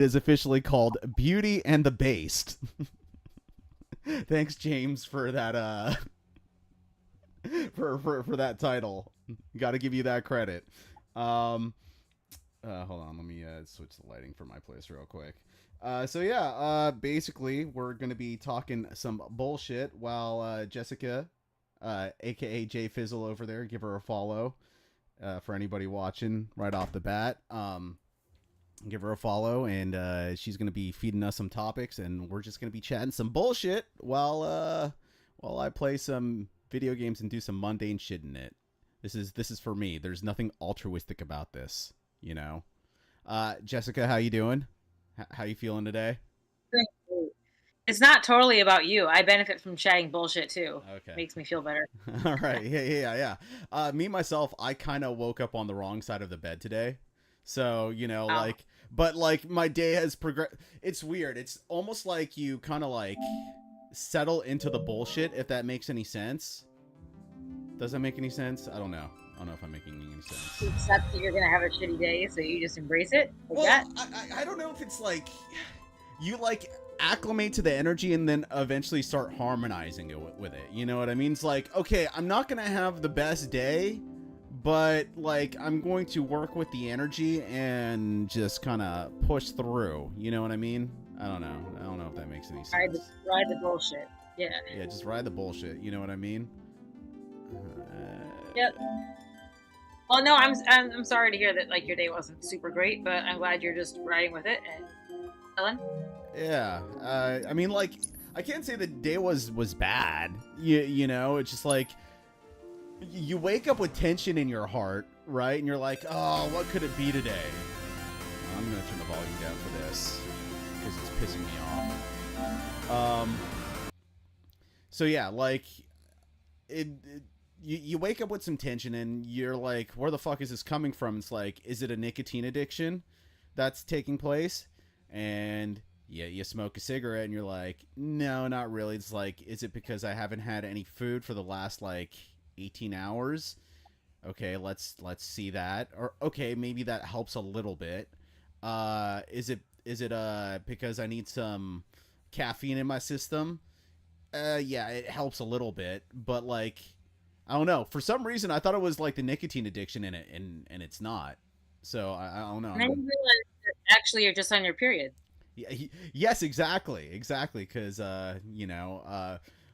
is officially called Beauty and the Beast. Thanks, James, for that for that title. Got to give you that credit. Um, Hold on, let me switch the lighting for my place real quick. So yeah, basically we're gonna be talking some bullshit while Jessica, aka J Fizzle over there, give her a follow. For anybody watching right off the bat, give her a follow, and she's gonna be feeding us some topics, and we're just gonna be chatting some bullshit while I play some video games and do some mundane shit in it. This is for me. There's nothing altruistic about this, you know. Jessica, how you doing? How you feeling today? It's not totally about you. I benefit from chatting bullshit too. Okay. Makes me feel better. All right. Yeah. Me myself, I kind of woke up on the wrong side of the bed today. So, Oh, but like my day has progressed. It's weird. It's almost like you kind of like settle into the bullshit, if that makes any sense. Does that make any sense? I don't know. I don't know if I'm making any sense. you accept that you're gonna have a shitty day, so you just embrace it like Well, that. I don't know if it's like you like acclimate to the energy and then eventually start harmonizing it with it. You know what I mean? It's like, okay, I'm not gonna have the best day, but like I'm going to work with the energy and just kind of push through. You know what I mean? I don't know. I don't know if that makes any Ride the sense. ride the bullshit. Yeah. Yeah, just ride the bullshit. You know what I mean? Yep. Well, no, I'm sorry to hear that like your day wasn't super great, but I'm glad you're just riding with it and chilling. Yeah. I mean, like, I can't say the day was bad. You know, it's just like you wake up with tension in your heart, right? And you're like, oh, what could it be today? I'm gonna turn the volume down for this because it's pissing me off. So yeah, like you wake up with some tension and you're like, where the fuck is this coming from? It's like, is it a nicotine addiction that's taking place? And yeah, you smoke a cigarette and you're like, no, not really. It's like, is it because I haven't had any food for the last like 18 hours? Okay, let's see that. Or okay, maybe that helps a little bit. Is it because I need some caffeine in my system? Yeah, it helps a little bit, but like I don't know. For some reason, I thought it was like the nicotine addiction in it, and it's not. So I don't know. And then you realize that actually you're just on your period. Yes, exactly. Because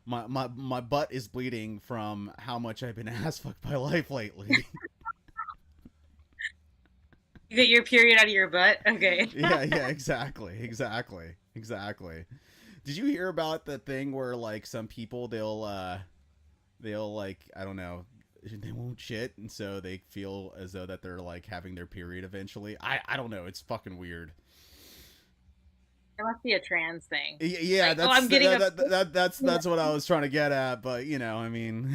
my butt is bleeding from how much I've been ass fucked by life lately. You get your period out of your butt. Okay. Yeah, exactly. Did you hear about the thing where like some people they'll like I don't know they won't shit and so they feel as though that they're like having their period eventually. I don't know. It's fucking weird. It must be a trans thing. Yeah, Like, oh, I'm getting a. that's what I was trying to get at, but I mean,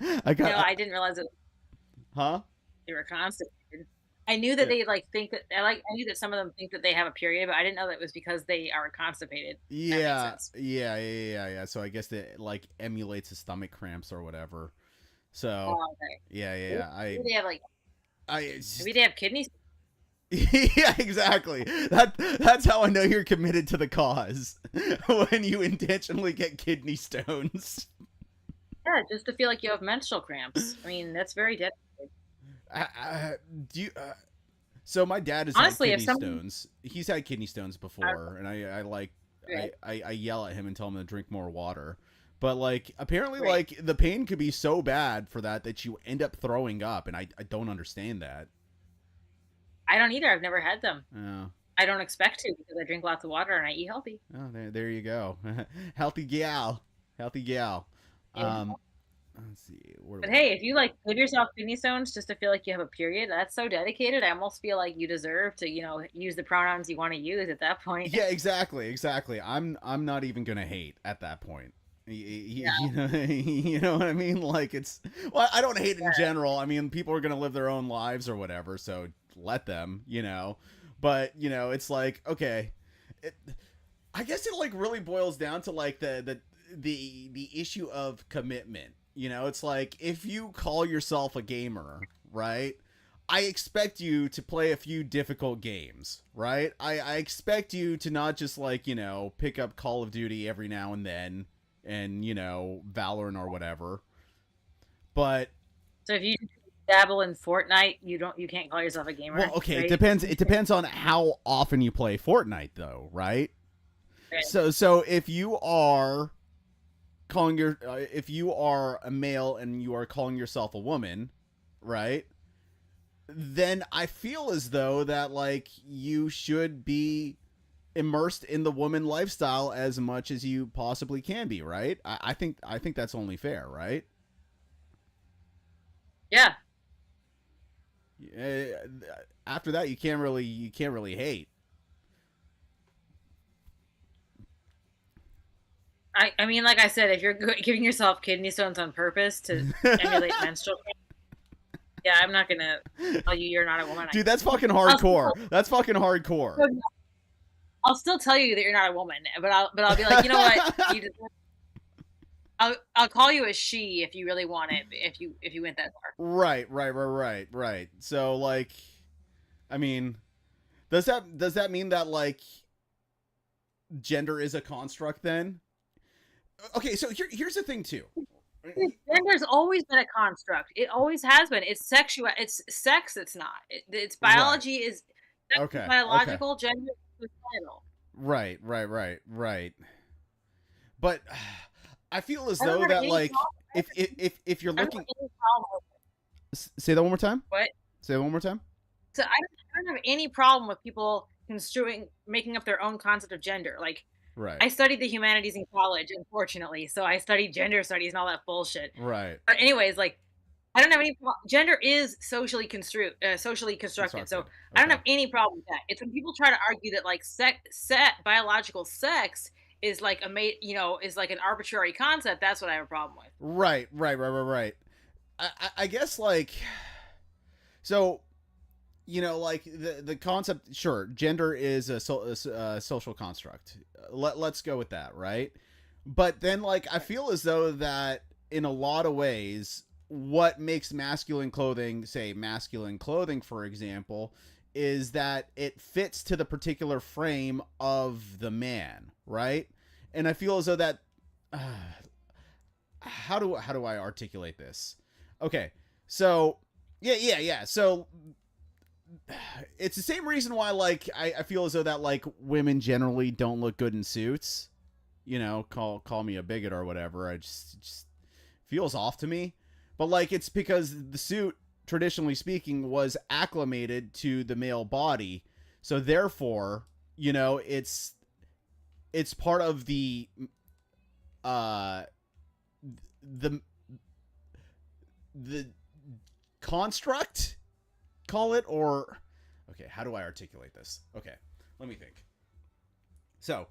I No, got I didn't realize that huh? they were constipated. I knew that Yeah, they like think that I knew that some of them think that they have a period, but I didn't know that it was because they are constipated. That makes yeah, sense. yeah. So I guess it like emulates the stomach cramps or whatever. So Oh, okay. yeah. Maybe they have like It's maybe just, they have kidneys. yeah, exactly. That's how I know you're committed to the cause when you intentionally get kidney stones. Yeah, just to feel like you have menstrual cramps. I mean, that's very dead. I, do you? So my dad has had Honestly, if kidney someone, stones. He's had kidney stones before, and I like right, I yell at him and tell him to drink more water. But like apparently right. like the pain could be so bad for that you end up throwing up, and I don't understand that. I don't either. I've never had them. Oh, I don't expect to because I drink lots of water and I eat healthy. there you go. Healthy gal, healthy gal. Yeah. Um, let's see. Where But was hey, if you like give yourself kidney stones just to feel like you have a period, that's so dedicated. I almost feel like you deserve to, use the pronouns you want to use at that point. Yeah, exactly. I'm not even gonna hate at that point. Yeah. You know, you know what I mean? Like it's well, I don't hate in general. I mean, people are gonna live their own lives or whatever, so let them, But it's like okay, it, I guess it like really boils down to like the issue of commitment. It's like if you call yourself a gamer, right? I expect you to play a few difficult games, right? I expect you to not just like, pick up Call of Duty every now and then and, Valorant or whatever. But So if you dabble in Fortnite, you can't call yourself a well, gamer, okay, right? it depends on how often you play Fortnite though, right? Right. So if you are if you are a male and you are calling yourself a woman, right? Then I feel as though that like you should be immersed in the woman lifestyle as much as you possibly can be, right? I think that's only fair, right? Yeah. Uh, After that, you can't really hate. I mean, like I said, if you're giving yourself kidney stones on purpose to emulate menstrual pain, yeah, I'm not gonna tell you you're not a woman. Dude, that's fucking I'll hardcore. still, That's fucking hardcore. I'll still tell you that you're not a woman, but I'll be like, you know what? I'll call you a she if you really want it. If you went that far. Right. So like, I mean, does that mean that like gender is a construct then? Okay, so here's the thing too. Gender's always been a construct. It always has been. It's sexual. It's sex. It's not. It's Right. biology is sex is Okay. biological. Gender is societal. Right. But I feel as I don't though have that any like problem. if you're I don't have looking, any problem with say that one more time. what. Say that one more time. So I don't have any problem with people making up their own concept of gender. Like Right. I studied the humanities in college, unfortunately, so I studied gender studies and all that bullshit. Right. But anyways, like I don't have any gender is socially constructed. So Constructed. I don't Okay. have any problem with that. It's when people try to argue that like biological sex is like is like an arbitrary concept. That's what I have a problem with. Right. I guess like so like the concept, sure, gender is a social construct. Let's go with that, right? But then like I feel as though that in a lot of ways what makes masculine clothing, say masculine clothing for example, is that it fits to the particular frame of the man, right? And I feel as though that uh, how do I articulate this? Okay. So yeah. So it's the same reason why like I feel as though that like women generally don't look good in suits. Call me a bigot or whatever. I just feels off to me. But like it's because the suit, traditionally speaking, was acclimated to the male body. So therefore, it's part of uh the the construct, call it, or okay, how do I articulate this? Okay, let me think. So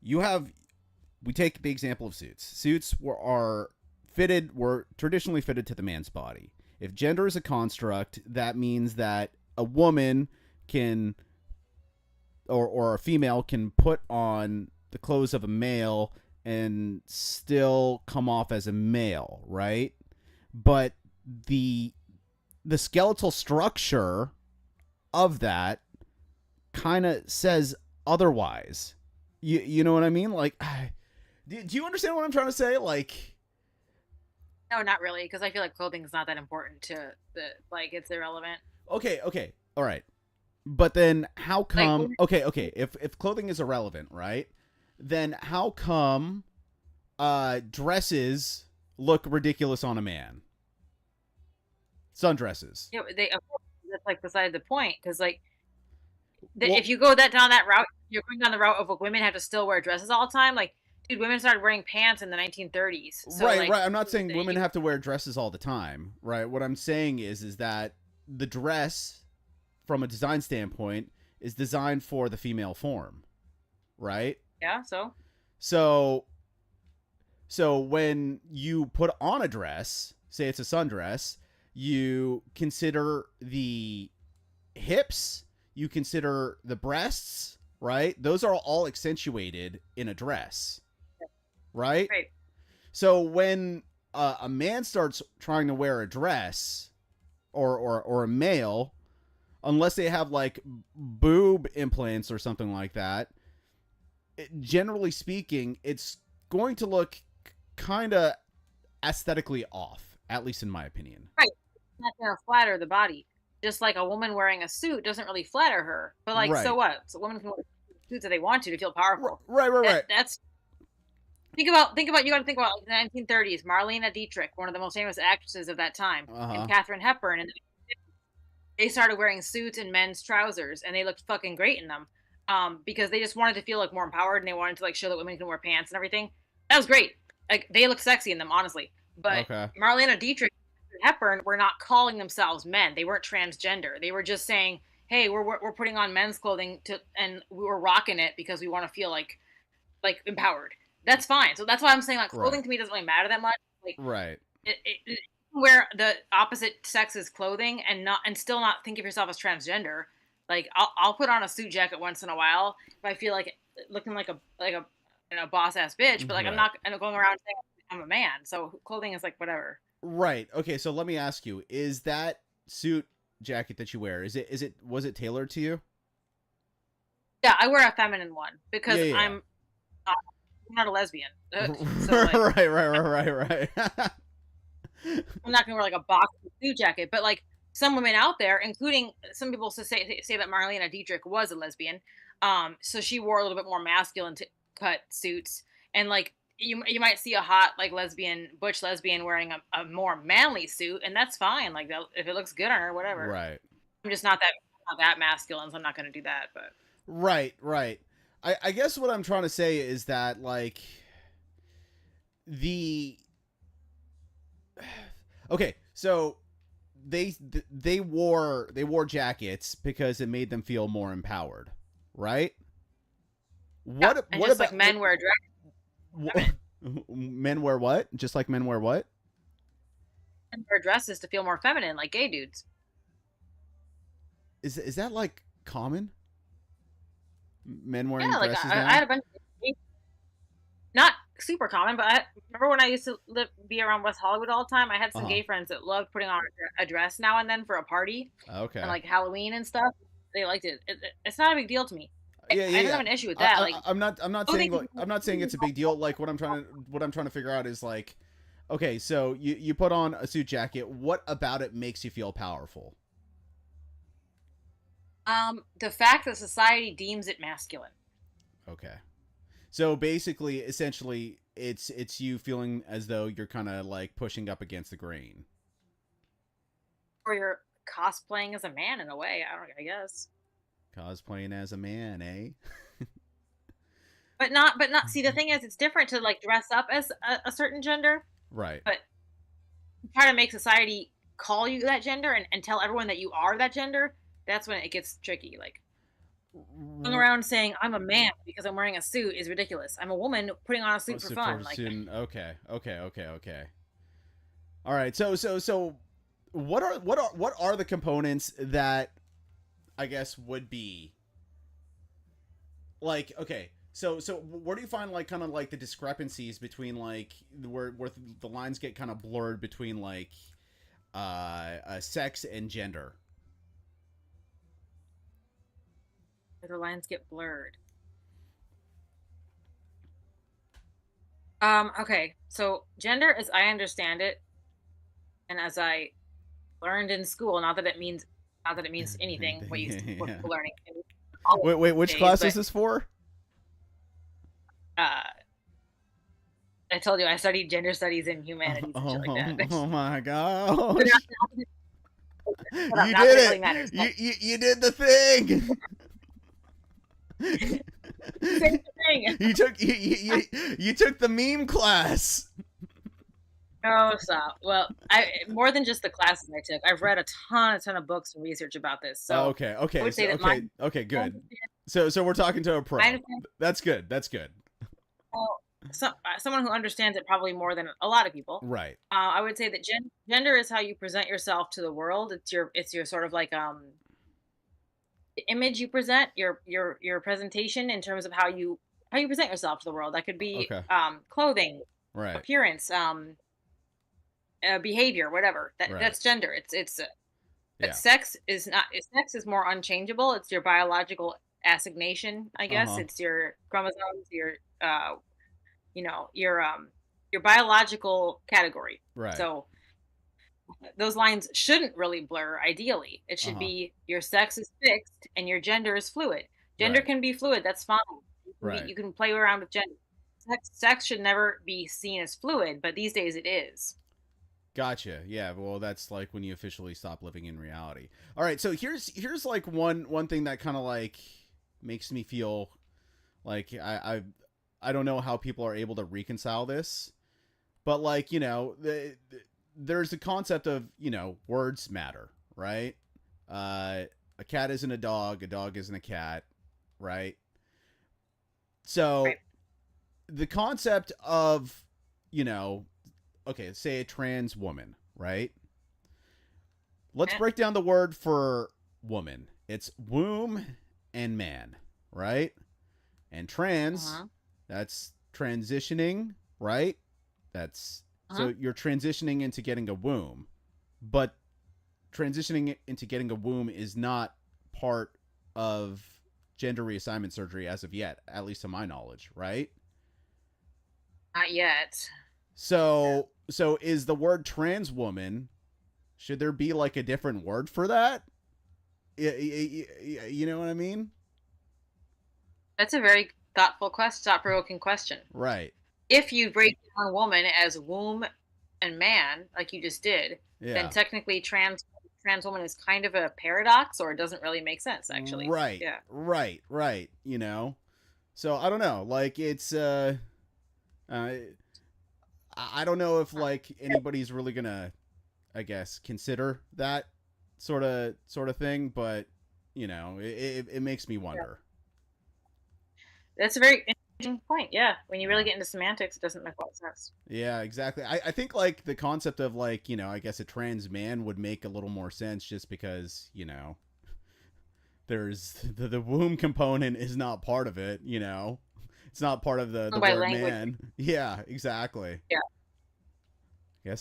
we take the example of suits. Suits were traditionally fitted to the man's body. If gender is a construct, that means that a woman can or a female can put on the clothes of a male and still come off as a male, right? But the skeletal structure of that kind of says otherwise. You know what I mean? Like, do you understand what I'm trying to say? Like, No, not really, because I feel like clothing is not that important to it's irrelevant. okay, all right. But then how Like come? Okay. If clothing is irrelevant, right? Then how come dresses look ridiculous on a man? Sundresses. of course, that's like beside the point because like Well, if you go down that route, you're going down the route of like, women have to still wear dresses all the time. Like, dude, women started wearing pants in the 1930s. So right. like, I'm not saying women have to wear dresses all the time, right? What I'm saying is that the dress, from a design standpoint, is designed for the female form, right? yeah. So when you put on a dress, say it's a sundress, you consider the hips, you consider the breasts, right? Those are all accentuated in a dress, right? Right. So when a man starts trying to wear a dress, or a male, unless they have like boob implants or something like that, generally speaking, it's going to look kind of aesthetically off, at least in my opinion. Right. It's not going to flatter the body. Just like a woman wearing a suit doesn't really flatter her. But like, so Right. what? So women can wear suits if they want to feel powerful. Right. That's think about you got to think about like the 1930s. Marlene Dietrich, one of the most famous actresses of that time, and Katharine Hepburn, and they started wearing suits and men's trousers, and they looked fucking great in them. Because they just wanted to feel like more empowered, and they wanted to like show that women can wear pants and everything. That was great. Like they look sexy in them, honestly. But Marlene Dietrich and Hepburn were not calling themselves men. They weren't transgender. They were just saying, "Hey, we're putting on men's clothing and we were rocking it because we want to feel like empowered." That's fine. So that's why I'm saying like clothing to me doesn't really matter that much. Like it wear the opposite sex's clothing and still not think of yourself as transgender. Like I'll put on a suit jacket once in a while if I feel like looking like a boss ass bitch, but like I'm not going around saying I'm a man. So clothing is like whatever. Right. Okay, so let me ask you, is that suit jacket that you wear, was it tailored to you? Yeah, I wear a feminine one because I'm not a lesbian. So like, right. I'm not gonna wear like a box suit jacket, but like some women out there, including some people say that Marlene Dietrich was a lesbian. So she wore a little bit more masculine cut suits, and like you might see a hot like butch lesbian wearing a more manly suit, and that's fine. Like if it looks good on her, whatever. Right. I'm just not that masculine, so I'm not gonna do that. But right. I guess what I'm trying to say is that like okay, so they wore jackets because it made them feel more empowered, right? What just about like men wear dresses? Men wear what? Just like men wear what? Men wear dresses to feel more feminine, like gay dudes. Is that like common? Men wearing like dresses I now? had a bunch of not super common, but I remember when I used to be around West Hollywood all the time. I had some gay friends that loved putting on a dress now and then for a party, and like Halloween and stuff. They liked it. It's not a big deal to me. I don't have an issue with that. I'm not saying it's a big deal. Like what I'm trying to figure out is like, okay, so you put on a suit jacket. What about it makes you feel powerful? The fact that society deems it masculine. Okay. So basically, essentially, it's you feeling as though you're kind of like pushing up against the grain. Or you're cosplaying as a man in a way. I guess. Cosplaying as a man, eh? but not. See, the thing is, it's different to like dress up as a certain gender. Right. But try to make society call you that gender and tell everyone that you are that gender. That's when it gets tricky. Like going around saying I'm a man because I'm wearing a suit is ridiculous. I'm a woman putting on a suit for fun. Okay. All right. So what are the components that I guess would be like, okay, so where do you find like kind of like the discrepancies between like where the lines get kind of blurred between like sex and gender? The lines get blurred. Okay, so gender, as I understand it, and as I learned in school, not that it means anything. What learning. Wait, which class is this for? I told you I studied gender studies and humanities and shit like that. Oh my gosh! You did it! You did the thing! Same thing. You took the meme class. No, stop. Well, more than just the classes I took. I've read a ton of books and research about this. So okay, good. So we're talking to a pro. That's good. Well, someone who understands it probably more than a lot of people. Right. I would say that gender is how you present yourself to the world. It's your sort of like the image you present, your presentation in terms of how you present yourself to the world. That could be clothing, right, appearance, behavior, whatever. That's gender. It's Yeah. Sex is not. Sex is more unchangeable. It's your biological assignation, I guess. Uh-huh. It's your chromosomes, you know, your biological category. Right. So those lines shouldn't really blur. Ideally, it should Uh-huh. be your sex is fixed and your gender is fluid. Gender Right. can be fluid. That's fine. Right. You can play around with gender. Sex should never be seen as fluid, but these days it is. Gotcha. Yeah. Well, that's like when you officially stop living in reality. All right. So here's like one thing that kind of like makes me feel like I don't know how people are able to reconcile this, but like there's the concept of words matter, right? A cat isn't a dog isn't a cat, right? So Right. the concept of you know okay, say a trans woman, right? Let's Eh, break down the word for woman. It's womb and man, right? And trans, Uh-huh. that's transitioning, right? That's Uh-huh. so you're transitioning into getting a womb, but transitioning into getting a womb is not part of gender reassignment surgery as of yet, at least to my knowledge, right? Not yet. Yeah. So is the word trans woman, should there be like a different word for that? You know what I mean? That's a very thoughtful question, thought-provoking question. Right. If you break down woman as womb and man, like you just did, then Yeah. technically trans woman is kind of a paradox, or it doesn't really make sense. Actually, Right. yeah. Right. So I don't know. Like it's uh I don't know if Huh. like anybody's really gonna, I guess, consider that sort of thing, but it makes me Yeah. wonder. That's a very interesting point. Yeah, when you really Yeah. get into semantics, it doesn't make a lot of sense. Yeah, exactly. I think like the concept of like, I guess a trans man would make a little more sense just because, there's the womb component is not part of it. It's not part of the By word language, man. Yeah, exactly. yeah,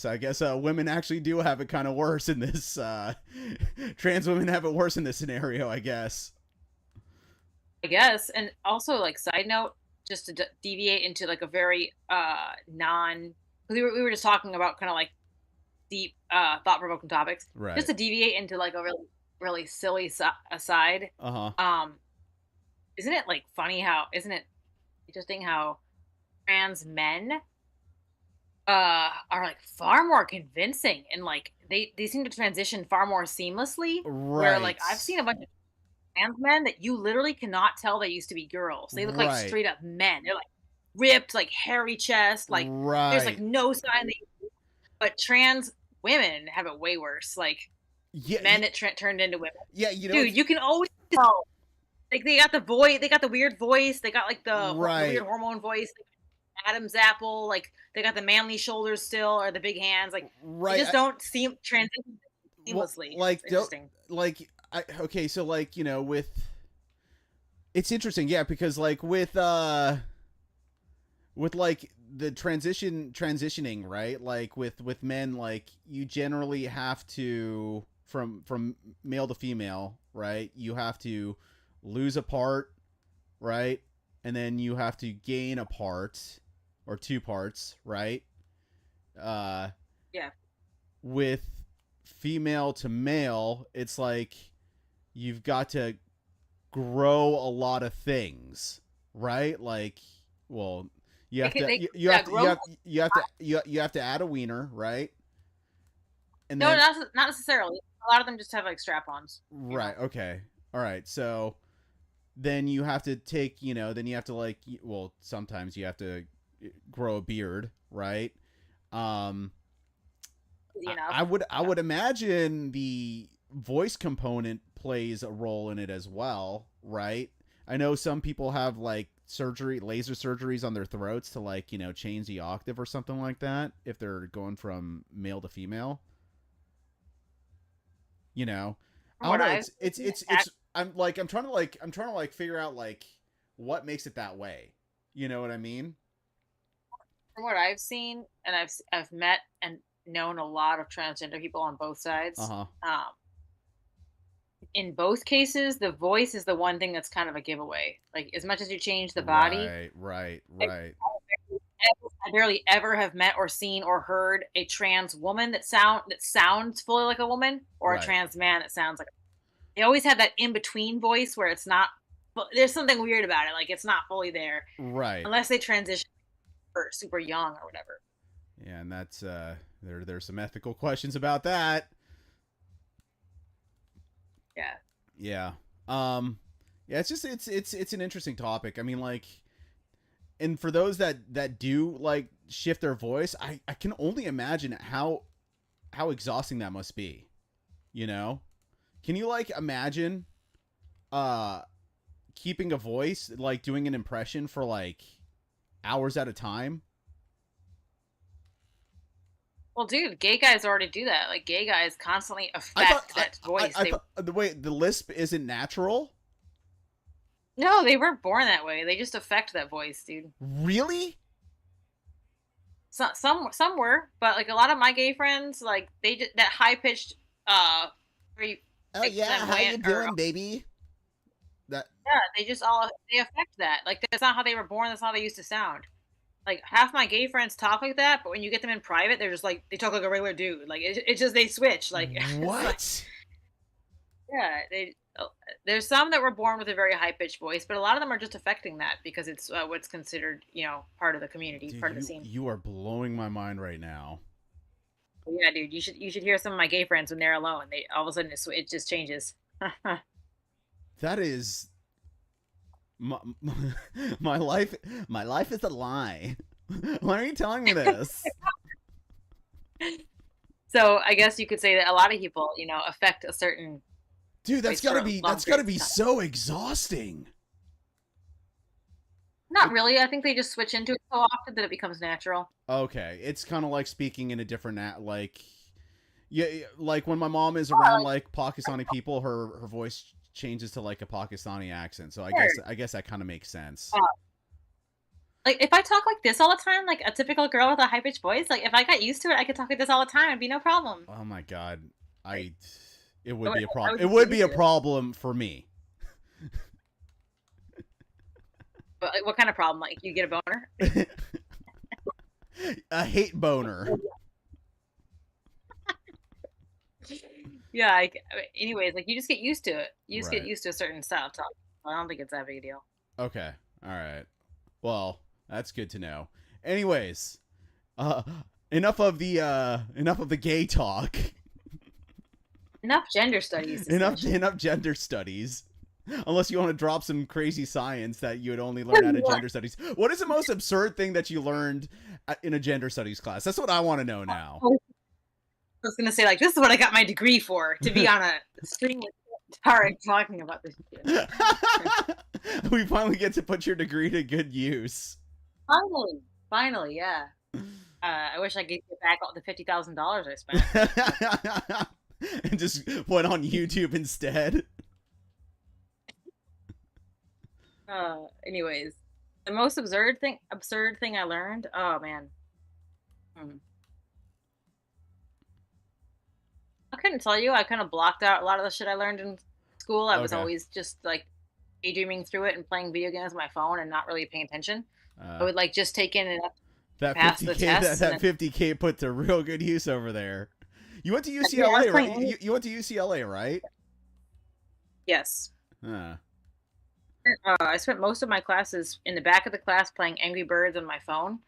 I guess women actually do have it kind of worse in this trans women have it worse in this scenario, I guess. I guess. And also, like, side note, just to deviate into like a very non. We were just talking about kind of like deep thought-provoking topics. Just Right. to deviate into like a really silly aside. Uh-huh. Um, isn't it like funny how? Isn't it interesting how trans men are like far more convincing and like they seem to transition far more seamlessly. Where like Right. I've seen a bunch of trans men that you literally cannot tell they used to be girls. They look like Right. straight up men. They're like ripped, like hairy chest, like there's like Right. no sign that. But trans women have it way worse. Like Yeah, men that turned into women. yeah, Dude, you can always tell. Like they got the voice, they got the weird voice, they got like the weird right. hormone voice. Adam's apple, like they got the manly shoulders still or the big hands. Like they Right. just don't seem transition Well, seamlessly. like It's interesting. okay, so like, with it's interesting, yeah, because like with like the transitioning, right? Like with men, like you generally have to from male to female, right? You have to lose a part, right? And then you have to gain a part or two parts, right? Uh Yeah. with female to male, it's like you've got to grow a lot of things, right? Like, well, you have to you have Yeah, to you growth. have you have to you have to add a wiener, right? And No, then not necessarily. A lot of them just have like strap-ons. You know. right, okay, all right. So then you have to take, then you have to like, well, sometimes you have to grow a beard, right? Um, Easy enough. I would imagine the voice component plays a role in it as well, right? I know some people have like laser surgeries on their throats to like, change the octave or something like that if they're going from male to female. You know, From I don't what know. I've It's I'm trying to figure out like what makes it that way. You know what I mean? from what I've seen, and I've met and known a lot of transgender people on both Uh sides. huh. Um, in both cases, the voice is the one thing that's kind of a giveaway. Like as much as you change the body, Right. I barely ever have met or seen or heard a trans woman that sounds fully like a woman, or a Right. trans man that sounds like. They always have that in between voice where it's not. There's something weird about it. Like it's not fully there Right. unless they transition or super young or whatever. Yeah, and that's there's some ethical questions about that. Yeah. Yeah. Yeah, it's just it's an interesting topic. I mean, like, and for those that do like shift their voice, I can only imagine how exhausting that must be. You know? Can you like imagine keeping a voice, like doing an impression for like hours at a time? Well, dude, gay guys already do that. Like gay guys constantly affect that voice. I thought the way the lisp isn't natural. No, they weren't born that way. They just affect that voice, dude. Really? Some were, but like a lot of my gay friends, like they did that high pitched where you Oh yeah, how you doing, baby? That yeah, they affect that. Like that's not how they were born. That's not how they used to sound. Like half my gay friends talk like that, but when you get them in private, they're just like they talk like a regular dude. Like it's just they switch. Like what? Like, yeah, there's some that were born with a very high pitched voice, but a lot of them are just affecting that because it's what's considered part of the community, Dude, part of the scene. You are blowing my mind right now. Yeah, dude, you should hear some of my gay friends when they're alone. They all of a sudden it just changes. That is my, my life. My life is a lie. Why are you telling me this? So I guess you could say that a lot of people, affect a certain. Dude, that's gotta be so exhausting. Not really. I think they just switch into it so often that it becomes natural. Okay, it's kind of like speaking in a different like, yeah, like when my mom is around like Pakistani people, her voice changes to like a Pakistani accent. So I guess that kind of makes sense. Like if I talk like this all the time, like a typical girl with a high pitched voice, like if I got used to it, I could talk like this all the time. It'd be no problem. Oh my god, it would be a problem. It would be a problem for me. But like, what kind of problem? Like you get a boner? A hate boner. Yeah. Anyways, like you just get used to it. You just get used to a certain style of talk. I don't think it's that big a deal. Okay. All right. Well, that's good to know. Anyways, enough of the gay talk. Enough gender studies. Enough gender studies. Unless you want to drop some crazy science that you would only learn out of gender studies. What is the most absurd thing that you learned in a gender studies class? That's what I want to know now. I was going to say, like, this is what I got my degree for, to be on a stream with Tarek talking about this shit. We finally get to put your degree to good use. Finally, yeah. I wish I could get back all the $50,000 I spent. And just went on YouTube instead. Anyways, the most absurd thing I learned. Oh man, I couldn't tell you. I kind of blocked out a lot of the shit I learned in school. I was always just like daydreaming through it and playing video games on my phone and not really paying attention. I would like just take in enough that 50K. That 50K put to real good use over there. You went to UCLA, right? You went to UCLA, right? Yes. I spent most of my classes in the back of the class playing Angry Birds on my phone,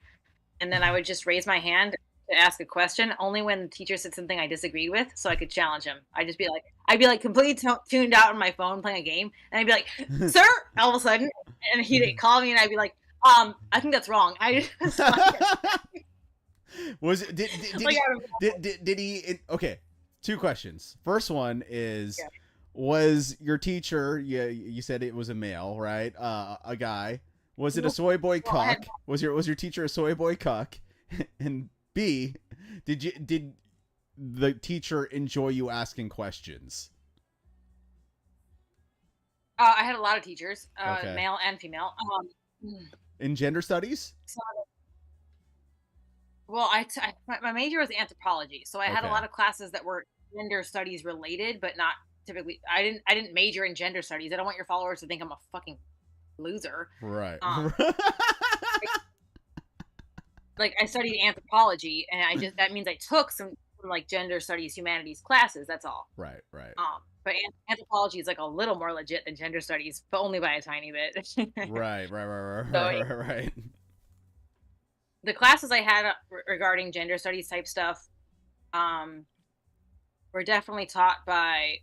and then I would just raise my hand to ask a question only when the teacher said something I disagreed with, so I could challenge him. I'd be like completely tuned out on my phone playing a game, and I'd be like, "Sir," all of a sudden, and he'd call me, and I'd be like, I think that's wrong." Was it did he? Okay, two questions. First one is. Yeah. Was your teacher? You said it was a male, right? A guy. Was it a soy boy cuck? Was your teacher a soy boy cuck? And B, did the teacher enjoy you asking questions? I had a lot of teachers, male and female. In gender studies? Well, my major was anthropology, so I had a lot of classes that were gender studies related, but not typically I didn't major in gender studies. I don't want your followers to think I'm a fucking loser. Right. Like I studied anthropology, and that means I took some like gender studies, humanities classes. That's all. Right. Right. But anthropology is like a little more legit than gender studies, but only by a tiny bit. Right. Right. Right. So Right. Right. Right. the classes I had regarding gender studies type stuff, um, were definitely taught by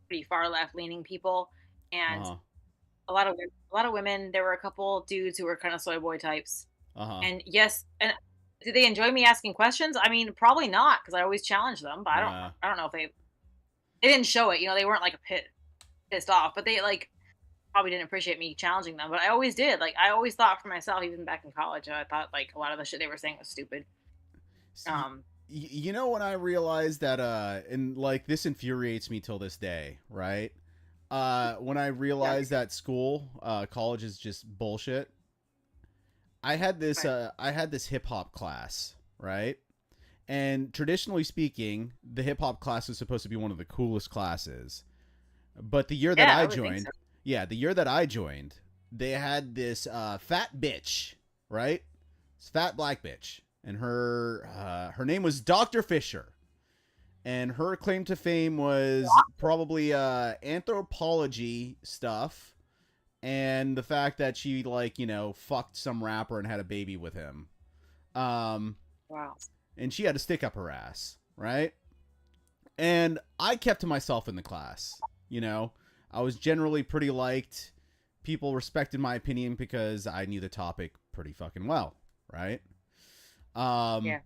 pretty far left leaning people, and Uh-huh. a lot of women. There were a couple dudes who were kind of soy boy types. Uh-huh. And yes, and did they enjoy me asking questions? I mean, probably not, because I always challenge them. But Yeah. I don't know if they didn't show it. You know, they weren't like pissed off, but they like probably didn't appreciate me challenging them. But I always did. Like I always thought for myself, even back in college, I thought like a lot of the shit they were saying was stupid. Um, You know when I realized that and like this infuriates me till this day, right? When I yeah, realized that college is just bullshit. right. I had this hip hop class, right? And traditionally speaking, the hip hop class is supposed to be one of the coolest classes. But the year that Yeah, I I would think joined, so. yeah, the year that I joined, they had this fat bitch, right? This fat black bitch, and her name was Dr. Fisher, and her claim to fame was probably anthropology stuff, and the fact that she fucked some rapper and had a baby with him, um, Wow. and she had a stick up her ass, right? And I kept to myself in the class. I was generally pretty liked. People respected my opinion because I knew the topic pretty fucking well, right? Um, Yeah.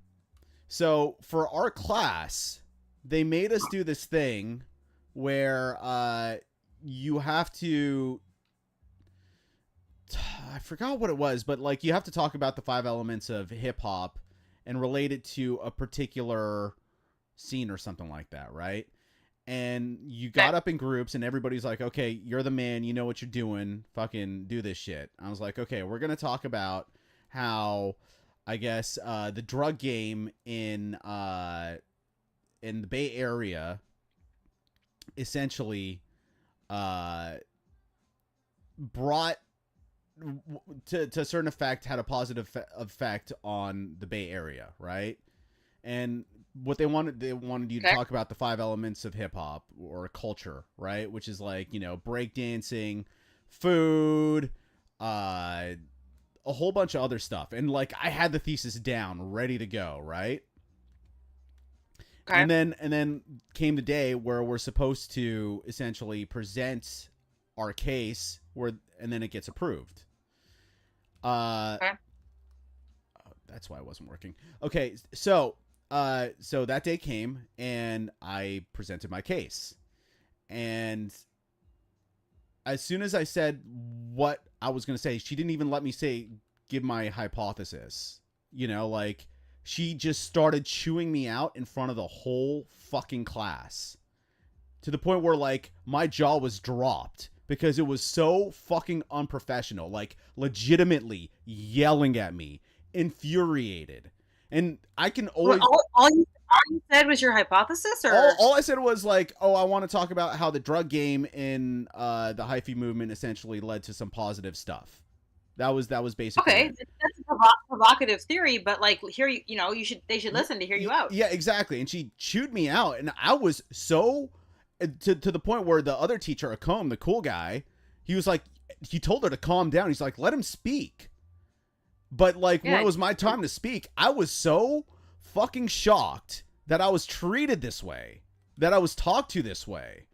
so for our class, they made us do this thing where you have to. I forgot what it was, but like you have to talk about the 5 elements of hip hop and relate it to a particular scene or something like that, right? And you got Okay. up in groups and everybody's like, okay, you're the man, you know what you're doing, fucking do this shit. I was like, okay, we're gonna talk about how I guess the drug game in the Bay Area essentially uh brought to a certain effect had a positive effect on the Bay Area, right? And what they wanted you to Okay. talk about the 5 elements of hip hop or culture, right? Which is like breakdancing, food, a whole bunch of other stuff. And like I had the thesis down, ready to go, right? Okay. And then came the day where we're supposed to essentially present our case, and then it gets approved. Uh, Okay. that's why it wasn't working. Okay, so that day came and I presented my case. And as soon as I said what I was going to say, she didn't even let me give my hypothesis. Like she just started chewing me out in front of the whole fucking class to the point where like my jaw was dropped because it was so fucking unprofessional, like legitimately yelling at me, infuriated. And I can Well, always all you said was your hypothesis, or all I said was like, oh, I want to talk about how the drug game in the hyphy movement essentially led to some positive stuff. That was basically okay, it. that's a provocative theory, but like here you know they should listen to hear you out. Yeah, exactly. And she chewed me out, and I was so to the point where the other teacher, Acombe, the cool guy, he was like, he told her to calm down. He's like, let him speak. But like when Yeah, it was my time to speak, I was so fucking shocked that I was treated this way, that I was talked to this way,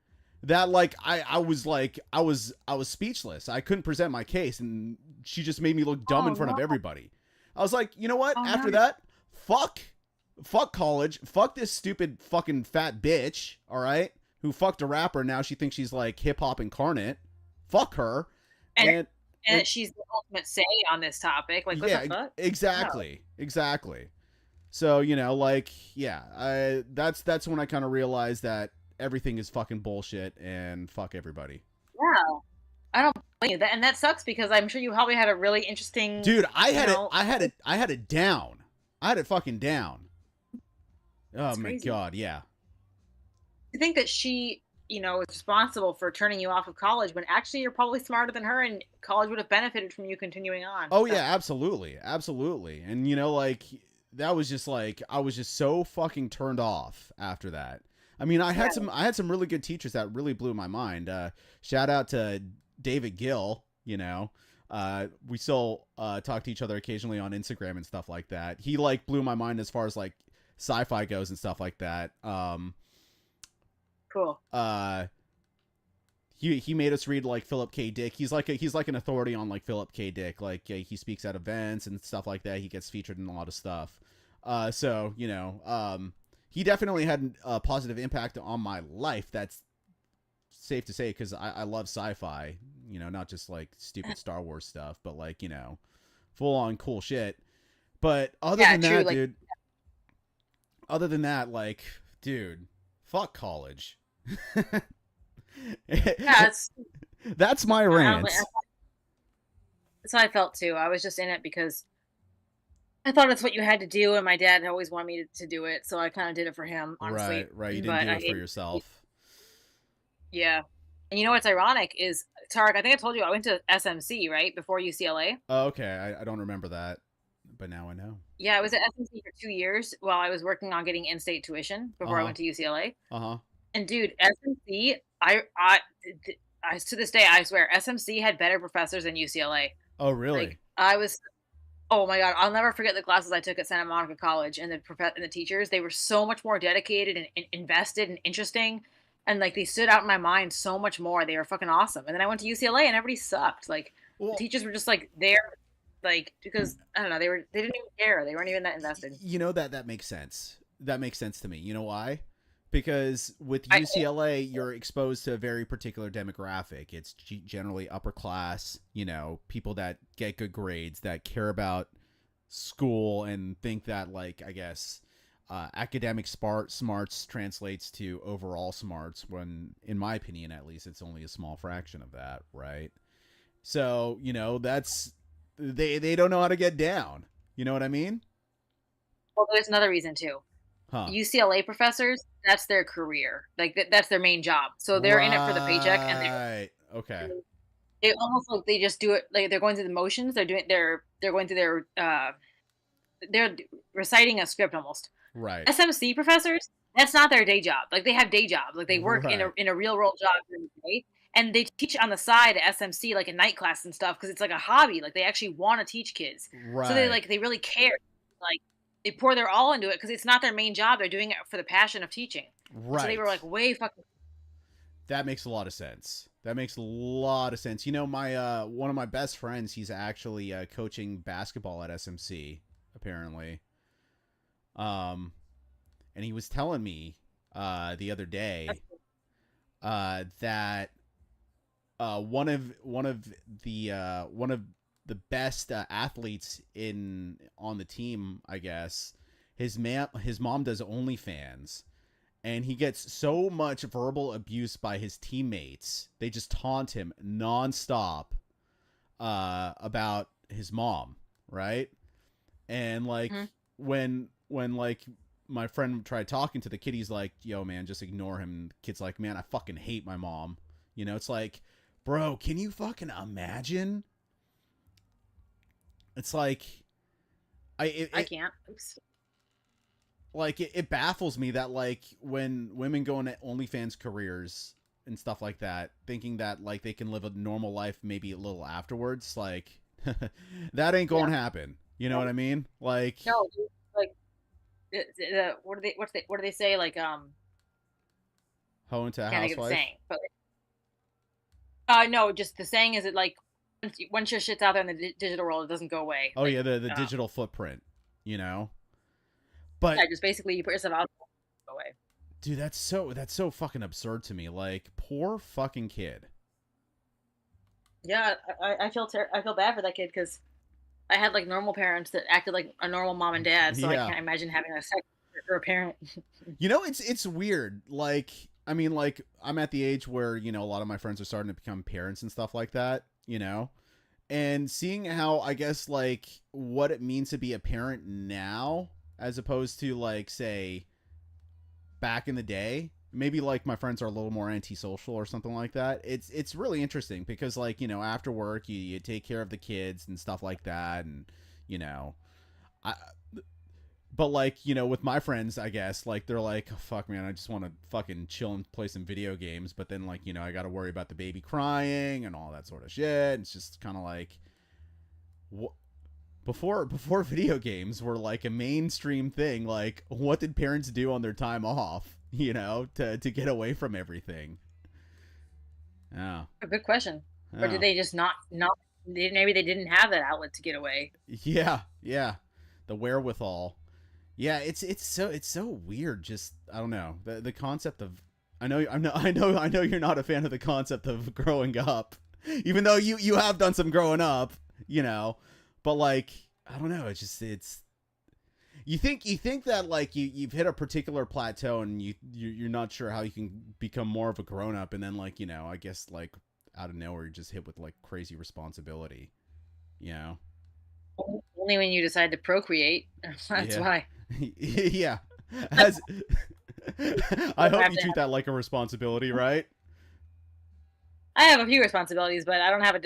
that like I was speechless. I couldn't present my case, and she just made me look dumb oh in front no, of everybody. I was like, you know what? oh no, After that, fuck college, fuck this stupid fucking fat bitch, all right? Who fucked a rapper, now she thinks she's like hip hop incarnate. Fuck her. and And and she's the ultimate say on this topic. Like what the yeah, fuck? No. exactly. So like yeah, that's when I kind of realized that everything is fucking bullshit and fuck everybody. Yeah, I don't blame you. And that sucks because I'm sure you probably had a really interesting, Dude, you know, I had it down. I had it fucking down. Oh it's my crazy. god, yeah. To think that she is responsible for turning you off of college when actually you're probably smarter than her, and college would have benefited from you continuing on. Oh So yeah, absolutely, absolutely. And you know, like that was just like I was just so fucking turned off after that. I mean, yeah, I had some really good teachers that really blew my mind. Shout out to David Gill. You know, we still talk to each other occasionally on Instagram and stuff like that. He like blew my mind as far as like sci-fi goes and stuff like that. cool. He made us read like Philip K. Dick. He's like an authority on like Philip K. Dick. Like he speaks at events and stuff like that. He gets featured in a lot of stuff. So you know, he definitely had a positive impact on my life. That's safe to say because I love sci-fi. You know, not just like stupid Star Wars stuff, but like you know, full on cool shit. But other Yeah, than true. that, Like, dude. Other than that, like, dude, fuck college. yeah, That's my rant. that's how I felt too. I was just in it because I thought it's what you had to do, and my dad always wanted me to do it, so I kind of did it for him, honestly. Right, right. You didn't But do I it for hated it. yourself. Yeah. And you know what's ironic is, Tarek, I think I told you I went to SMC, right? Before UCLA. Oh, okay, I don't remember that, but now I know. Yeah, I was at SMC for 2 years while I was working on getting in-state tuition Uh before I huh. went to UCLA. Uh huh. And dude, SMC, I to this day, I swear, SMC had better professors than UCLA. Oh, really? Like, I was, oh my God, I'll never forget the classes I took at Santa Monica College, and the teachers. They were so much more dedicated and invested and interesting, and like they stood out in my mind so much more. They were fucking awesome. And then I went to UCLA, and everybody sucked. Like the Well, teachers were just like there, like because I don't know, they didn't even care. They weren't even that invested. you know that makes sense. That makes sense to me. You know why? Because with I UCLA, you're exposed to a very particular demographic. It's generally upper class, you know, people that get good grades, that care about school and think that, like, I guess, academic smarts translates to overall smarts when, in my opinion, at least, it's only a small fraction of that, right? So, you know, that's, they don't know how to get down. You know what I mean? Well, there's another reason too. Huh. UCLA professors, that's their career. Like that's their main job. So they're in it for the paycheck, and Right. Okay. they almost like they just do it like they're going through the motions. They're going through they're reciting a script almost. Right. SMC professors, that's not their day job. Like they have day jobs. Like they work Right. in a real world job during the day, and they teach on the side at SMC like a night class and stuff because it's like a hobby. Like they actually want to teach kids, so Right. they really care. Like they pour their all into it because it's not their main job. They're doing it for the passion of teaching, and so they were Right. like way fucking. That makes a lot of sense. That makes a lot of sense. You know, my one of my best friends, he's actually coaching basketball at SMC apparently. Um and he was telling me the other day that one of the best athletes in on the team, I guess, his mom does OnlyFans, and he gets so much verbal abuse by his teammates. They just taunt him nonstop about his mom, right? And like Mhm. when like my friend tried talking to the kid, he's like, "Yo, man, just ignore him." The kid's like, "Man, I fucking hate my mom." You know, it's like, bro, can you fucking imagine? It's like, I can't. Oops. like it baffles me that like when women go into OnlyFans careers and stuff like that, thinking that like they can live a normal life maybe a little afterwards, like that ain't Yeah. gonna happen. You know what I mean? Like, No, dude, like what do they say? Like hoe into a can't think of the housewife. saying, but no, just the saying is it like once your shit's out there in the digital world, it doesn't go away. Oh Like yeah, the digital footprint. You know, but yeah, just basically you put yourself out there, it go away. dude, that's so fucking absurd to me. Like, poor fucking kid. Yeah, I feel bad for that kid because I had like normal parents that acted like a normal mom and dad, so I Yeah. can't imagine having a second or a parent. You know, it's weird. Like, I mean, like I'm at the age where you know a lot of my friends are starting to become parents and stuff like that. You know, and seeing how I guess like what it means to be a parent now, as opposed to like say back in the day. maybe like my friends are a little more antisocial or something like that. It's really interesting because like, after work you take care of the kids and stuff like that, and you know I but like, with my friends, I guess, like they're like, oh, fuck man, I just want to fucking chill and play some video games, but then like, I got to worry about the baby crying and all that sort of shit. It's just kind of like before video games were like a mainstream thing, like what did parents do on their time off, to get away from everything? Yeah. A good question. Or Yeah. did they just not maybe they didn't have that outlet to get away? Yeah, yeah. The wherewithal. Yeah, it's so weird. Just I don't know the concept of. I know you're not a fan of the concept of growing up, even though you have done some growing up, but like I don't know. It's you think that like you've hit a particular plateau and you're not sure how you can become more of a grown up, and then like I guess like out of nowhere you're just hit with like crazy responsibility, you know. Only when you decide to procreate. That's Yeah. why. Yeah. As I hope have you to treat that like a responsibility, right? I have a few responsibilities, but I don't have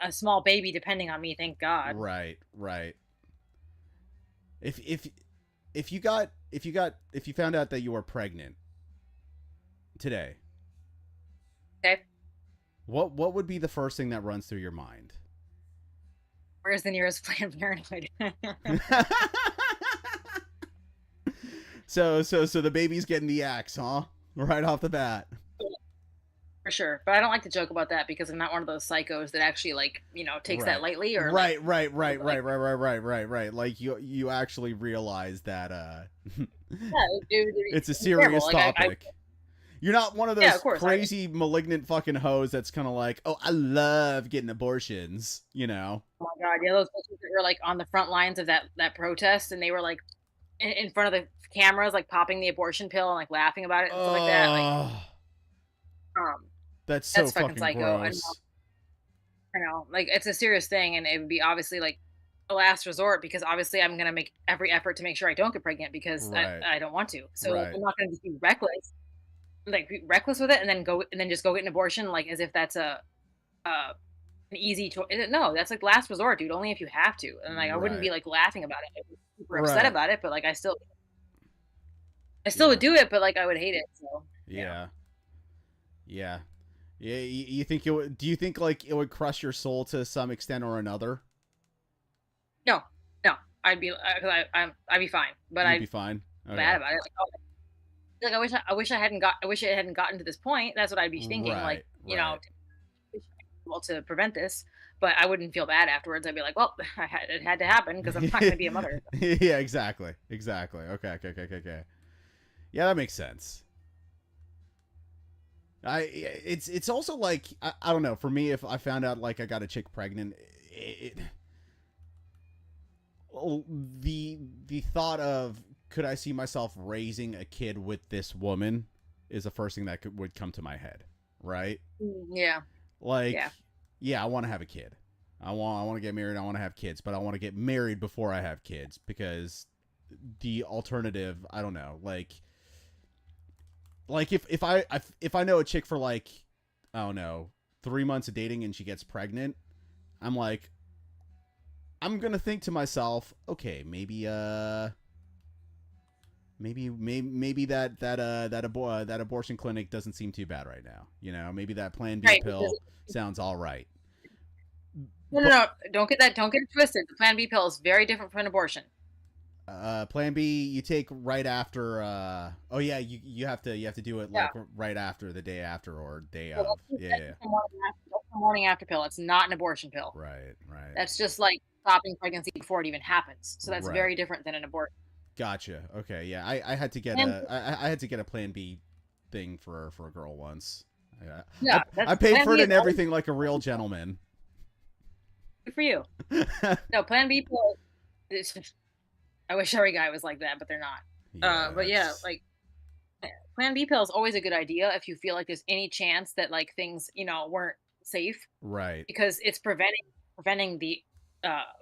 a small baby depending on me. Thank God. Right, right. If if you found out that you were pregnant today, Okay. what would be the first thing that runs through your mind? Where's the nearest Planned Parenthood? So the baby's getting the axe, huh? Right off the bat. For sure, but I don't like to joke about that because I'm not one of those psychos that actually takes that Right. lightly or Right, right, like, right. Like you actually realize that yeah, dude, it's a it's serious terrible. topic. You're not one of Yeah, those of course. crazy malignant fucking hoes that's kind of like, oh, I love getting abortions, Oh my God, yeah, those bitches that were like on the front lines of that protest, and they were like in front of the cameras, like popping the abortion pill and like laughing about it and stuff like that. Like, Oh, um, that's so that's fucking fucking psycho. gross. I know, like it's a serious thing, and it would be obviously like a last resort because obviously I'm gonna make every effort to make sure I don't get pregnant because Right, I don't want to. So like, right, I'm not gonna just be reckless, like be reckless with it, and then just go get an abortion, like as if that's uh an easy choice. No, that's like last resort, dude. Only if you have to. And like I wouldn't be right, like laughing about it. I'd be super upset right. about it, but like I still would Yeah, do it, but like I would hate it. So yeah. yeah, yeah, yeah. You think it would? Do you think like it would crush your soul to some extent or another? No, no, I'd be I'd be fine, but You'd be I'd fine. feel Okay. bad about it. Like I wish I hadn't gotten to this point. That's what I'd be thinking. Like Right, right. well, to prevent this, but I wouldn't feel bad afterwards. I'd be like, well, it had to happen because I'm not going to be a mother. Yeah, exactly, exactly. Okay, okay. Yeah, that makes sense. It's also like I don't know. For me, if I found out like I got a chick pregnant, the thought of could I see myself raising a kid with this woman is the first thing that would come to my head, right? Yeah, Like, yeah, yeah, I want to have a kid. I want to get married. I want to have kids, but I want to get married before I have kids because the alternative, I don't know, like if I know a chick for like I don't know 3 months of dating and she gets pregnant, I'm like I'm gonna think to myself, okay, maybe that abortion clinic doesn't seem too bad right now. Maybe that Plan B right. pill sounds all right. No, no, But no. Don't get it twisted. The Plan B pill is very different from an abortion. Plan B you take right after. Oh yeah, you have to do it Yeah. like right after, the day after, or day So of. Yeah. that's the morning after pill. It's not an abortion pill. Right. Right. That's just like stopping pregnancy before it even happens. So that's Right. very different than an abortion. Gotcha. Okay. Yeah. I had to get And I had to get a Plan B thing for a girl once. Yeah. I, yeah, I that's paid Plan for B it is and always everything like a real gentleman. good for you. No, Plan B pill. I wish every guy was like that, but they're not. Yeah. But yeah, It's like Plan B pill is always a good idea if you feel like there's any chance that like things weren't safe right. because it's preventing the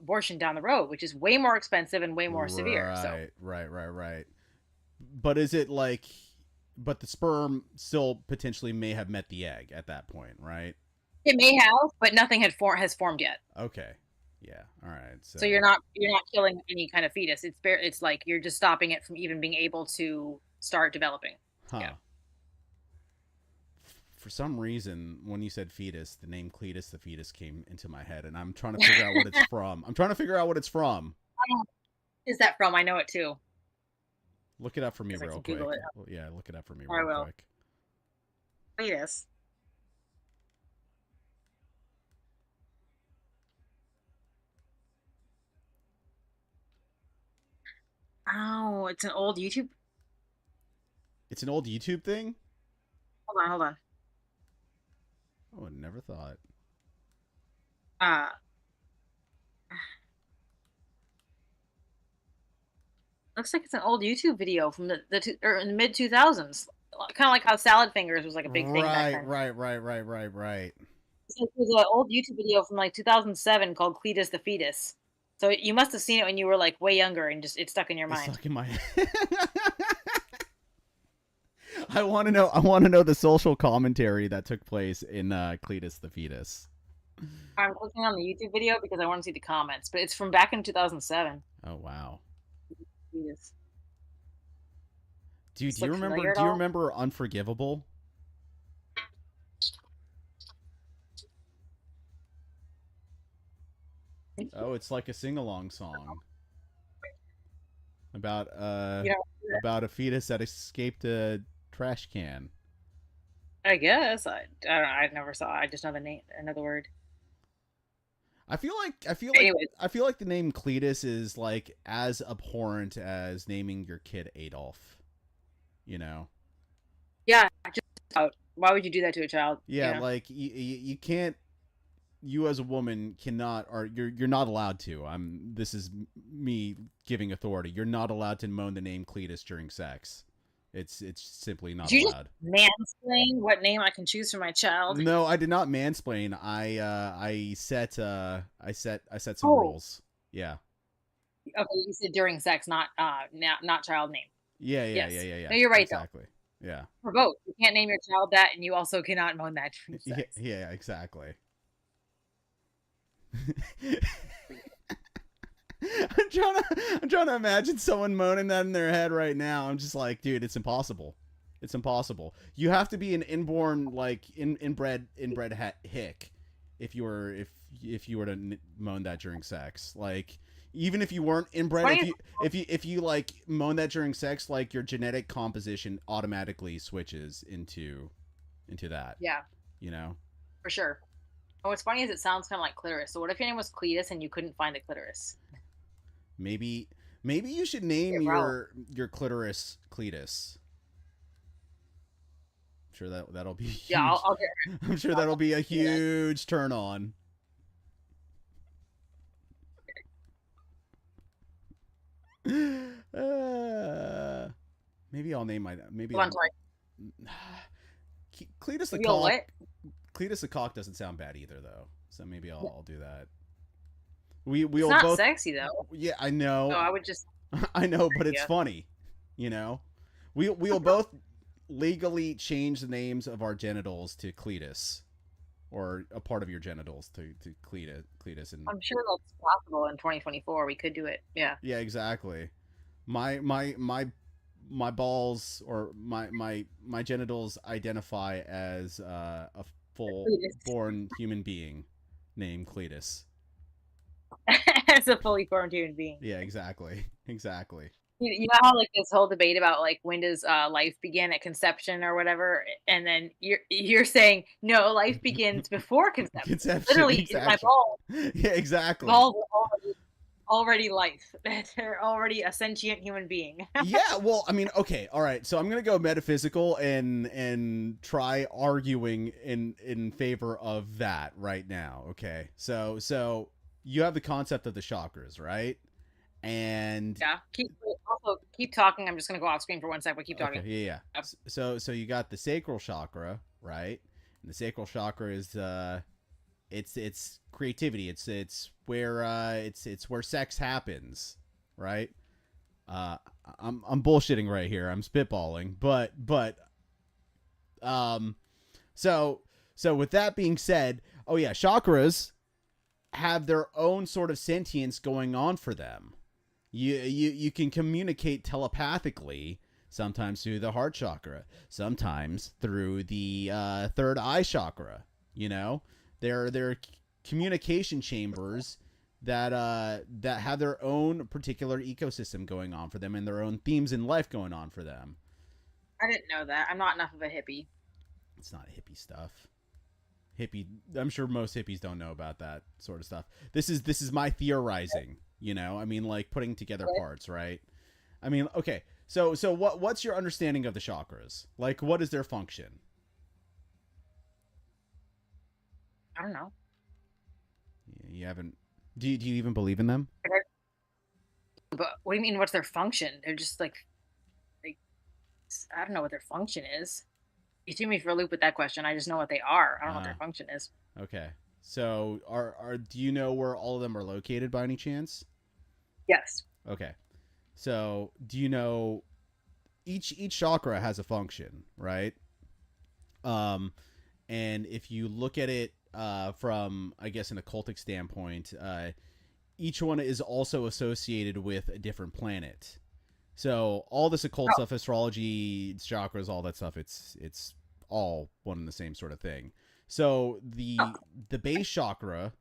abortion down the road, which is way more expensive and way more severe. So Right. Right. Right. Right. But is it like? but the sperm still potentially may have met the egg at that point, right? It may have, but nothing has formed yet. Okay. Yeah. All right. So So you're not killing any kind of fetus. It's like you're just stopping it from even being able to start developing. huh. Yeah. For some reason, when you said fetus, the name Cletus the fetus came into my head, and I'm trying to figure out what it's from. I'm trying to figure out what it's from. Is that from? I know it too. Look it up for me Because I real can Google quick. it. Yeah, look it up for me I real will. quick. Fetus. Oh, it's an old YouTube. It's an old YouTube thing? Hold on. Oh, I never thought. Uh, looks like it's an old YouTube video from the mid 2000s. Kind of like how salad fingers was like a big thing back then. Right. So it was an old YouTube video from like 2007 called Cletus the Fetus. So you must have seen it when you were like way younger and just it stuck in your It's mind. stuck in my head. I want to know. I want to know the social commentary that took place in Cletus the fetus. I'm clicking on the YouTube video because I want to see the comments, but it's from back in 2007. Oh wow, Fetus. dude, Does do this you look remember? familiar at Do you all? remember Unforgivable? Oh, it's like a sing-along song about You know, about a fetus that escaped a trash can. I guess don't know. I never saw. I just know the name. Another word. Anyways, I feel like the name Cletus is like as abhorrent as naming your kid Adolf. You know? yeah. Why would you do that to a child? Yeah, like you can't. You as a woman cannot, or you're not allowed to. This is me giving authority. You're not allowed to moan the name Cletus during sex. It's simply not Did you allowed. just mansplain what name I can choose for my child? No, I did not mansplain. I set some Oh, rules. Yeah. okay. You said during sex, not child name. Yes. Yeah. No, you're right Exactly. Yeah. though. For both, you can't name your child that, and you also cannot moan that during sex. Yeah, exactly. I'm trying to imagine someone moaning that in their head right now. I'm just like, dude, it's impossible. It's impossible. You have to be an inborn like inbred hick if you were to moan that during sex. Like even if you weren't inbred, if you like moan that during sex, like your genetic composition automatically switches into that. Yeah, You know. for sure. And what's funny is it sounds kind of like clitoris. So what if your name was Cletus and you couldn't find the clitoris? Maybe you should name your clitoris Cletus. I'm sure that'll be huge. Yeah, I'll I'm sure that'll be a huge turn on. Maybe I'll name my Cletus the cock. What? Cletus the cock doesn't sound bad either though, so maybe I'll do that. We'll It's not both sexy though. Yeah, I know. So I would just. I know, but it's funny, you know. We'll both legally change the names of our genitals to Cletus, or a part of your genitals to Cletus, and I'm sure that's possible in 2024. We could do it. Yeah. yeah, exactly. My balls or my genitals identify as a full born human being named Cletus. As a fully formed human being. Yeah, exactly. You know how like this whole debate about like when does life begin at conception or whatever, and then you're saying no, life begins before conception. Literally, exactly. my balls. Yeah, exactly. Balls are already life. They're already a sentient human being. Yeah, well, I mean, okay, all right. So I'm gonna go metaphysical and try arguing in favor of that right now. Okay, so you have the concept of the chakras, right? And yeah, keep talking. I'm just gonna go off screen for 1 second, but keep talking. Okay, yeah. So you got the sacral chakra, right? And the sacral chakra is it's creativity. It's where sex happens, right? I'm bullshitting right here. I'm spitballing, but Um, so with that being said, oh yeah, chakras have their own sort of sentience going on for them. You can communicate telepathically, sometimes through the heart chakra, sometimes through the third eye chakra. You know, they're communication chambers that have their own particular ecosystem going on for them and their own themes in life going on for them. I didn't know that. I'm not enough of a hippie. It's not hippie stuff. Hippie, I'm sure most hippies don't know about that sort of stuff. This is my theorizing, you know? I mean, like putting together parts, right? I mean, okay. So what's your understanding of the chakras? Like what is their function? I don't know. You haven't do you even believe in them? But what do you mean? What's their function? They're just like I don't know what their function is. You threw me for a loop with that question. I just know what they are. I don't know what their function is. Okay. So are do you know where all of them are located by any chance? Yes. Okay. So do you know each chakra has a function, right? And if you look at it from I guess an occultic standpoint, each one is also associated with a different planet. So all this occult stuff, astrology, chakras, all that stuff, it's all one and the same sort of thing. So the base chakra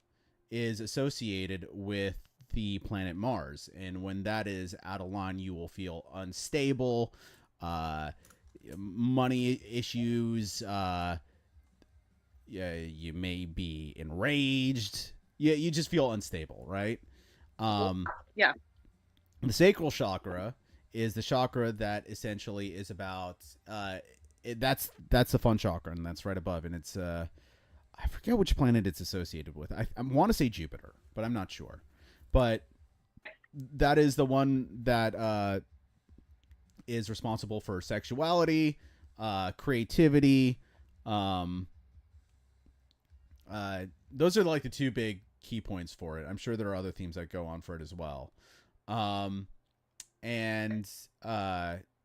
is associated with the planet Mars, and when that is out of line, you will feel unstable, money issues. Yeah, you may be enraged. Yeah, you just feel unstable, right? Yeah. The sacral chakra is the chakra that essentially is about that's the fun chakra, and that's right above, and it's I forget which planet it's associated with. I want to say Jupiter, but I'm not sure. But that is the one that is responsible for sexuality, creativity. Those are like the two big key points for it. I'm sure there are other themes that go on for it as well. And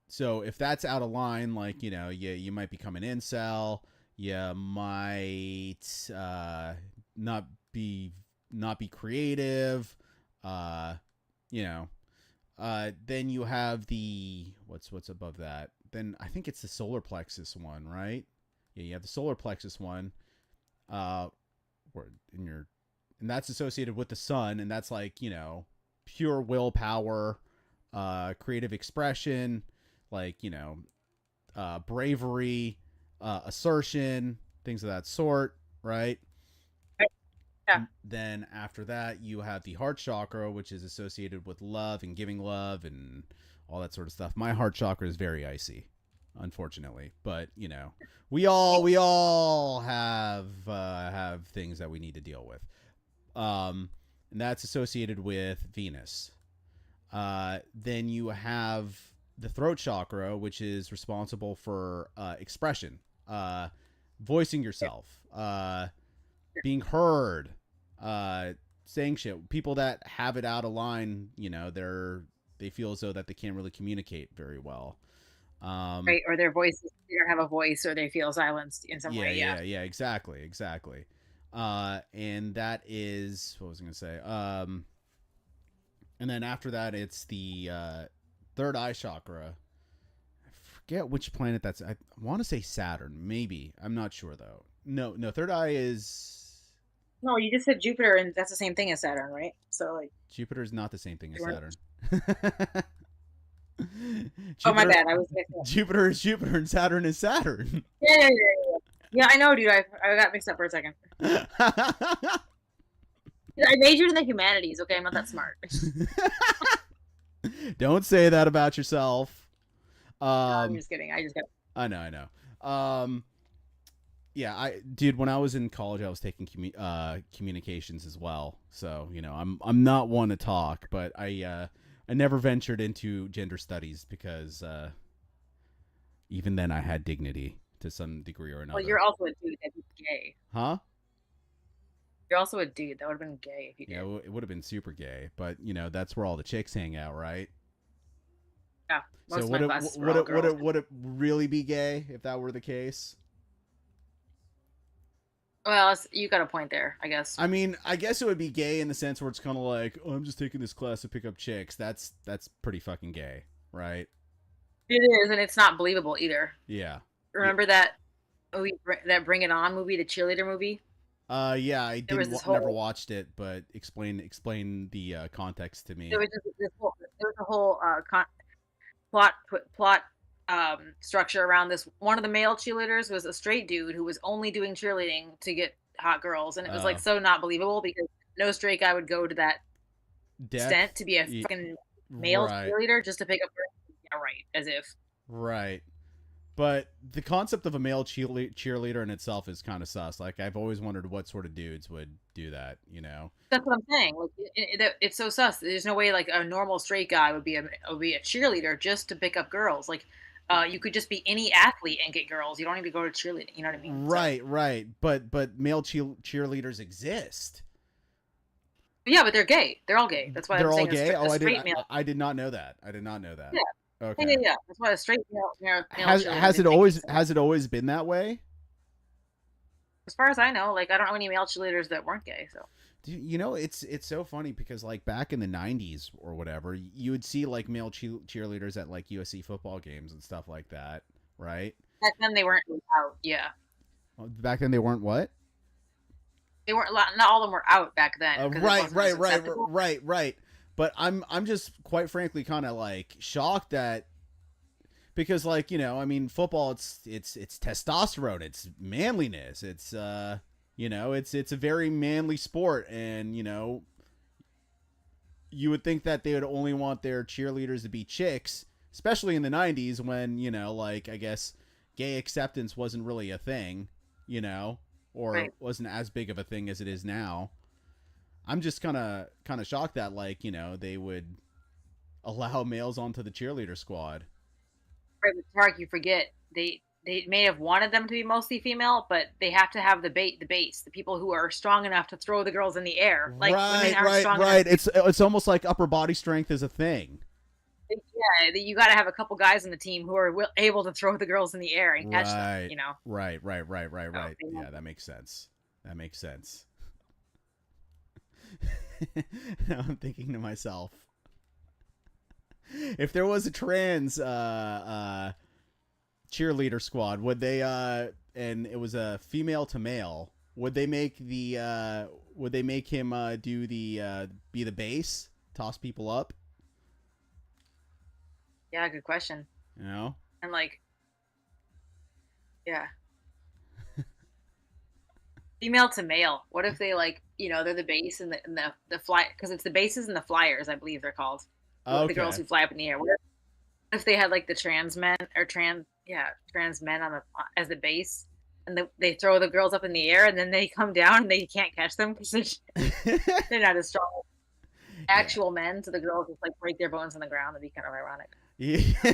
so if that's out of line, like, you know, you might become an incel. You might not be creative. You know. Then you have the what's above that. Then I think it's the solar plexus one, right? Yeah, you have the solar plexus one. Where and that's associated with the sun, and that's like, you know, pure willpower, creative expression, like, you know, bravery, assertion, things of that sort, right? Yeah. Then after that, you have the heart chakra, which is associated with love and giving love and all that sort of stuff. My heart chakra is very icy, unfortunately, but you know, we all have things that we need to deal with. And that's associated with Venus. Then you have the throat chakra, which is responsible for expression, voicing yourself, being heard, saying shit. People that have it out of line, you know, they feel as though that they can't really communicate very well. Right, or their voices, they don't have a voice, or they feel silenced in some way. Yeah, exactly. And that is what was I gonna say? And then after that, it's the third eye chakra. I forget which planet that's. I want to say Saturn, maybe. I'm not sure though. No, third eye is. No, you just said Jupiter, and that's the same thing as Saturn, right? So like Jupiter is not the same thing as Saturn. Jupiter, oh my bad, I was Jupiter is Jupiter and Saturn is Saturn. Yeah, I know, dude. I got mixed up for a second. I majored in the humanities. Okay, I'm not that smart. Don't say that about yourself. No, I'm just kidding. I know. Yeah, dude, when I was in college, I was taking communications as well. So, you know, I'm not one to talk, but I never ventured into gender studies because even then I had dignity to some degree or another. Well, you're also a dude that's gay. Huh? You're also a dude. That would have been gay if you did. Yeah, it would have been super gay, but you know, that's where all the chicks hang out, right? Yeah. So would it really be gay if that were the case? Well, you got a point there, I guess. I mean, I guess it would be gay in the sense where it's kind of like, oh, I'm just taking this class to pick up chicks. That's pretty fucking gay, right? It is, and it's not believable either. Yeah. Remember that movie, that Bring It On movie, the cheerleader movie? Yeah, I There was didn't this never whole, watched it, but explain the context to there me. was just this whole, there was a whole plot plot structure around this. One of the male cheerleaders was a straight dude who was only doing cheerleading to get hot girls, and it was like so not believable because no straight guy would go to that Depth. extent to be a fucking male Right. cheerleader just to pick up girls. Yeah, right. As if. Right. But the concept of a male cheerleader in itself is kind of sus. Like, I've always wondered what sort of dudes would do that, you know? That's what I'm saying. Like, it's so sus. There's no way like a normal straight guy would be a cheerleader just to pick up girls. Like, you could just be any athlete and get girls. You don't need to go to cheerleading. You know what I mean? So, Right, right. But male cheerleaders exist. yeah, but they're gay. They're all gay. That's why I'm They're all saying gay. Oh, a straight male. I did not know that. I did not know that. Yeah, yeah, Okay. yeah, yeah. That's why a straight male cheerleader Has it didn't make any sense. has it always been that way? As far as I know, like I don't know any male cheerleaders that weren't gay. So You know, it's so funny because like back in the '90s or whatever, you would see like male cheerleaders at like USC football games and stuff like that, right? back then they weren't out. Yeah, Back then they weren't what? they weren't. Not all of them were out back then because it Right, wasn't as right, acceptable. right. But I'm just quite frankly kind of like shocked that because like you know I mean football it's testosterone, it's manliness, it's you know it's a very manly sport, and you know you would think that they would only want their cheerleaders to be chicks, especially in the 90s when, you know, like I guess gay acceptance wasn't really a thing, you know, or Right. wasn't as big of a thing as it is now. I'm just kind of shocked that like, you know, they would allow males onto the cheerleader squad. Right, but Tark, you forget they may have wanted them to be mostly female, but they have to have the base, the people who are strong enough to throw the girls in the air. Like women Right, aren't right, strong enough. right. It's almost like upper body strength is a thing. Yeah, you got to have a couple guys on the team who are able to throw the girls in the air and catch them. Right. You know. So, Right. Yeah, that makes sense. That makes sense. Now I'm thinking to myself, if there was a trans cheerleader squad, would they and it was a female to male, would they make him do the be the base, toss people up, yeah, good question. you know? And like, yeah, female to male. What if they like, they're the base and the fly, because it's the bases and the flyers, I believe they're called. The girls Okay. who fly up in the air. What if they had like the trans men or trans men on the as the base, and they throw the girls up in the air, and then they come down and they can't catch them because they're not as strong as Yeah. actual men. So the girls just like break their bones on the ground. That'd be kind of ironic. Yeah.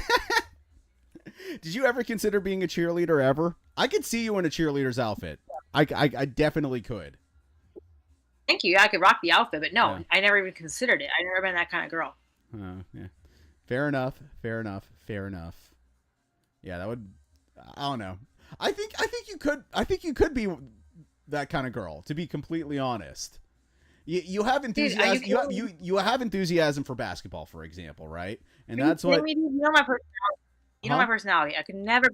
Did you ever consider being a cheerleader ever? I could see you in a cheerleader's outfit. I definitely could. Thank you. I could rock the outfit, but no, Yeah. I never even considered it. I never been that kind of girl. Yeah. Fair enough. Fair enough. Fair enough. Yeah, that would. I don't know. I think you could. I think you could be that kind of girl. To be completely honest, you have Dude, are you enthusiasm. kidding me? You have enthusiasm for basketball, for example, right? And Are you that's kidding what. me, dude? You know my personality. You know Huh? my personality. I could never.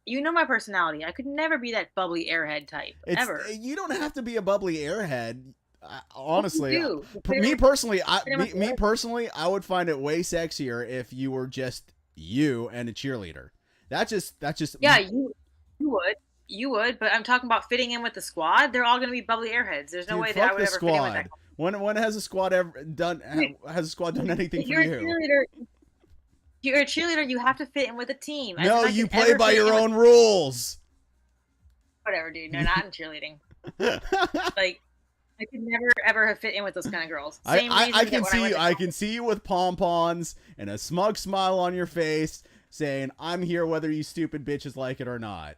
You know my personality. I could never be that bubbly airhead type It's ever. you don't have to be a bubbly airhead. What do Honestly, you do? me personally, me Pretty much personally, I would find it way sexier if you were just you and a cheerleader. That's just Yeah, you would, but I'm talking about fitting in with the squad. They're all going to be bubbly airheads. There's no dude. way that I Fuck would the ever fit in with that. squad. When has a squad ever done? Dude, Has a squad done anything if for you're a you? cheerleader, you're a cheerleader. You have to fit in with a team. As No, if I you could play ever by fit your in with own rules. whatever, dude. No, not in cheerleading. Like I could never ever have fit in with those kind of girls. Same reason I that can when I see went you. to I can see you with pom poms and a smug smile on your face, saying, "I'm here whether you stupid bitches like it or not."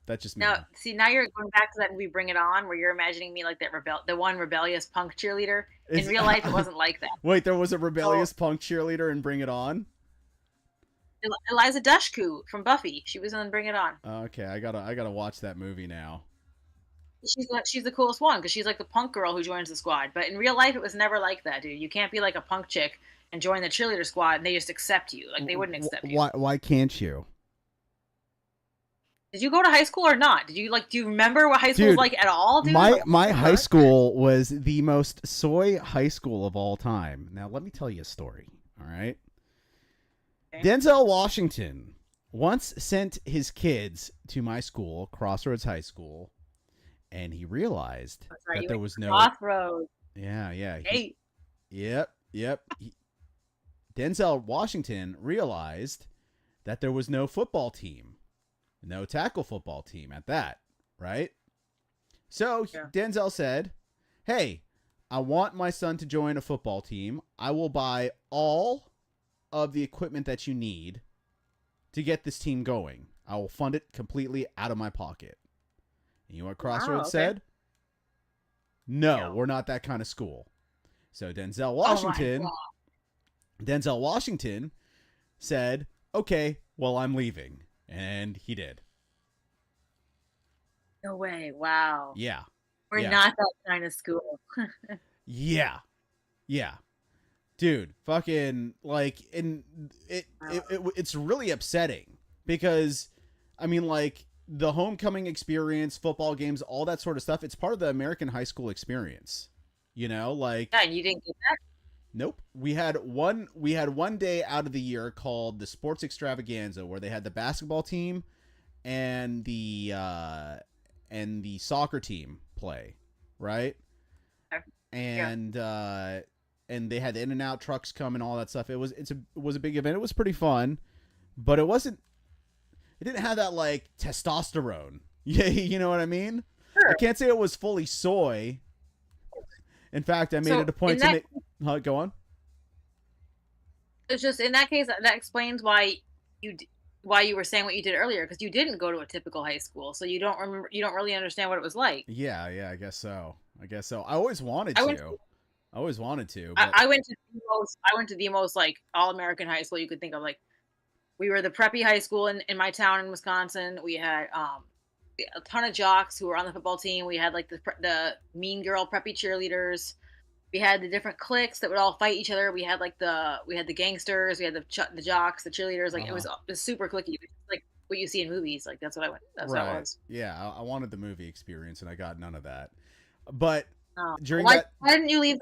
That's just me. now, see, now you're going back to that movie Bring It On, where you're imagining me like the one rebellious punk cheerleader. In Is, real life, it wasn't like that. wait, there was a So rebellious punk cheerleader in Bring It On. Eliza Dushku from Buffy, she was on Bring It On. Okay, I gotta watch that movie now. she's the coolest one because she's like the punk girl who joins the squad. But in real life, it was never like that, dude. You can't be like a punk chick and join the cheerleader squad and they just accept you. Like they wouldn't accept you. Why can't you? Did you go to high school or not? Did you do you remember what high school was like at all, dude? My high school was the most soy high school of all time. Now let me tell you a story. All right. Okay. Denzel Washington once sent his kids to my school, Crossroads High School, and he realized that there was no Crossroads. Yeah. Yep. Denzel Washington realized that there was no football team, no tackle football team at that, right? So Denzel said, "Hey, I want my son to join a football team. I will buy all of the equipment that you need to get this team going. I will fund it completely out of my pocket." And you know what Crossroads said? No, we're not that kind of school. So Denzel Washington said, "Okay, well, I'm leaving." And he did. No way. Wow. Yeah. We're not that kind of school. Yeah. Dude, fucking and it's really upsetting because I mean the homecoming experience, football games, all that sort of stuff, it's part of the American high school experience. You know, yeah, you didn't get that? Nope. We had one day out of the year called the Sports Extravaganza where they had the basketball team and the soccer team play, right? Okay. And and they had the In-N-Out trucks come and all that stuff. It was a big event. It was pretty fun, but it didn't have that testosterone. Yeah, you know what I mean? Sure. I can't say it was fully soy. In fact, I made it a point to make. Go on. It's just in that case that explains why you were saying what you did earlier, because you didn't go to a typical high school, so you don't really understand what it was like. Yeah, I guess so. I always wanted to. But... I went to the most all-American high school you could think of. We were the preppy high school in my town in Wisconsin. We had a ton of jocks who were on the football team. We had the mean girl preppy cheerleaders. We had the different cliques that would all fight each other. We had the gangsters. We had the jocks, the cheerleaders. It was super cliquey, like what you see in movies. That's what I went. That's what it was. Yeah, I wanted the movie experience, and I got none of that. But why didn't you leave?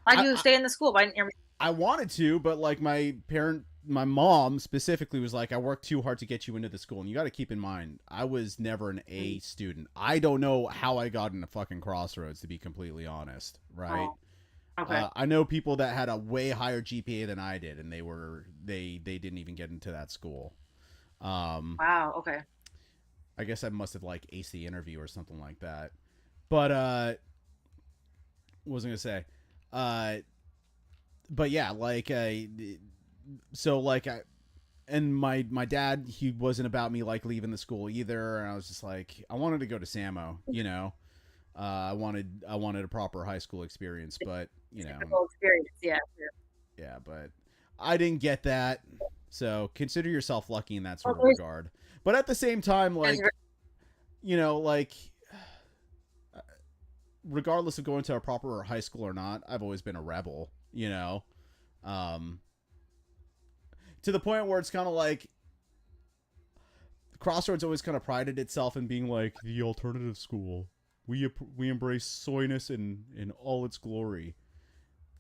Why did you stay in the school? Why didn't you? I wanted to, but my mom specifically was like, "I worked too hard to get you into the school," and you got to keep in mind, I was never an A student. I don't know how I got into fucking Crossroads, to be completely honest, right? Oh, okay. I know people that had a way higher GPA than I did, and they didn't even get into that school. Wow. Okay. I guess I must have aced the interview or something like that. But what was I gonna say? But yeah, and my dad, he wasn't about me leaving the school either, and I was just I wanted to go to Samo, you know. I wanted a proper high school experience, but experience, yeah. Yeah, but I didn't get that. So consider yourself lucky in that sort of regard. But at the same time, regardless of going to a proper high school or not, I've always been a rebel, you know. To the point where it's kind of Crossroads always kind of prided itself in being the alternative school. We embrace soyness in all its glory.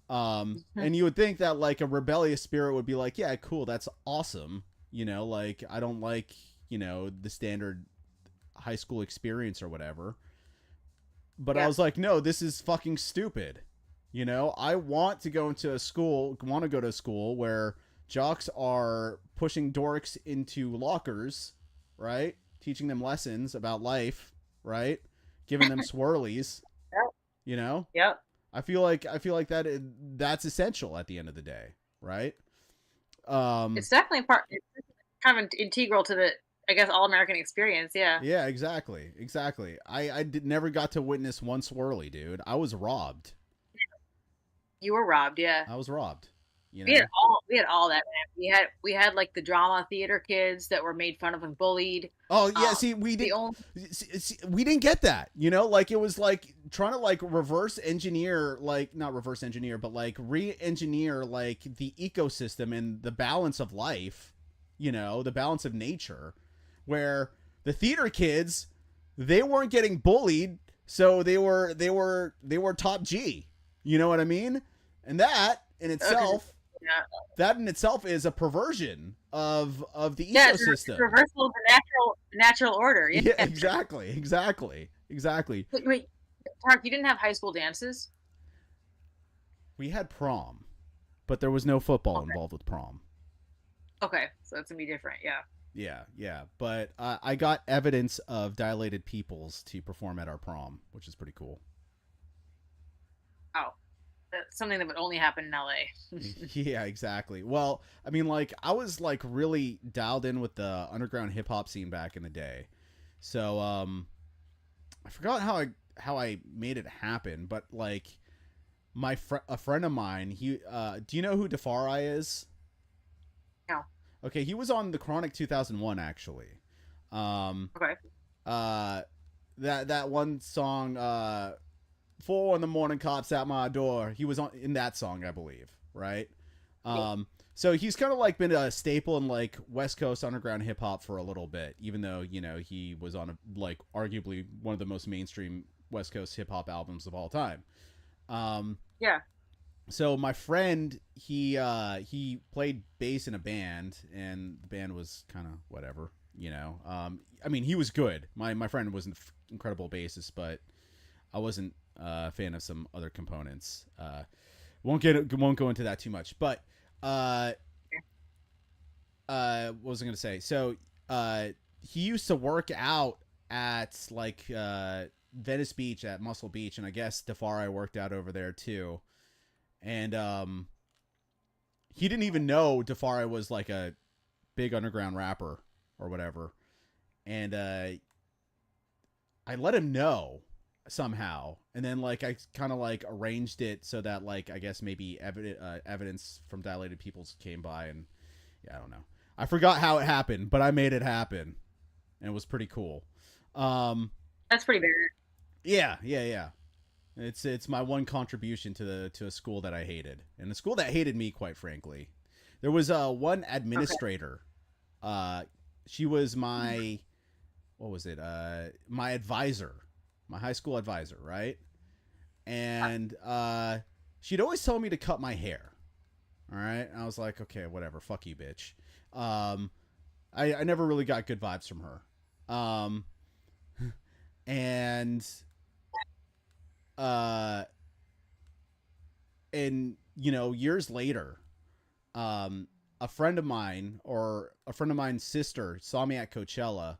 And you would think that a rebellious spirit would be yeah, cool, that's awesome. You know, I don't the standard high school experience or whatever. But I was no, this is fucking stupid. You know, I want to go to a school where jocks are pushing dorks into lockers, right? Teaching them lessons about life, right? Giving them swirlies. Yep. You know? Yep. I feel like that's essential at the end of the day, right? It's definitely it's kind of integral to the, I guess, all-American experience, yeah. Yeah, exactly. I never got to witness one swirly, dude. I was robbed. You were robbed, yeah. I was robbed. You We had know? all that, man. We had like the drama theater kids that were made fun of and bullied. Oh yeah, Um, see, we the did. only We didn't get that. You know, like it was like trying to like reverse engineer, like not reverse engineer, but like re-engineer like the ecosystem and the balance of life. You know, the balance of nature, where the theater kids, they weren't getting bullied, so they were top G. You know what I mean? And because yeah, that in itself is a perversion of the yeah, it's a ecosystem. reversal of the natural order. Yeah. Yeah, exactly. Wait, Mark, you didn't have high school dances? We had prom, but there was no football Okay, involved with prom. okay, so that's gonna be different. Yeah. Yeah. But I got evidence of dilated pupils to perform at our prom, which is pretty cool. Oh, that's something that would only happen in LA. Yeah, exactly. Well, I mean, like I was like really dialed in with the underground hip hop scene back in the day. So I forgot how I made it happen, but like a friend of mine, he do you know who Defari is? No. Okay, he was on the Chronic 2001 actually. Um Okay. uh that one song 4 in the morning cops at my door. He was on in that song, I believe, right? Yeah. So he's kind of like been a staple in like West Coast underground hip hop for a little bit, even though, you know, he was on like arguably one of the most mainstream West Coast hip hop albums of all time. Um Yeah. so my friend, he played bass in a band, and the band was kind of whatever, you know. I mean, he was good. My friend was an incredible bassist, but I wasn't a fan of some other components. Won't go into that too much. But uh, what was I gonna say? So he used to work out at like Venice Beach at Muscle Beach, and I guess Defari worked out over there too. And he didn't even know Defari was like a big underground rapper or whatever. And I let him know somehow, and then like I kind of like arranged it so that like I guess maybe evidence from dilated peoples came by, and yeah, I don't know. I forgot how it happened, but I made it happen, and it was pretty cool. Um, That's pretty bad. yeah. It's my one contribution to a school that I hated, and a school that hated me, quite frankly. There was one Okay. administrator. Uh, she was my what was it? My advisor, my high school advisor, right? And she'd always tell me to cut my hair. All right, and I was like, okay, whatever, fuck you, bitch. Um, I never really got good vibes from her. And uh, and you know, years later, um, a friend of mine's sister saw me at Coachella,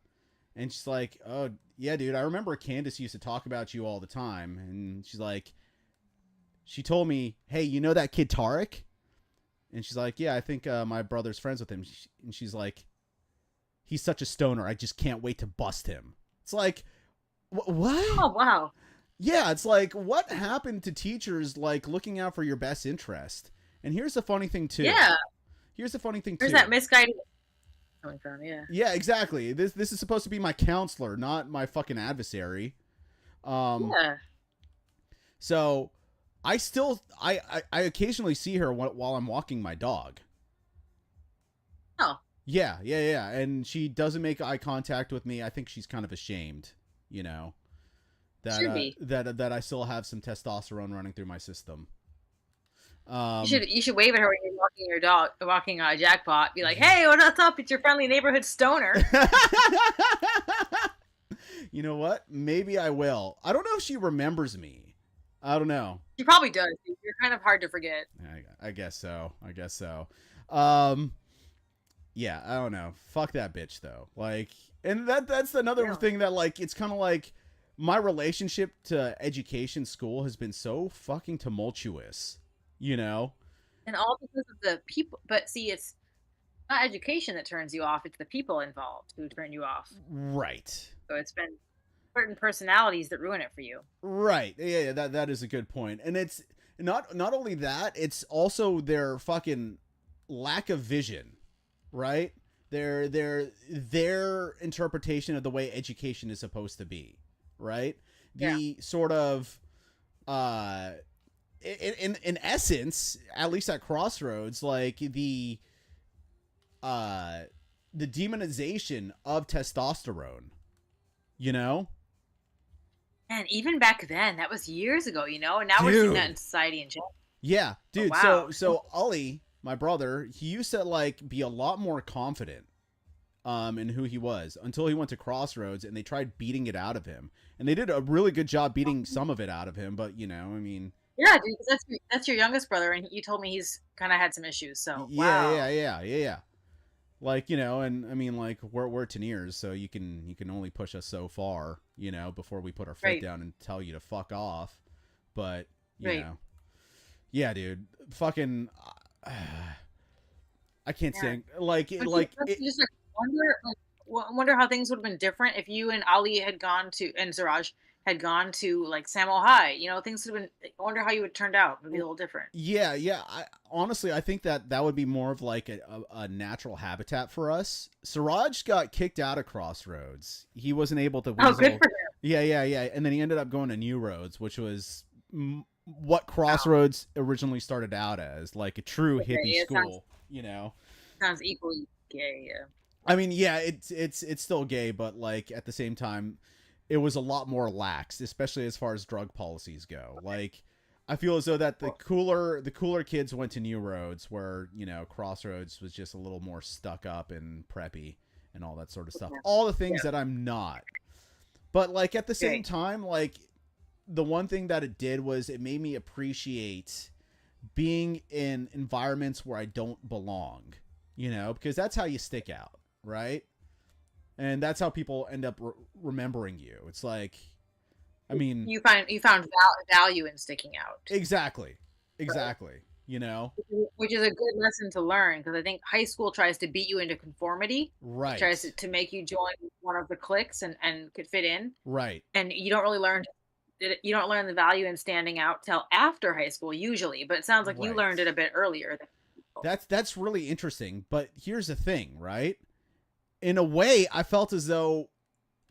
and she's like, "Oh yeah, dude, I remember Candace used to talk about you all the time." And she's like, she told me, "Hey, you know that kid Tarek?" And she's like, "Yeah, I think my brother's friends with him." And she's like, "He's such a stoner. I just can't wait to bust him." It's like, what? Oh wow. Yeah, it's like, what happened to teachers like looking out for your best interest? And here's the funny thing too. Yeah. Here's the funny thing Where's too. that misguided coming from? Yeah. Yeah, exactly. This is supposed to be my counselor, not my fucking adversary. Um, Yeah. so I still I occasionally see her while I'm walking my dog. Oh, Yeah, and she doesn't make eye contact with me. I think she's kind of ashamed, you know, should be. that I still have some testosterone running through my system. You should wave at her when you're walking your dog, walking a jackpot. Be like, "Hey, what's up? It's your friendly neighborhood stoner." You know what? Maybe I will. I don't know if she remembers me. I don't know. She probably does. You're kind of hard to forget. I guess so. Um, yeah, I don't know. Fuck that bitch though. Like, and that's another Yeah. thing that like it's kind of like my relationship to education school has been so fucking tumultuous. You know? And all because of the people. But see, it's not education that turns you off; it's the people involved who turn you off. Right. So it's been certain personalities that ruin it for you. Right. Yeah, that is a good point. And not only that, it's also their fucking lack of vision, right? Their interpretation of the way education is supposed to be, right? The sort of in essence, at least at Crossroads, like uh the demonization of testosterone, you know? And even back then, that was years ago, and now we're seeing that in society in general. Yeah, dude. Oh, wow. So Ollie, my brother, he used to like be a lot more confident in who he was until he went to Crossroads and they tried beating it out of him. And they did a really good job beating some of it out of him, but I mean, yeah, dude, that's your youngest brother, and you told me he's kind of had some issues. So wow. Yeah. Like, and I mean, like we're teenagers, so you can only push us so far, before we put our foot down and tell you to fuck off. But you know, yeah, dude, fucking, I can't stand just wonder how things would have been different if you and Ali had gone to and Siraj had gone to like Samo High. Things would have been. I wonder how you would have turned out. It would be a little different. Yeah. Honestly, I think that would be more of like a natural habitat for us. Siraj got kicked out of Crossroads. He wasn't able to weasel. Oh, good for him. Yeah. And then he ended up going to New Roads, which was what Crossroads originally started out as, like a true hippie school. Sounds equally gay. Yeah. I mean, yeah, it's still gay, but like at the same time, it was a lot more lax, especially as far as drug policies go. Like, I feel as though that the cooler kids went to New Roads, where Crossroads was just a little more stuck up and preppy and all that sort of stuff. All the things that I'm not. But like at the same time, like the one thing that it did was it made me appreciate being in environments where I don't belong. Because that's how you stick out, right? And that's how people end up remembering you. It's like, I mean, you found value in sticking out. Exactly. Which is a good lesson to learn, because I think high school tries to beat you into conformity. Right. It tries to make you join one of the cliques and could fit in. Right. And you don't really learn. You don't learn the value in standing out till after high school usually, but it sounds like you learned it a bit earlier. That's really interesting. But here's the thing, right? In a way, I felt as though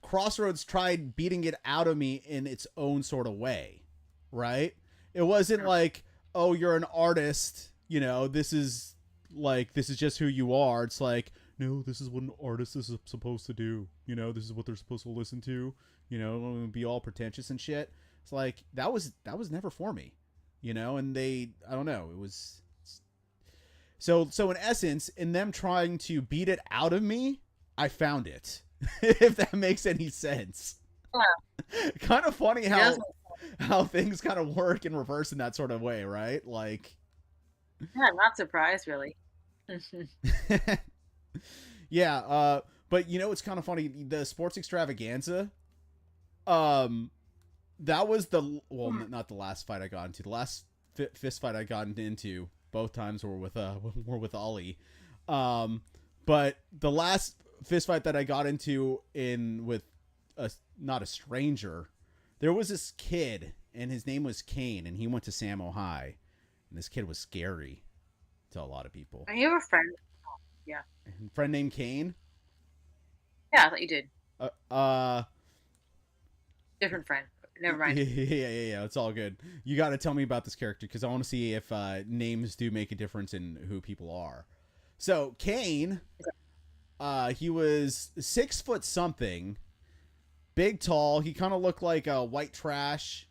Crossroads tried beating it out of me in its own sort of way, right? It wasn't like, oh, you're an artist, this is just who you are. It's like, no, this is what an artist is supposed to do. This is what they're supposed to listen to, be all pretentious and shit. It's like, that was never for me, and I don't know, it was... So in essence, in them trying to beat it out of me, I found it. If that makes any sense. Yeah. Kind of funny how things kind of work in reverse in that sort of way, right? Like, yeah, I'm not surprised, really. Yeah, but it's kind of funny, the sports extravaganza, that was not the last fight I got into. The last fist fight I got into, both times were with Ollie. But the last fist fight that I got into with not a stranger, there was this kid and his name was Kane, and he went to Samo High, and this kid was scary to a lot of people. I have a friend. Yeah. A friend named Kane? Yeah, I thought you did. Different friend. Never mind. Yeah. It's all good. You got to tell me about this character, because I want to see if names do make a difference in who people are. So Kane, he was 6 foot something, big, tall. He kind of looked like a white trash,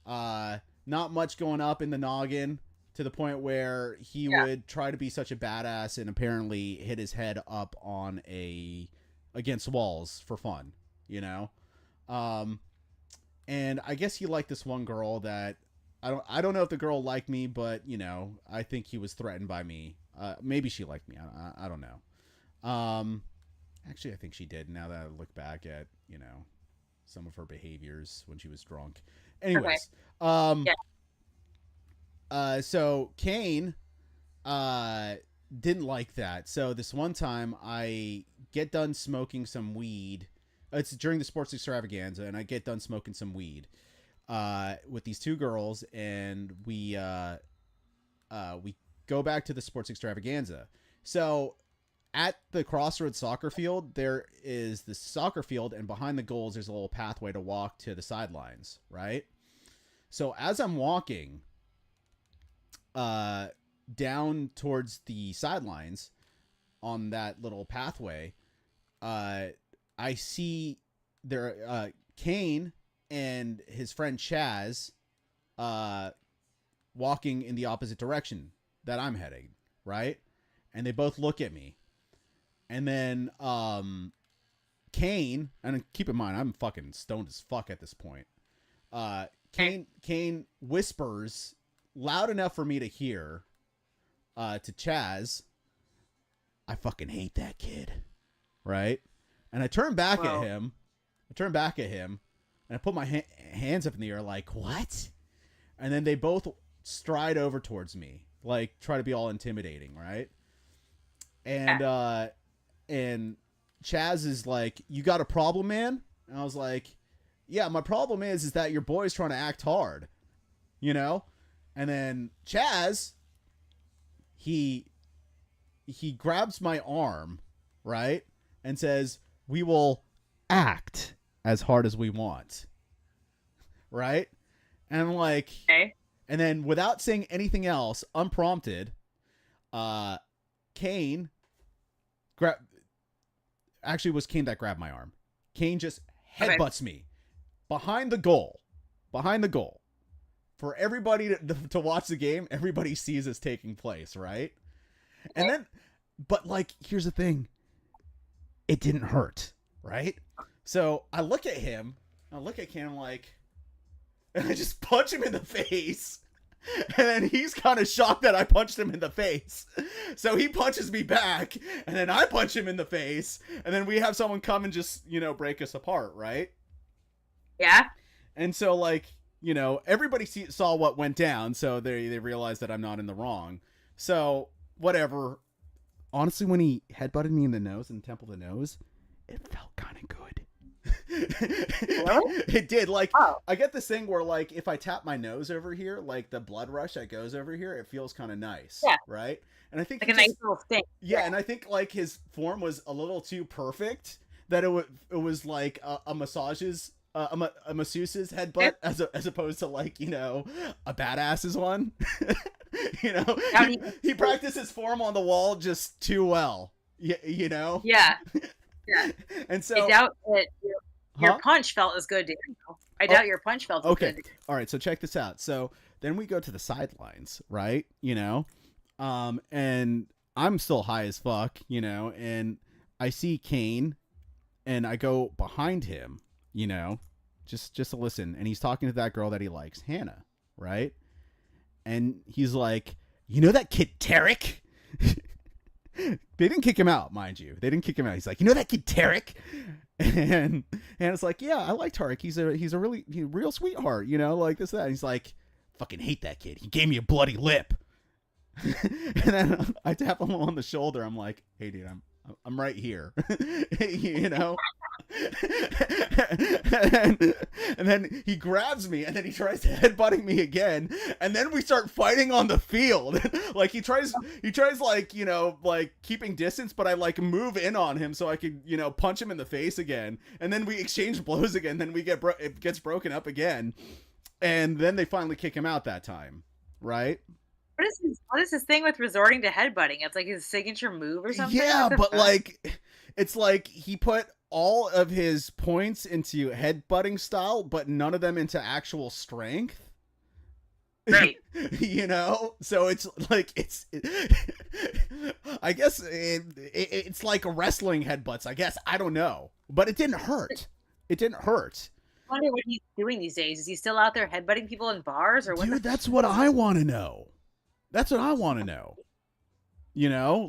not much going up in the noggin, to the point where he would try to be such a badass and apparently hit his head up on against walls for fun, and I guess he liked this one girl that I don't know if the girl liked me, but I think he was threatened by me. Maybe she liked me. I don't know. Actually, I think she did, now that I look back at some of her behaviors when she was drunk. Anyways, so Kane didn't like that. So this one time I get done smoking some weed. It's during the sports extravaganza, and I get done smoking some weed. with these two girls, and we go back to the sports extravaganza. So at the Crossroads soccer field, there is the soccer field, and behind the goals, there's a little pathway to walk to the sidelines, right? So as I'm walking down towards the sidelines on that little pathway, I see there Kane and his friend Chaz walking in the opposite direction that I'm heading, right? And they both look at me. And then Kane, and keep in mind I'm fucking stoned as fuck at this point. Kane whispers loud enough for me to hear to Chaz, "I fucking hate that kid." Right? And I turn back at him. And I put my hands up in the air like, "What?" And then they both stride over towards me, like try to be all intimidating, right? And and Chaz is like, "You got a problem, man?" And I was like, "Yeah, my problem is that your boy's trying to act hard, you know?" And then Chaz, he grabs my arm, right? And says, "We will act as hard as we want." Right? And I'm like, okay. And then without saying anything else, unprompted, Kane actually was Kane that grabbed my arm. Kane just headbutts me behind the goal. For everybody to watch the game, everybody sees this taking place, right? And then, but like, here's the thing. It didn't hurt, right? So I look at him, I look at Kane, I'm like, and I just punch him in the face. And then he's kind of shocked that I punched him in the face. So he punches me back, and then I punch him in the face, and then we have someone come and just, break us apart, right? Yeah. And so, like, everybody saw what went down, so they realized that I'm not in the wrong. So, whatever. Honestly, when he headbutted me in the nose, in the temple of the nose, it felt kind of good. Really? It did. Like, I get this thing where, like, if I tap my nose over here, like the blood rush that goes over here, it feels kind of nice. Yeah. Right? And I think like a nice little thing. Yeah, and I think like his form was a little too perfect that it was like a masseuse's headbutt as opposed to like a badass's one. He practiced his form on the wall just too well. Yeah. Yeah. And so I doubt that your punch felt as good. I doubt your punch felt as good. All right, so check this out. So then we go to the sidelines, right? And I'm still high as fuck, and I see Kane, and I go behind him, just to listen, and he's talking to that girl that he likes, Hannah, right? And he's like, that kid Tarek? They didn't kick him out, mind you. They didn't kick him out. He's like, that kid Tarek? And it's like, yeah, I like Tarek. He's a real sweetheart, like this, that. And he's like, fucking hate that kid. He gave me a bloody lip. And then I tap him on the shoulder. I'm like, hey, dude, I'm right here. And then he grabs me, and then he tries to headbutting me again, and then we start fighting on the field. Like he tries like like keeping distance, but I like move in on him so I could punch him in the face again, and then we exchange blows again. Then it gets broken up again, and then they finally kick him out that time, right? What is his thing with resorting to headbutting? It's like his signature move or something? Yeah, but like, it's like he put all of his points into headbutting style, but none of them into actual strength. Right. So it's like, I guess it's like wrestling headbutts, I guess. I don't know. But it didn't hurt. I wonder what he's doing these days. Is he still out there headbutting people in bars? Dude, that's what I want to know. That's what I want to know.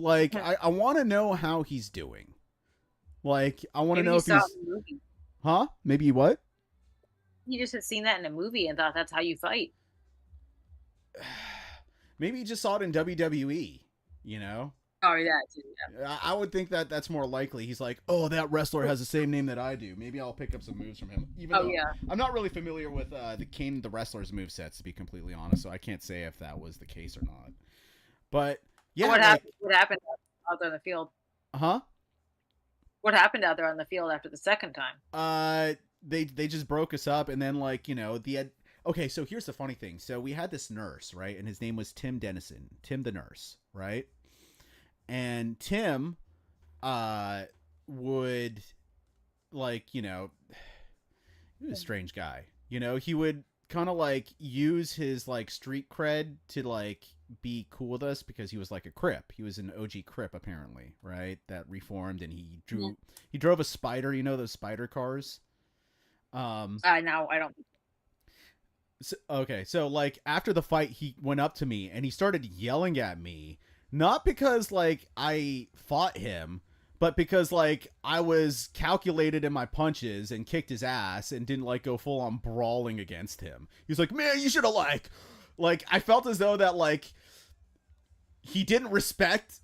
Like, I want to know how he's doing. Like, I want to know if he's... Huh? Maybe what? You just had seen that in a movie and thought that's how you fight. Maybe you just saw it in WWE, Oh, yeah, too, yeah. I would think that that's more likely. He's like, oh, that wrestler has the same name that I do. Maybe I'll pick up some moves from him. Even Oh, though yeah. I'm not really familiar with the Kane the wrestler's move sets, to be completely honest, so I can't say if that was the case or not. But yeah, What like, happened? What happened out there in the field? huh? What happened out there on the field after the second time? They just broke us up, and then like okay. So here's the funny thing. So we had this nurse, right, and his name was Tim Dennison, Tim the nurse, right, and Tim would like he was a strange guy. He would kind of like use his like street cred to like be cool with us because he was like a Crip. He was an OG Crip apparently, right? That reformed, and he drove a Spider. Those Spider cars. No, I don't. So like after the fight, he went up to me and he started yelling at me, not because like I fought him, but because like I was calculated in my punches and kicked his ass and didn't like go full on brawling against him. He's like, man, you should have like I felt as though that like he didn't respect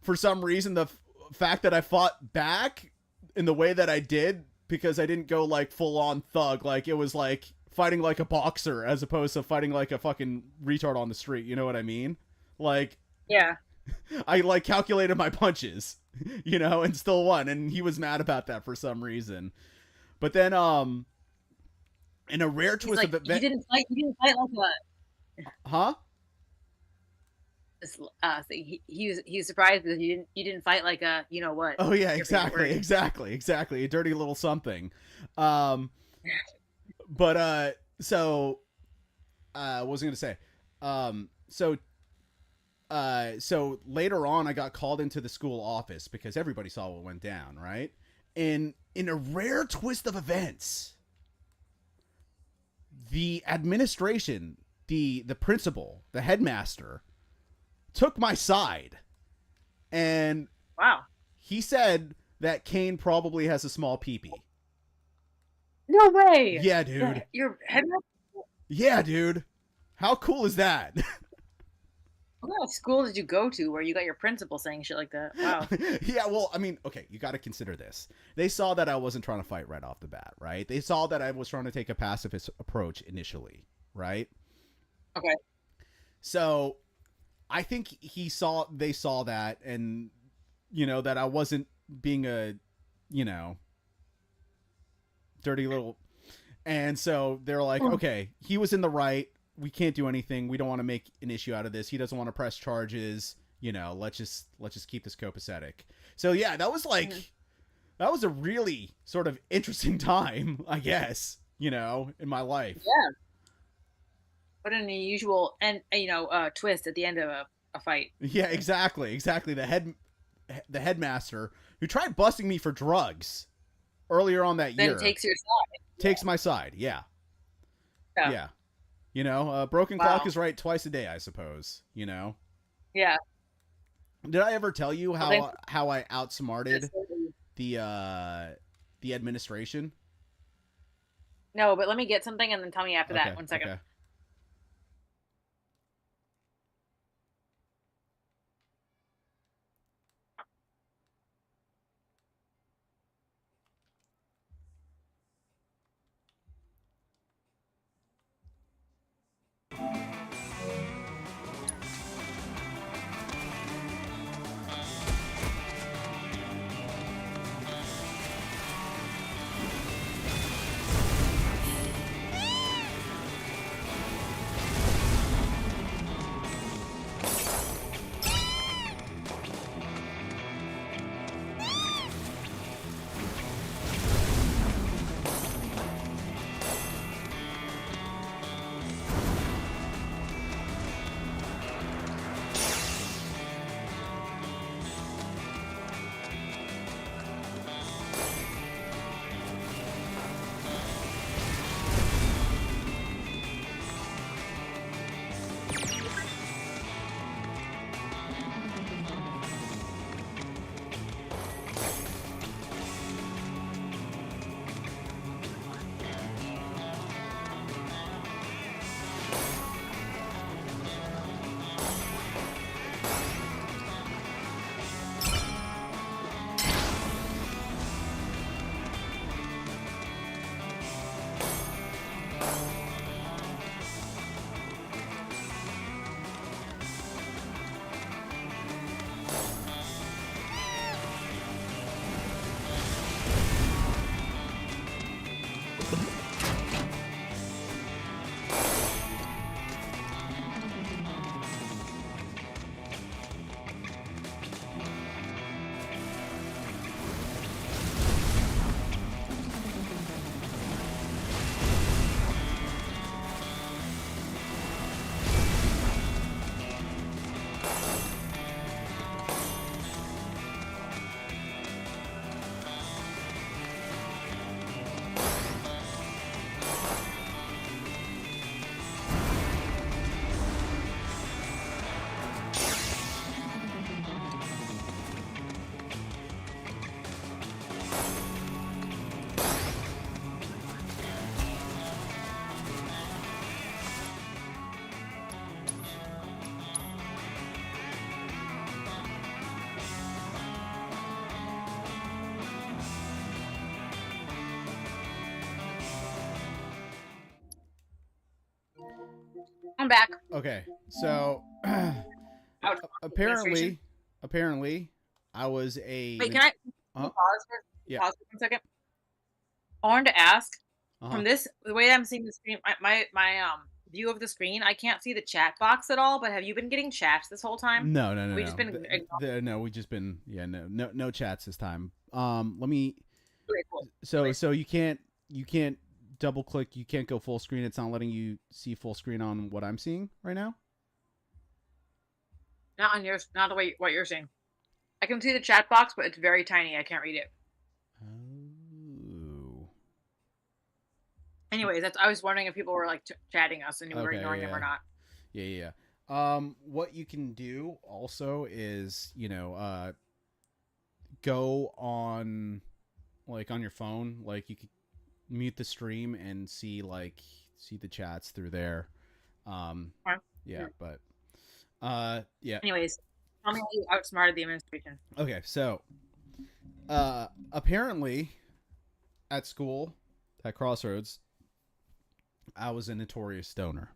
for some reason the fact that I fought back in the way that I did, because I didn't go like full on thug. Like it was like fighting like a boxer as opposed to fighting like a fucking retard on the street. You know what I mean? Like, Yeah. I like calculated my punches, and still won. And he was mad about that for some reason. But then, in a rare twist like, of event, You didn't fight like a. huh? So he was surprised that you didn't fight like a what. Oh yeah, exactly. A dirty little something. But so what was I gonna say? So later on I got called into the school office because everybody saw what went down, right? And in a rare twist of events, the administration, the principal, the headmaster, took my side. And Wow. he said that Kane probably has a small peepee. No way. Yeah, dude. Your headmaster. Yeah, dude. How cool is that? What kind of school did you go to where you got your principal saying shit like that? Wow. Yeah, well, I mean, okay, you got to consider this. They saw that I wasn't trying to fight right off the bat, right? They saw that I was trying to take a pacifist approach initially, right? Okay. So I think they saw that, and that I wasn't being a dirty little, and so they're like, okay, he was in the right, we can't do anything, we don't want to make an issue out of this, he doesn't want to press charges, let's just keep this copacetic. So yeah, that was like that was a really sort of interesting time, I guess, in my life. Yeah. What an unusual and twist at the end of a fight. Yeah, exactly. The headmaster who tried busting me for drugs earlier on that year then takes your side. takes my side. Yeah. Broken clock is right twice a day, I suppose. Yeah. Did I ever tell you how I outsmarted the administration? No, but let me get something and then tell me after that. 1 second. Okay. I'm back. Okay, so apparently, I was a. Wait, can I pause Yeah. for 1 second? I wanted to ask Uh-huh. from the way I'm seeing the screen, my view of the screen, I can't see the chat box at all. But have you been getting chats this whole time? No, no, no, Have we just no. been No, we just been no chats this time. Let me. okay, cool. So Anyways. so you can't double click. You can't go full screen. It's not letting you see full screen on what I'm seeing right now. Not on yours, not the way what you're saying. I can see the chat box, but it's very tiny. I can't read it. Oh. Anyways, I was wondering if people were like chatting us and we were ignoring them or not. Yeah. What you can do also is, go on, like, on your phone, like you could mute the stream and see the chats through there. Yeah, but yeah. Anyways, tell me how you outsmarted the administration. Okay, so apparently at school at Crossroads, I was a notorious stoner,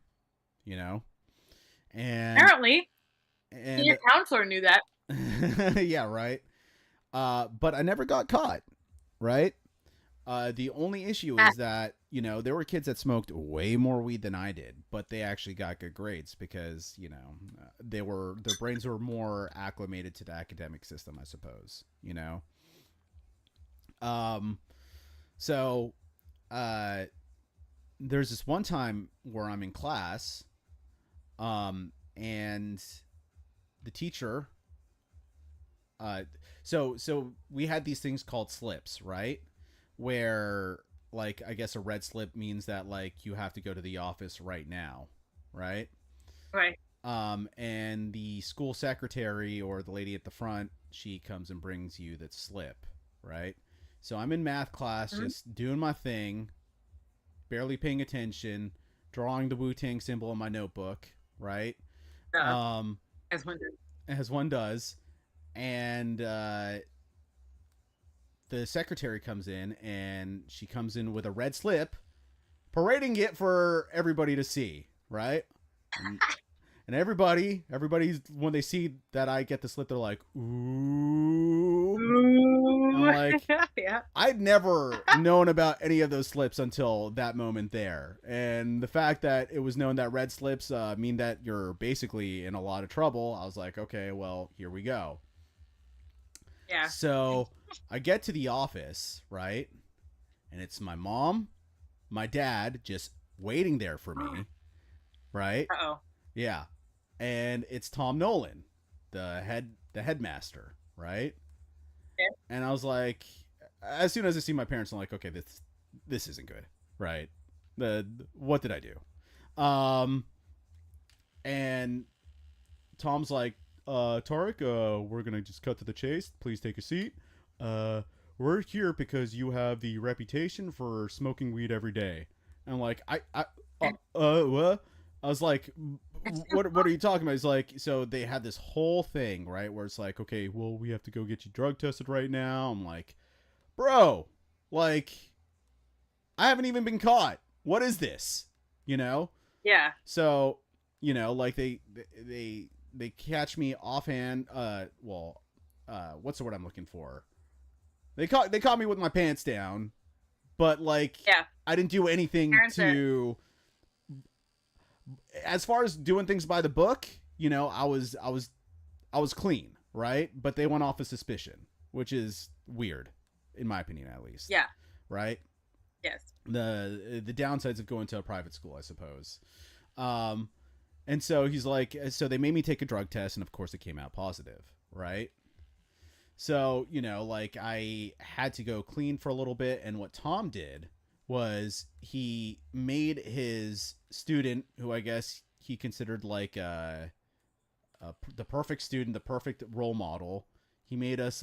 and apparently your counselor knew that. yeah, right. But I never got caught, right? The only issue is that, there were kids that smoked way more weed than I did, but they actually got good grades because, their brains were more acclimated to the academic system, I suppose, So, there's this one time where I'm in class, and the teacher, so we had these things called slips, right? Where, like, I guess a red slip means that, like, you have to go to the office right now, right? Right. And the school secretary or the lady at the front, she comes and brings you that slip, right? So I'm in math class, just doing my thing, barely paying attention, drawing the Wu-Tang symbol in my notebook, right? As one does. As one does. And the secretary comes in, and she comes in with a red slip, parading it for everybody to see, right? And everybody's, when they see that I get the slip, they're like, ooh. I'm like, yeah. I'd never known about any of those slips until that moment there. And the fact that it was known that red slips mean that you're basically in a lot of trouble, I was like, okay, well, here we go. Yeah. So I get to the office, right? And it's my mom, my dad just waiting there for me, right? Uh-oh. Yeah. And it's Tom Nolan, the headmaster, right? Yeah. And I was like, as soon as I see my parents, I'm like, okay, this isn't good, right? What did I do? And Tom's like, Tarek, we're gonna just cut to the chase. Please take a seat. We're here because you have the reputation for smoking weed every day. And I'm like, what? I was like, what are you talking about? He's like, so they had this whole thing, right, where it's like, okay, well, we have to go get you drug tested right now. I'm like, bro, like, I haven't even been caught. What is this? Yeah. So, like they catch me offhand. What's the word I'm looking for? They caught me with my pants down, but like, yeah, I didn't do anything to. As far as doing things by the book, I was clean, right? But they went off of suspicion, which is weird, in my opinion, at least. Yeah. Right. Yes. The downsides of going to a private school, I suppose. And so he's like, so they made me take a drug test, and of course it came out positive, right? So, like, I had to go clean for a little bit, and what Tom did was he made his student, who I guess he considered like the perfect student, the perfect role model. He made us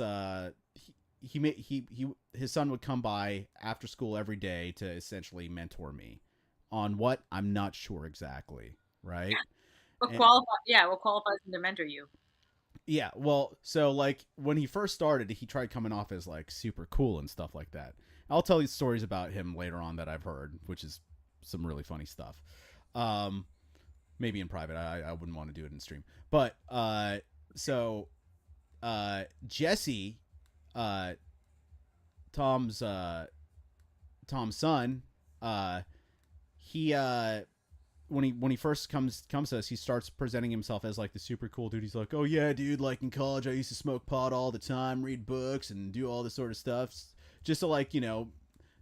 his son would come by after school every day to essentially mentor me on what I'm not sure exactly, right? What qualifies him to mentor you? Yeah, well, so like when he first started, he tried coming off as like super cool and stuff like that. I'll tell you stories about him later on that I've heard, which is some really funny stuff. Maybe in private. I wouldn't want to do it in stream. But so Jesse, uh, Tom's Tom's son, he when he first comes to us, he starts presenting himself as like the super cool dude. He's like, oh yeah, dude, like in college I used to smoke pot all the time, read books, and do all this sort of stuff, just to like, you know,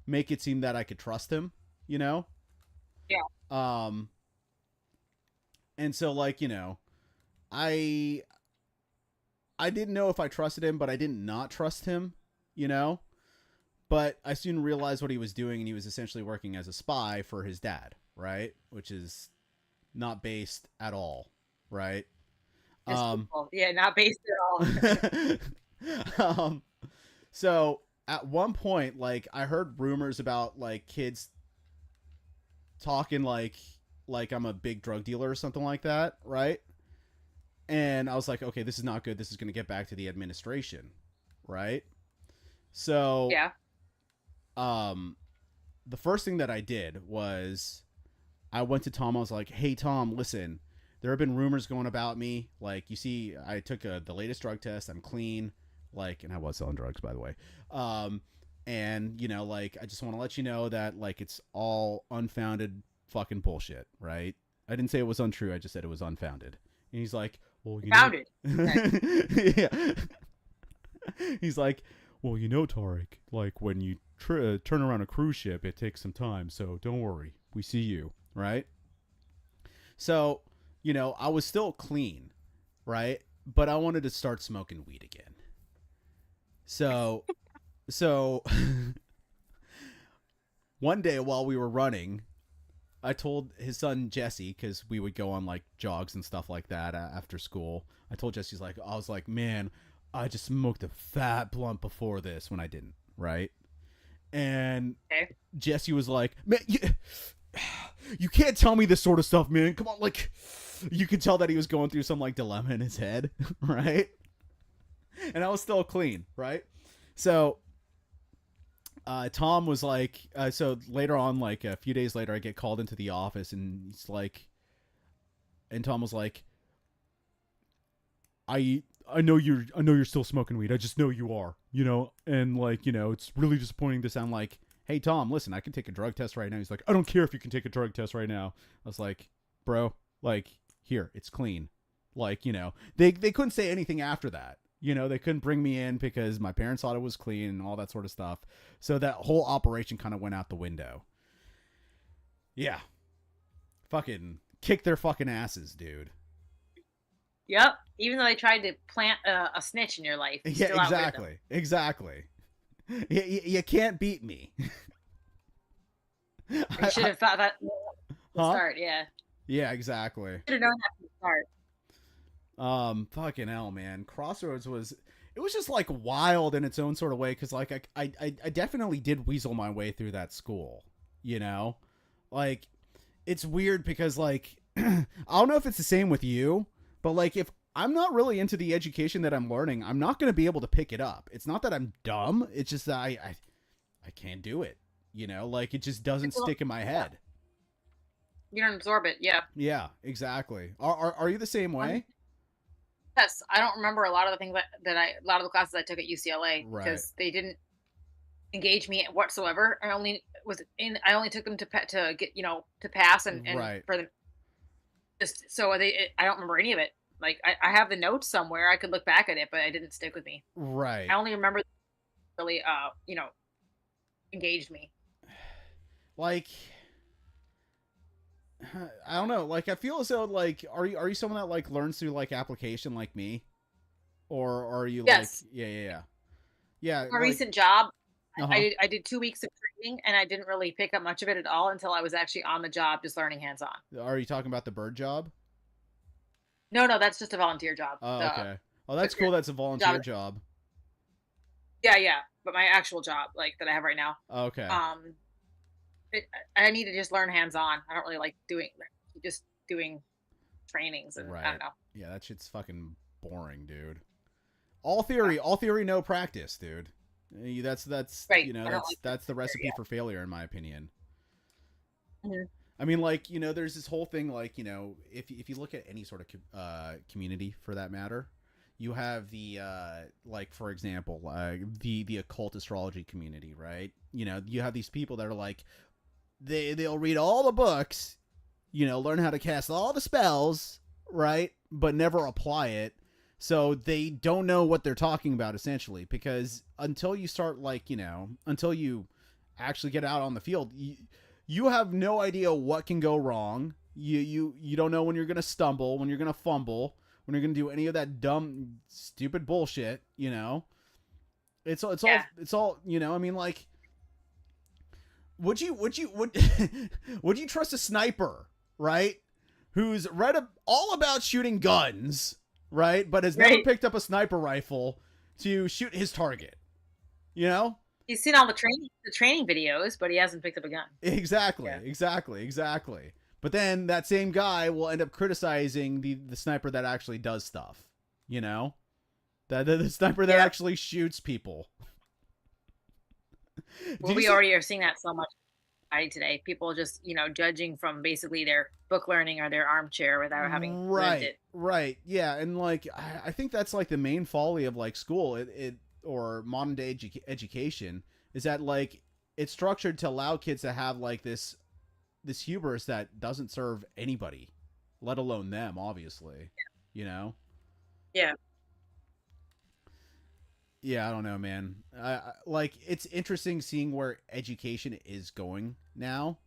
make it seem that I could trust him, you know. Yeah. And so like, you know, I I didn't know if I trusted him, but I didn't not trust him, you know. But I soon realized what he was doing, and he was essentially working as a spy for his dad, right? Which is not based at all, right? Yeah, not based at all. So at one point, like I heard rumors about like kids talking like I'm a big drug dealer or something like that, right? And I was like, okay, this is not good. This is going to get back to the administration, right? So, Yeah. The first thing that I did was I went to Tom. I was like, hey, Tom, listen, there have been rumors going about me. Like, you see, I took the latest drug test. I'm clean. Like, and I was selling drugs, by the way. And, you know, like, I just want to let you know that, like, it's all unfounded fucking bullshit, right? I didn't say it was untrue. I just said it was unfounded. And he's like, well, you founded. Yeah. He's like, well, you know, Tarek, like, when you turn around a cruise ship, it takes some time, so don't worry. We see you, right? So, you know, I was still clean, right? But I wanted to start smoking weed again. So one day while we were running, I told his son Jesse, because we would go on like jogs and stuff like that after school. I told Jesse, I was like, man, I just smoked a fat blunt before this when I didn't, right? And Jesse was like, man, you can't tell me this sort of stuff, man. Come on, like, you could tell that he was going through some like dilemma in his head, right? And I was still clean, right? So Tom was like, so later on, like a few days later, I get called into the office, and he's like, and Tom was like, I know you're still smoking weed. I just know you are, you know, and like, you know, it's really disappointing to sound like, hey, Tom, listen, I can take a drug test right now. He's like, I don't care if you can take a drug test right now. I was like, bro, like, here, it's clean. Like, you know, they couldn't say anything after that. You know, they couldn't bring me in because my parents thought it was clean and all that sort of stuff. So that whole operation kind of went out the window. Yeah. Fucking kick their fucking asses, dude. Yep. Even though they tried to plant a snitch in your life. Yeah, exactly. Exactly. You can't beat me. I should have thought that from the start, yeah. Yeah, exactly. Should have known that from the start. Fucking hell, man. Crossroads was just like wild in its own sort of way, because like I definitely did weasel my way through that school, you know? Like, it's weird because like I don't know if it's the same with you, but like if I'm not really into the education that I'm learning, I'm not going to be able to pick it up. It's not that I'm dumb, it's just that I can't do it, you know? Like, it just doesn't stick in my head. You don't absorb it, yeah. Yeah, exactly. Are you the same way? Yes, I don't remember a lot of the things a lot of the classes I took at UCLA, right, because they didn't engage me whatsoever. I only took them to get, you know, to pass and right. for them, just so I don't remember any of it. Like I have the notes somewhere. I could look back at it, but it didn't stick with me. Right. I only remember really you know, engaged me. Like, I don't know. Like, I feel as though like are you someone that like learns through like application like me, or are you yes. like yeah? My recent job, uh-huh. I did 2 weeks of training, and I didn't really pick up much of it at all until I was actually on the job, just learning hands on. Are you talking about the bird job? No, that's just a volunteer job. Oh, okay. Oh, that's cool. That's a volunteer job. Yeah. But my actual job, like that I have right now. Okay. I need to just learn hands-on. I don't really like doing trainings, and right. I don't know. Yeah, that shit's fucking boring, dude. All theory, no practice, dude. That's right. You know, that's the recipe for failure, in my opinion. Mm-hmm. I mean, like, you know, there's this whole thing, like, you know, if you look at any sort of community for that matter, you have the like, for example, the occult astrology community, right? You know, you have these people that are like, they'll read all the books, you know, learn how to cast all the spells, right? But never apply it. So they don't know what they're talking about, essentially, because until you start, like, you know, until you actually get out on the field, you have no idea what can go wrong. You don't know when you're gonna stumble, when you're gonna fumble, when you're gonna do any of that dumb, stupid bullshit. You know, it's all. You know, I mean, like, would you would you trust a sniper, right? Who's read all about shooting guns, right? But has never picked up a sniper rifle to shoot his target. You know? He's seen all the training videos, but he hasn't picked up a gun. Exactly. But then that same guy will end up criticizing the sniper that actually does stuff. You know? The sniper that actually shoots people. Well, we already are seeing that so much today. People just, you know, judging from basically their book learning or their armchair without having lived it. Right. Yeah, and like I think that's like the main folly of like school, it or modern day education, is that like it's structured to allow kids to have like this hubris that doesn't serve anybody, let alone them, obviously. You know? Yeah. Yeah, I don't know, man. Like, it's interesting seeing where education is going now.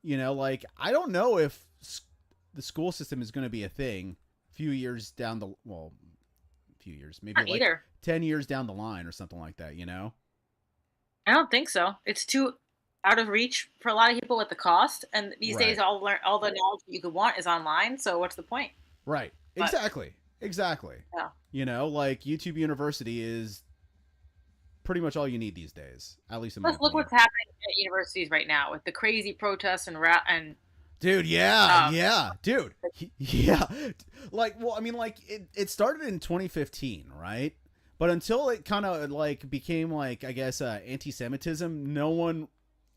You know, like, I don't know if the school system is going to be a thing a few years down the, well, a few years, maybe Not like either. 10 years down the line or something like that, you know? I don't think so. It's too out of reach for a lot of people with the cost. And these days, all the knowledge that you could want is online. So what's the point? Right. But, exactly. Yeah. You know, like YouTube University is pretty much all you need these days, at least in my opinion. Look what's happening at universities right now with the crazy protests and dude, yeah, dude, yeah. Like, well, I mean, like, it started in 2015, right? But until it kind of like became like, I guess, anti-Semitism, no one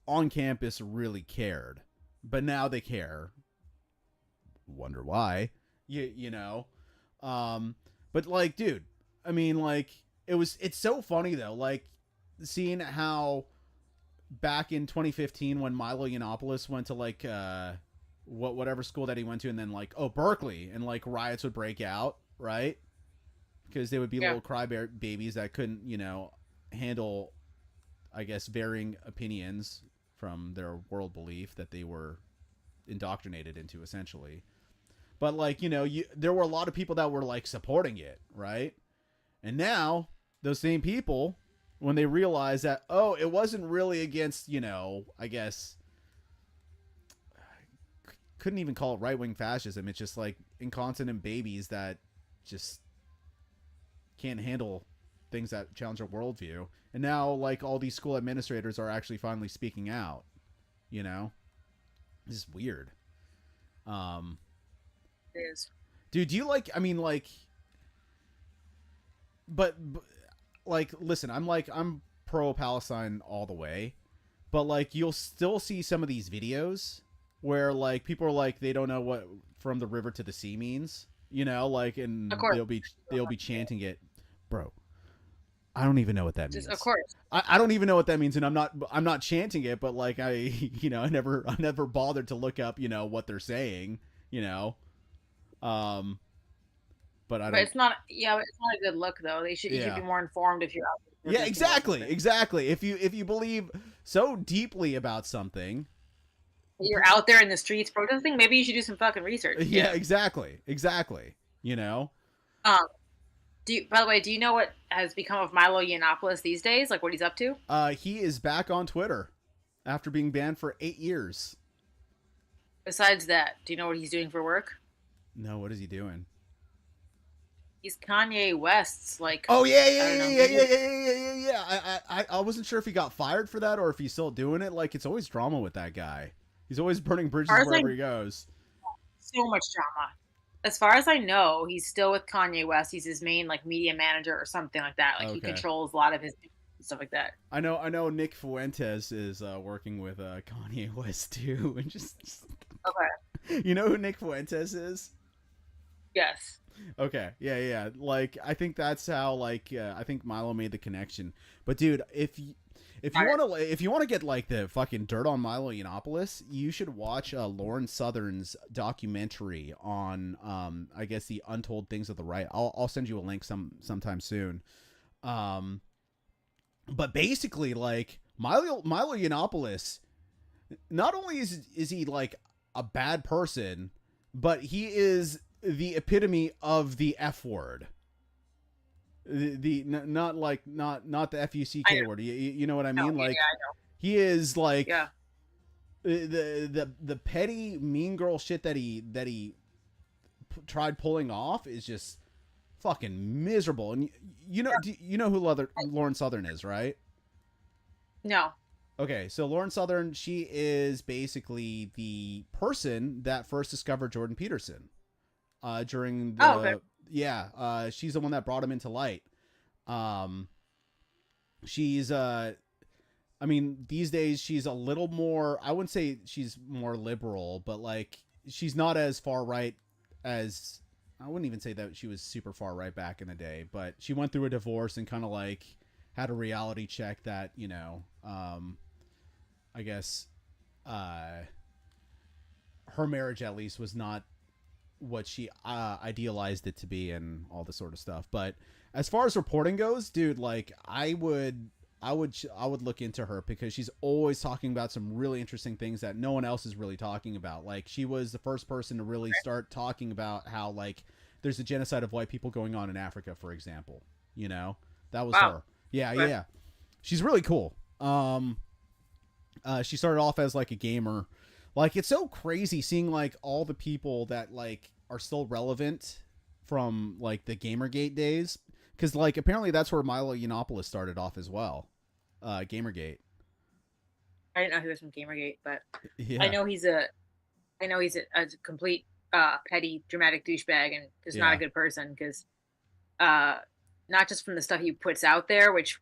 on campus really cared. But now they care. Wonder why? You know. But like, dude, I mean, like, it's so funny though, like seeing how back in 2015 when Milo Yiannopoulos went to like whatever school that he went to, and then like, oh, Berkeley, and like riots would break out, right? Because they would be little cry babies that couldn't, you know, handle, I guess, varying opinions from their world belief that they were indoctrinated into, essentially. But like, you know, there were a lot of people that were like supporting it, right? And now those same people, when they realize that, oh, it wasn't really against, you know, I guess, couldn't even call it right-wing fascism. It's just like incontinent babies that just can't handle things that challenge their worldview. And now, like, all these school administrators are actually finally speaking out, you know? This is weird. It is. Dude, do you like, I mean, like, but like, listen, I'm pro-Palestine all the way, but like, you'll still see some of these videos where like people are like, they don't know what from the river to the sea means, you know, like, and they'll be chanting it. Bro, I don't even know what that means. Of course. I don't even know what that means, and I'm not chanting it, but like, I never bothered to look up, you know, what they're saying, you know. But it's not. Yeah, it's not a good look though. You should be more informed if you're out there. Yeah, exactly. If you believe so deeply about something, you're out there in the streets protesting, maybe you should do some fucking research. Yeah, exactly. You know. By the way, do you know what has become of Milo Yiannopoulos these days? Like what he's up to? He is back on Twitter after being banned for 8 years. Besides that, do you know what he's doing for work? No, what is he doing? He's Kanye West's like. Oh yeah. I wasn't sure if he got fired for that or if he's still doing it. Like, it's always drama with that guy. He's always burning bridges wherever he goes. So much drama. As far as I know, he's still with Kanye West. He's his main like media manager or something like that. Like he controls a lot of his stuff like that. I know Nick Fuentes is working with Kanye West too, and just Okay. You know who Nick Fuentes is? Yes. Okay, yeah. Like, I think that's how, like, I think Milo made the connection. But dude, if you want to get like the fucking dirt on Milo Yiannopoulos, you should watch Lauren Southern's documentary on I guess the Untold Things of the Right. I'll send you a link sometime soon. Um, but basically, like, Milo Yiannopoulos, not only is he like a bad person, but he is the epitome of the F word. Not like not the FUCK word. You know what I mean? Like, I know. he is like Yeah. the petty mean girl shit that he tried pulling off is just fucking miserable. And you know, you know who Lauren Southern is, right? No. Okay, so Lauren Southern, she is basically the person that first discovered Jordan Peterson during the Okay. she's the one that brought him into light. Um, she's I mean, these days she's a little more, I wouldn't say she's more liberal, but like she's not as far right as, I wouldn't even say that she was super far right back in the day, but she went through a divorce and kind of like had a reality check that, you know, I guess her marriage at least was not what she idealized it to be and all this sort of stuff. But as far as reporting goes, dude, like I would look into her because she's always talking about some really interesting things that no one else is really talking about. Like, she was the first person to really start talking about how, like, there's a genocide of white people going on in Africa, for example. You know, that was her. Yeah. She's really cool. She started off as like a gamer. Like, it's so crazy seeing like all the people that like are still relevant from like the Gamergate days. Because, like, apparently that's where Milo Yiannopoulos started off as well. Gamergate. I didn't know he was from Gamergate, but Yeah. I know he's a complete petty, dramatic douchebag, and is not a good person because not just from the stuff he puts out there, which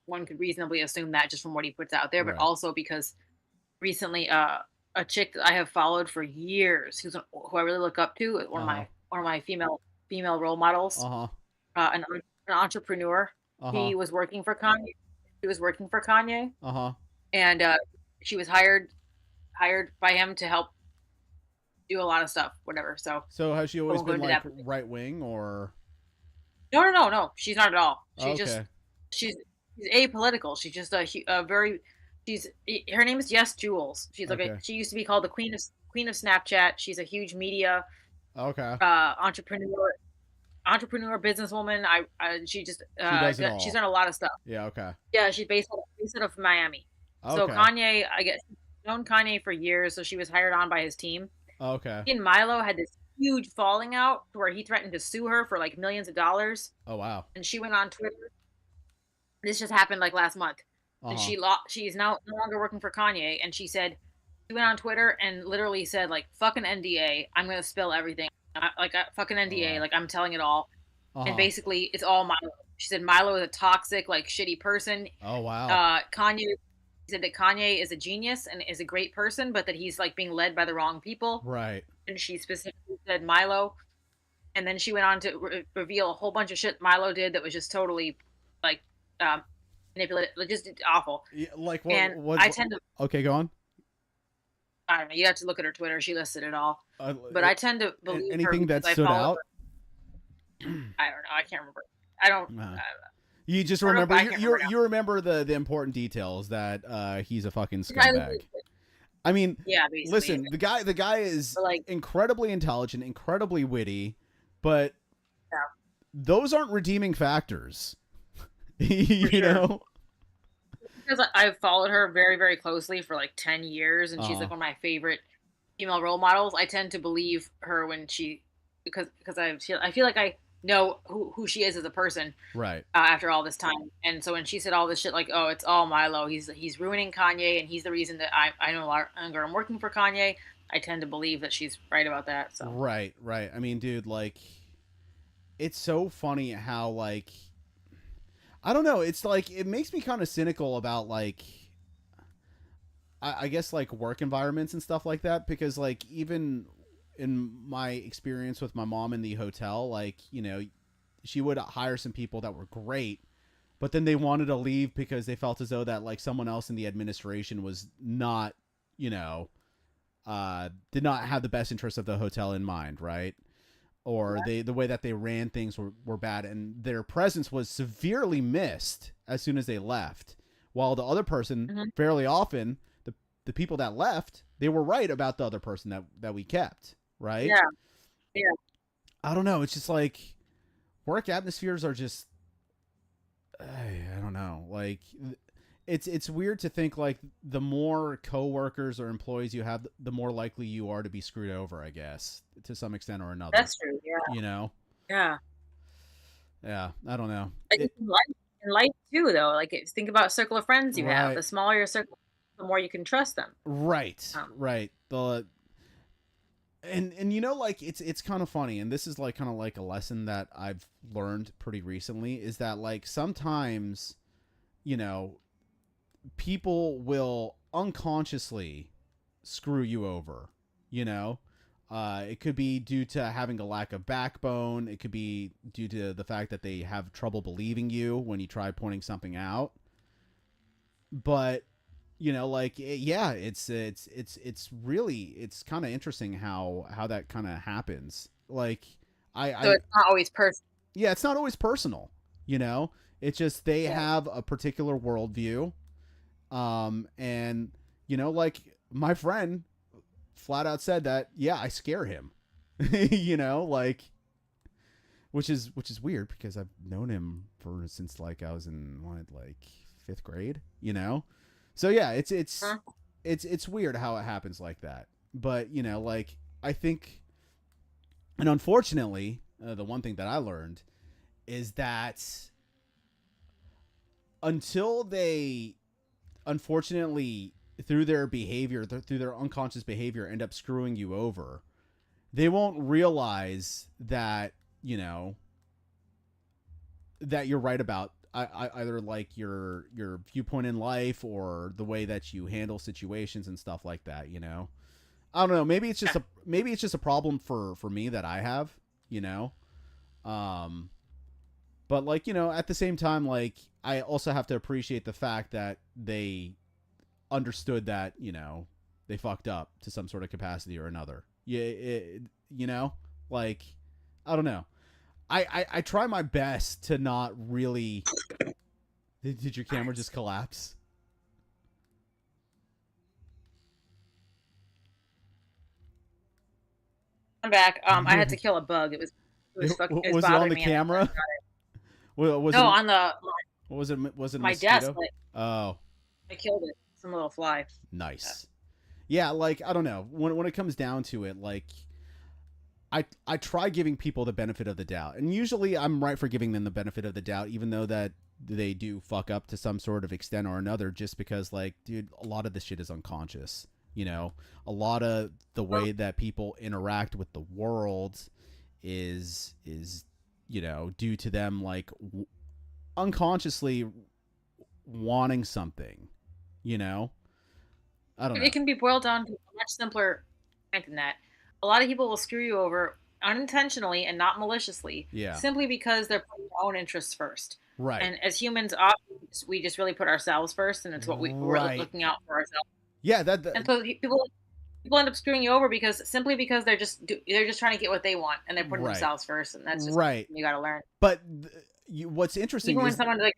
one could reasonably assume that just from what he puts out there, but also because recently a chick that I have followed for years, who I really look up to, one of my female role models, an entrepreneur. He was working for Kanye. He was working for Kanye. And she was hired by him to help do a lot of stuff, whatever. So has she always been like right wing or? No. She's not at all. She's apolitical. She's just a very. Her name is Yes Jules. She's like she used to be called the Queen of Snapchat. She's a huge media entrepreneur, businesswoman. She's done a lot of stuff. Yeah, she's based out of Miami. So Kanye, I guess, known Kanye for years, so she was hired on by his team. He and Milo had this huge falling out where he threatened to sue her for like millions of dollars. Oh wow! And she went on Twitter. This just happened like last month, and she's now no longer working for Kanye. And she went on Twitter and literally said like, "Fucking NDA, I'm gonna spill everything. Fucking NDA, like I'm telling it all." And basically, it's all Milo. She said Milo is a toxic, like shitty person. Oh wow! Kanye said that Kanye is a genius and is a great person, but that he's like being led by the wrong people. Right. And she specifically said Milo. And then she went on to reveal a whole bunch of shit Milo did that was just totally like manipulative, just awful. Yeah, like what? And I tend to. Okay, go on. I don't know. You have to look at her Twitter. She listed it all. But I tend to believe anything that stood out. I don't know. I can't remember. I don't. You just remember you remember the important details that he's a fucking scumbag. I mean, yeah. Listen, the guy is like incredibly intelligent, incredibly witty, but those aren't redeeming factors. You know, because I've followed her very, very closely for like 10 years, and she's like one of my favorite female role models. I tend to believe her when because I feel like I know who she is as a person, right? After all this time, and so when she said all this shit, like, "Oh, it's all Milo. He's ruining Kanye, and he's the reason that I no longer am working for Kanye." I tend to believe that she's right about that. So right. I mean, dude, like, it's so funny how like, I don't know. It's like it makes me kind of cynical about like I guess like work environments and stuff like that, because like even in my experience with my mom in the hotel, like, you know, she would hire some people that were great, but then they wanted to leave because they felt as though that like someone else in the administration was not, you know, did not have the best interest of the hotel in mind, right? Or the way that they ran things were bad, and their presence was severely missed as soon as they left. While the other person, Mm-hmm. fairly often, the people that left, they were right about the other person that we kept, right? Yeah. Yeah. I don't know. It's just like work atmospheres are just, I don't know. Like it's weird to think like the more coworkers or employees you have, the more likely you are to be screwed over, I guess, to some extent or another. That's true. Yeah. You know? Yeah. Yeah, I don't know. I think in life too, though, like think about circle of friends you have. Right. The smaller your circle, the more you can trust them. Right. Um, Right. The and you know, like it's kind of funny, and this is like kind of like a lesson that I've learned pretty recently, is that like sometimes, you know, people will unconsciously screw you over, you know. It could be due to having a lack of backbone. It could be due to the fact that they have trouble believing you when you try pointing something out. But you know, like yeah, it's really, it's kind of interesting how that kind of happens. Like so I it's not always personal. yeah, it's not always personal. You know, it's just they Yeah. have a particular worldview, and you know, like my friend flat out said that, yeah, I scare him. You know, like which is weird because I've known him for since like I was in what, like fifth grade, you know. So yeah, Huh? it's weird how it happens like that. But you know, like I think, and unfortunately, the one thing that I learned is that until they, unfortunately, through their behavior, through their unconscious behavior, end up screwing you over, they won't realize that, you know, that you're right about either like your viewpoint in life or the way that you handle situations and stuff like that. You know, I don't know. Maybe it's just a problem for me that I have. You know, um, but like, you know, at the same time, like I also have to appreciate the fact that they understood that, you know, they fucked up to some sort of capacity or another. Yeah, you know, like I don't know. I try my best to not really. Did your camera just collapse? I'm back. I had to kill a bug. It was Was it on bothering the me. And camera? Was no, it? on the Was it a my desk. mosquito? Like, Oh, I killed it. Some little fly. Yeah. nice. Yeah, like I don't know. When it comes down to it, like I try giving people the benefit of the doubt, and usually I'm right for giving them the benefit of the doubt, even though that they do fuck up to some sort of extent or another. Just because, like, dude, a lot of this shit is unconscious. You know, a lot of the way that people interact with the world is you know, due to them like unconsciously wanting something. You know, I don't know. It can be boiled down to a much simpler point than that. A lot of people will screw you over unintentionally and not maliciously, Yeah. simply because they're putting their own interests first. Right. And as humans, often we just really put ourselves first, and it's what we're Right. looking out for ourselves. Yeah. That. And so people end up screwing you over because they're just trying to get what they want, and they're putting Right. themselves first, and that's just Right. you got to learn. But what's interesting Even when is someone like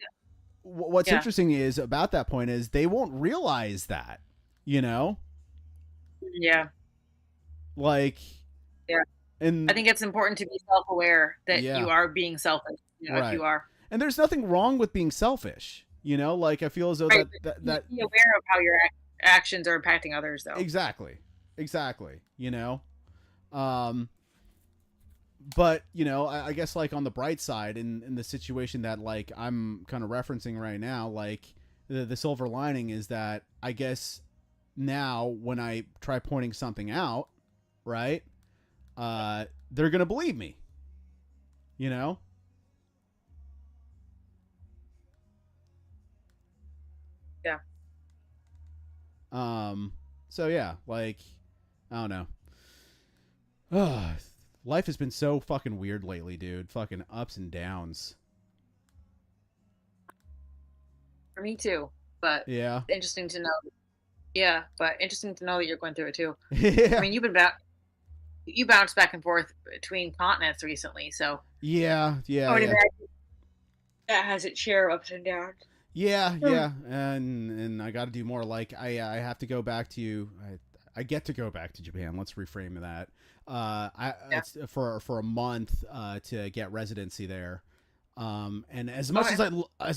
what's yeah interesting is about that point is they won't realize that, you know, yeah like, yeah. I and think it's important to be self-aware that yeah, you are being selfish. You know, if right. you are And there's nothing wrong with being selfish, you know, like I feel as though right, that be aware of how your actions are impacting others, though. exactly, exactly, you know, um, but you know, I guess like on the bright side, in the situation that like I'm kind of referencing right now, like the silver lining is that I guess now when I try pointing something out, right, they're gonna believe me, you know. Yeah. Um, so yeah, like I don't know. Life has been so fucking weird lately, dude. Fucking ups and downs. For me too, but Yeah. interesting to know. Yeah, but interesting to know that you're going through it too. I Yeah. mean, you bounced back and forth between continents recently, so Yeah. I Yeah. would Yeah. imagine that has its share of ups and downs. Yeah. Yeah. And I got to do more. Like I have to go back to I get to go back to Japan. Let's reframe that. I Yeah. it's for a month to get residency there. And Okay. as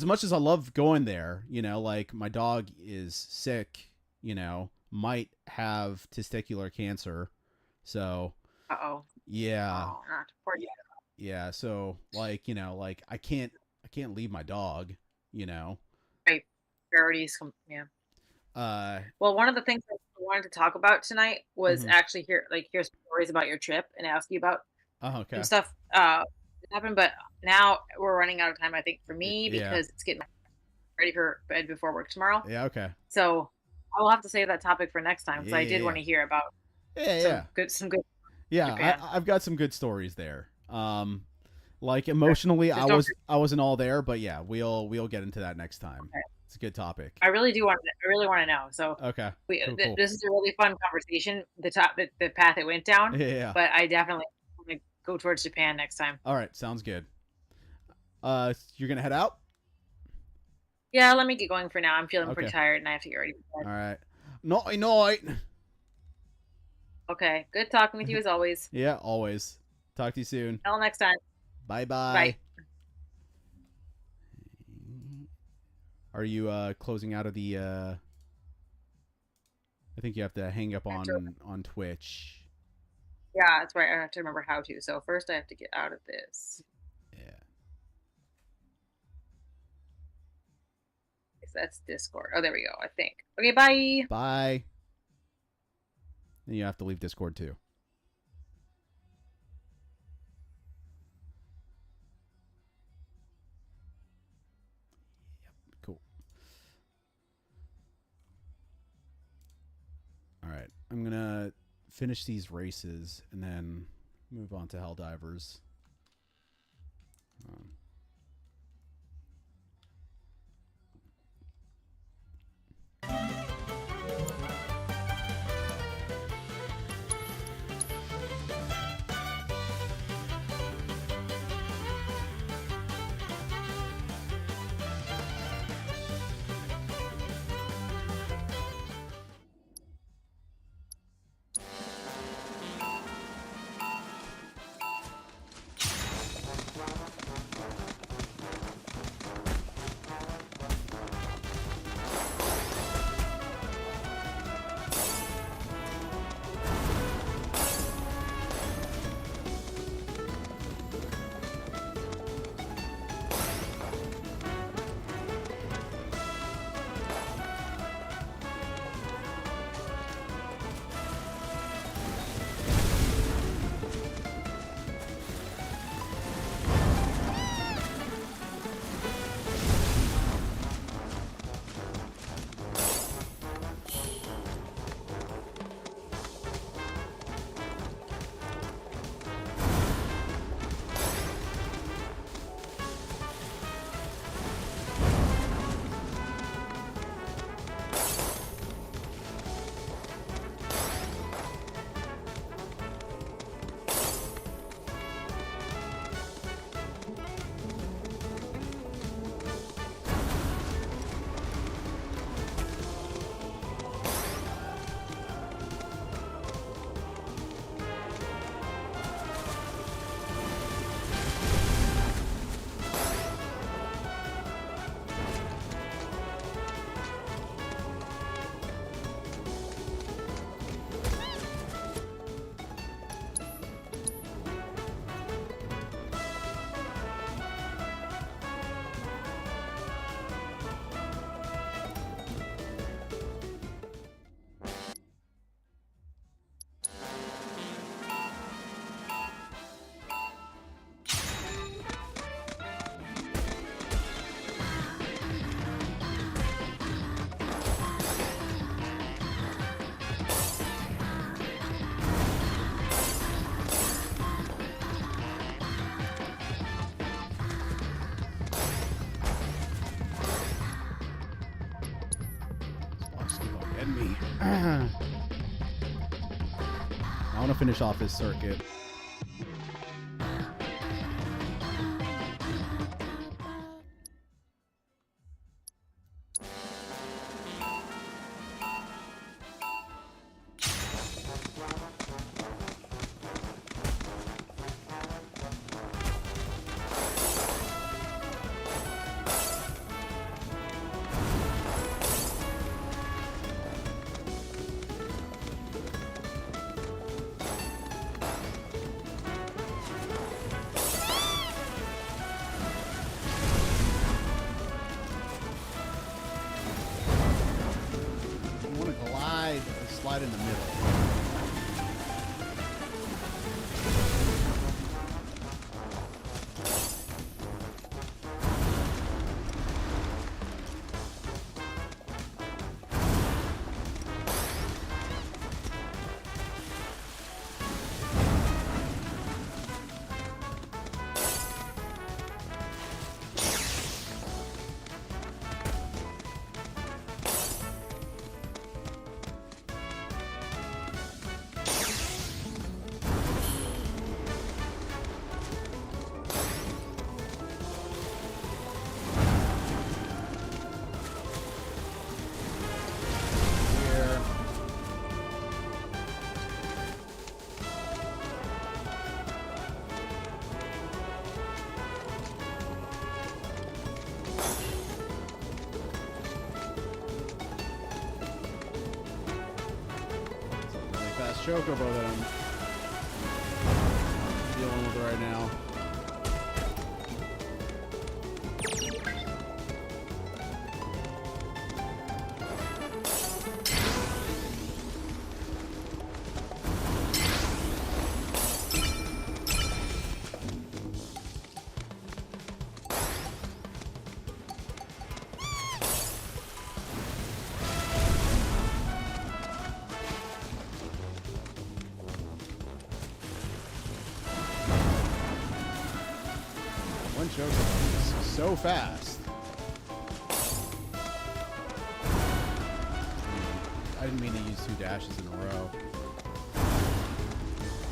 much as I love going there, you know, like my dog is sick, you know, might have testicular cancer. So, Uh oh. yeah. Oh, not poor you. Yeah, so like, you know, like I can't leave my dog, you know. Right. Priorities. Yeah. Uh Well, one of the things I wanted to talk about tonight was mhm. actually hear stories about your trip and ask you about Oh, some okay. stuff that happened. But now we're running out of time, I think, for me Yeah. because it's getting ready for bed before work tomorrow. Yeah, okay. So I will have to save that topic for next time because Yeah, I did want yeah. to hear about Yeah, yeah. some good Yeah, Japan. I've got some good stories there. Like Okay. emotionally Just don't. I wasn't all there, but yeah, we'll get into that next time. Okay. It's a good topic. I really do want. I really want to know. So Okay. Cool, cool. this is a really fun conversation. The path it went down, Yeah, yeah. but I definitely want to go towards Japan next time. All right, sounds good. You're going to head out? Yeah, let me get going for now. I'm feeling pretty Okay. tired and I have to get ready for All bed. right. Night, night. Okay, good talking with you as always. Yeah, always. Talk to you soon. Until next time. Bye Bye. bye. Are you closing out of the I think you have to hang up on Twitch. Yeah, that's right. I have to remember how to. So first I have to get out of this. Yeah. So that's Discord. Oh, there we go, I think. Okay, bye. Bye. Then you have to leave Discord too. Cool. All right. I'm going to finish these races and then move on to Helldivers. Um, getting me. I want to finish off this circuit. Slide in the middle. Chocobo that I'm dealing with right now. Chocobo is so fast. I didn't mean to use 2 dashes in a row.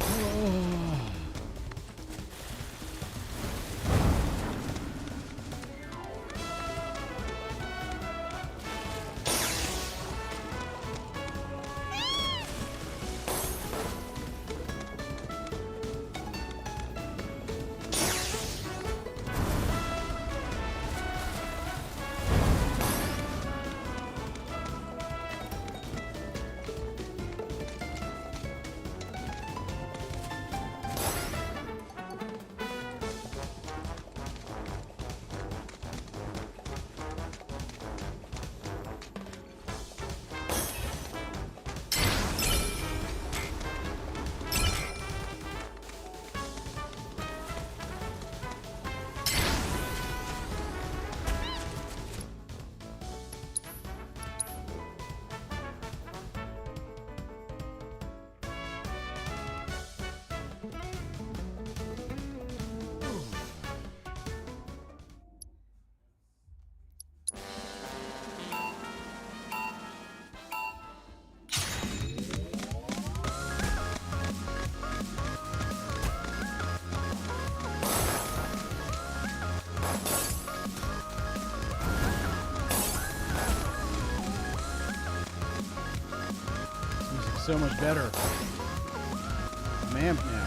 Oh. So much better. I'm amped now.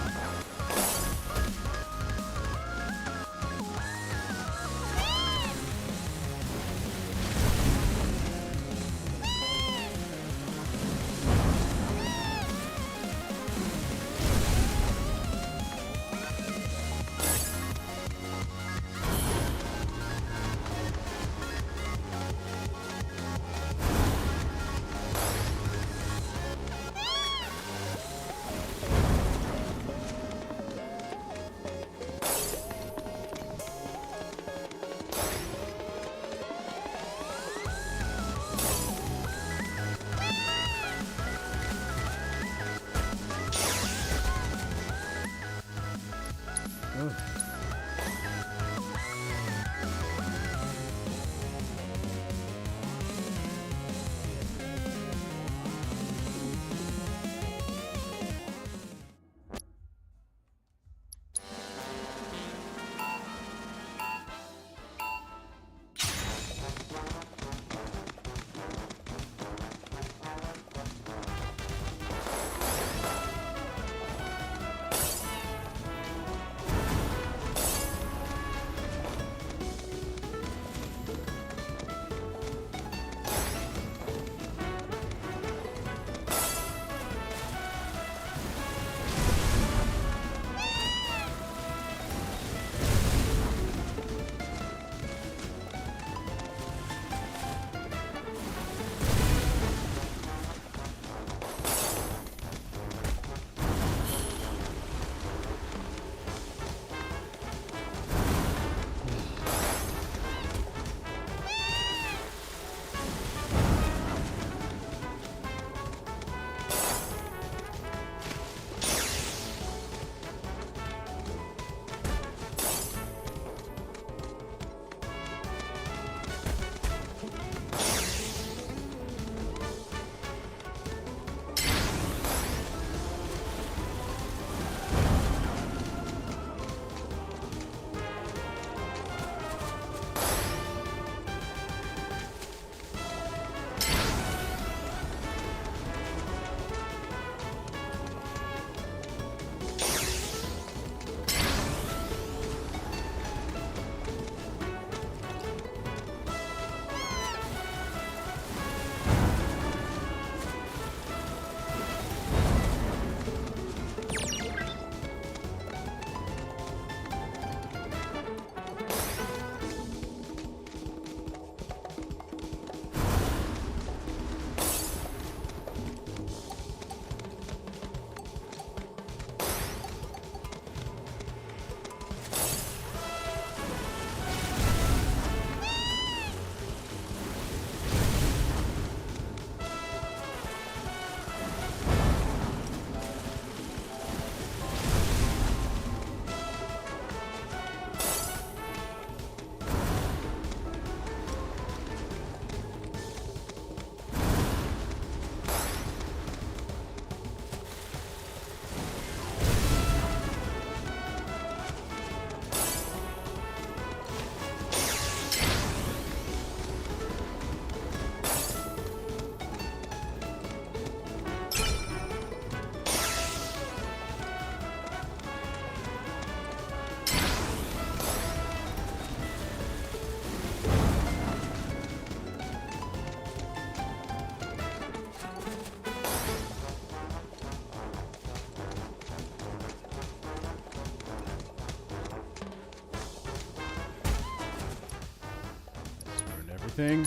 anything.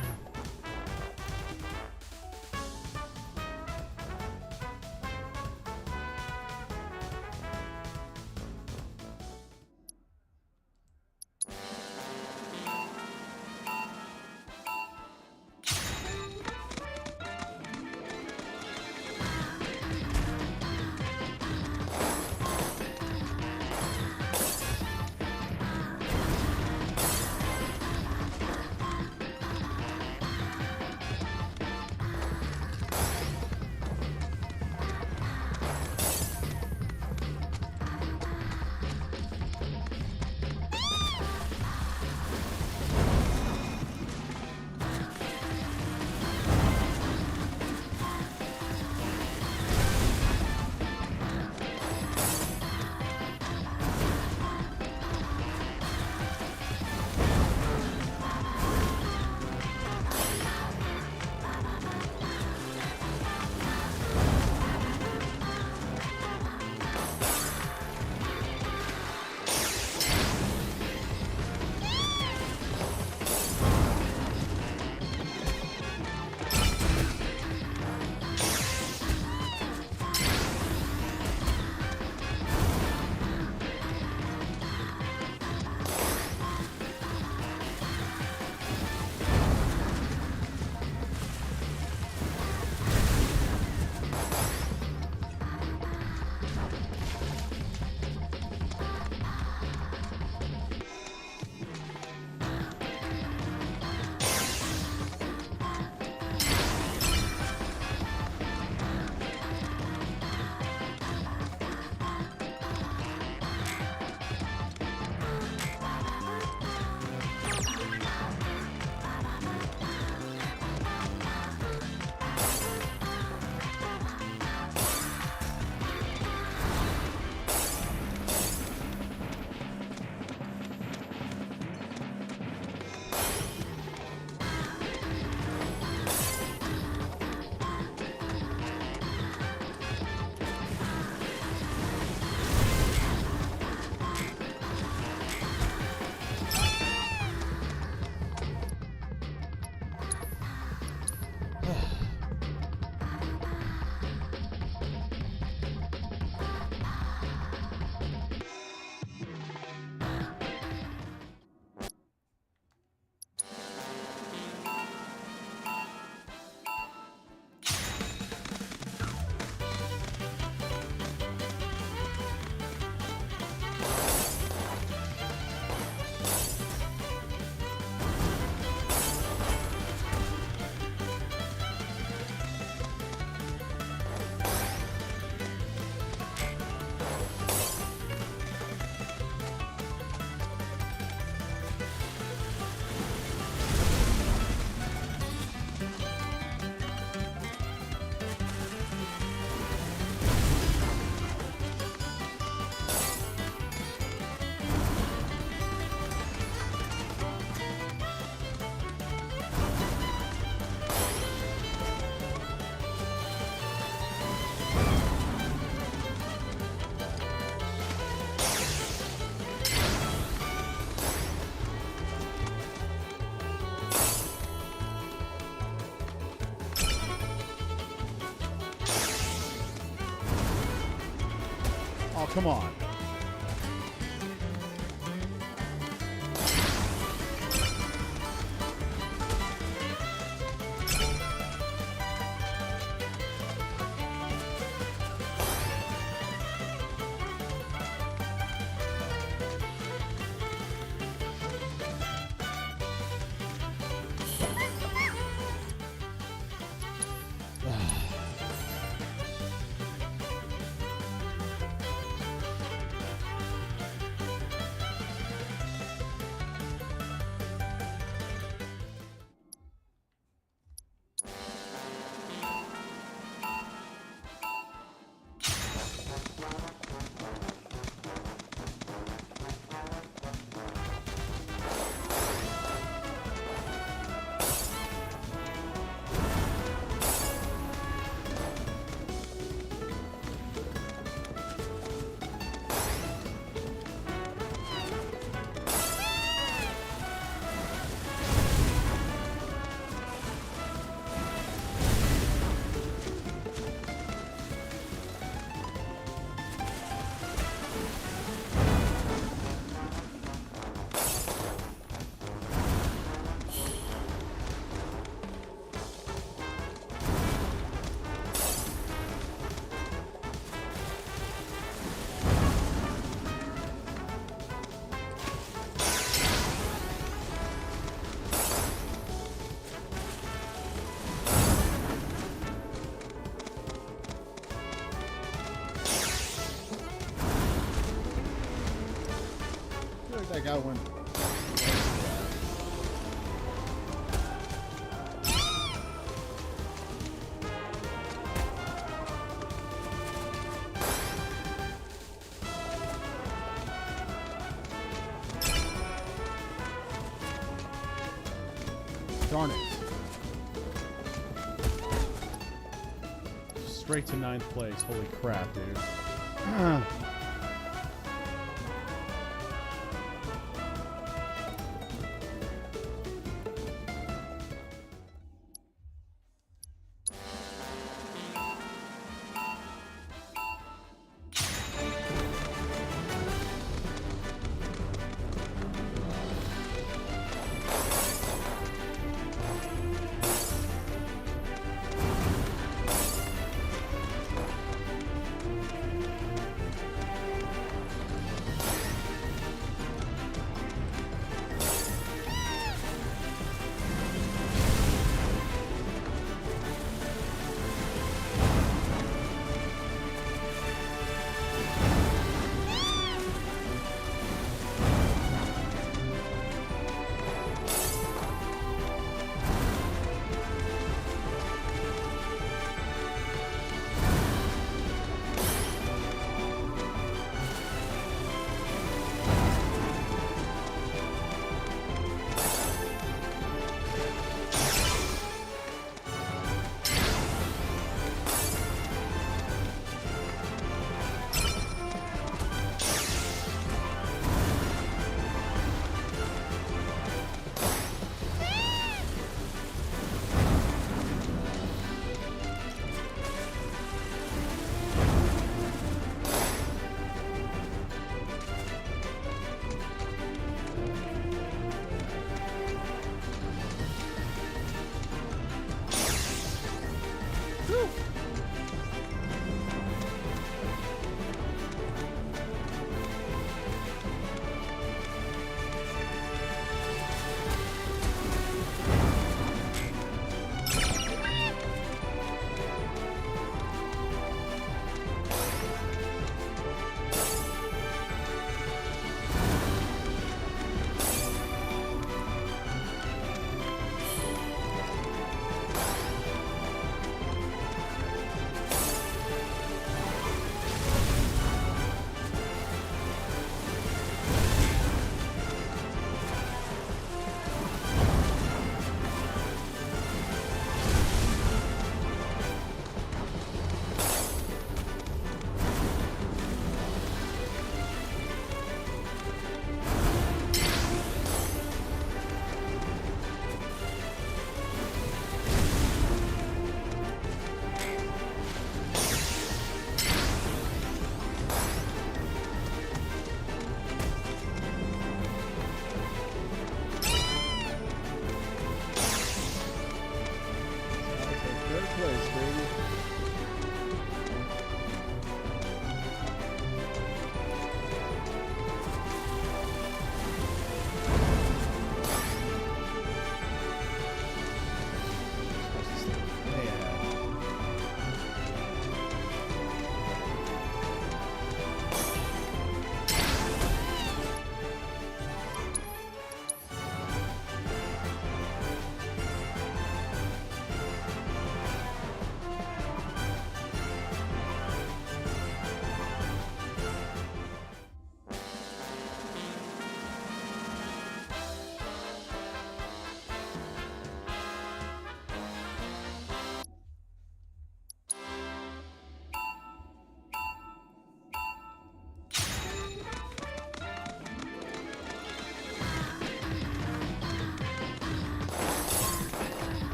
Oh, come on. got one. Darn it. Straight to 9th place. Holy crap, dude.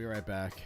right back.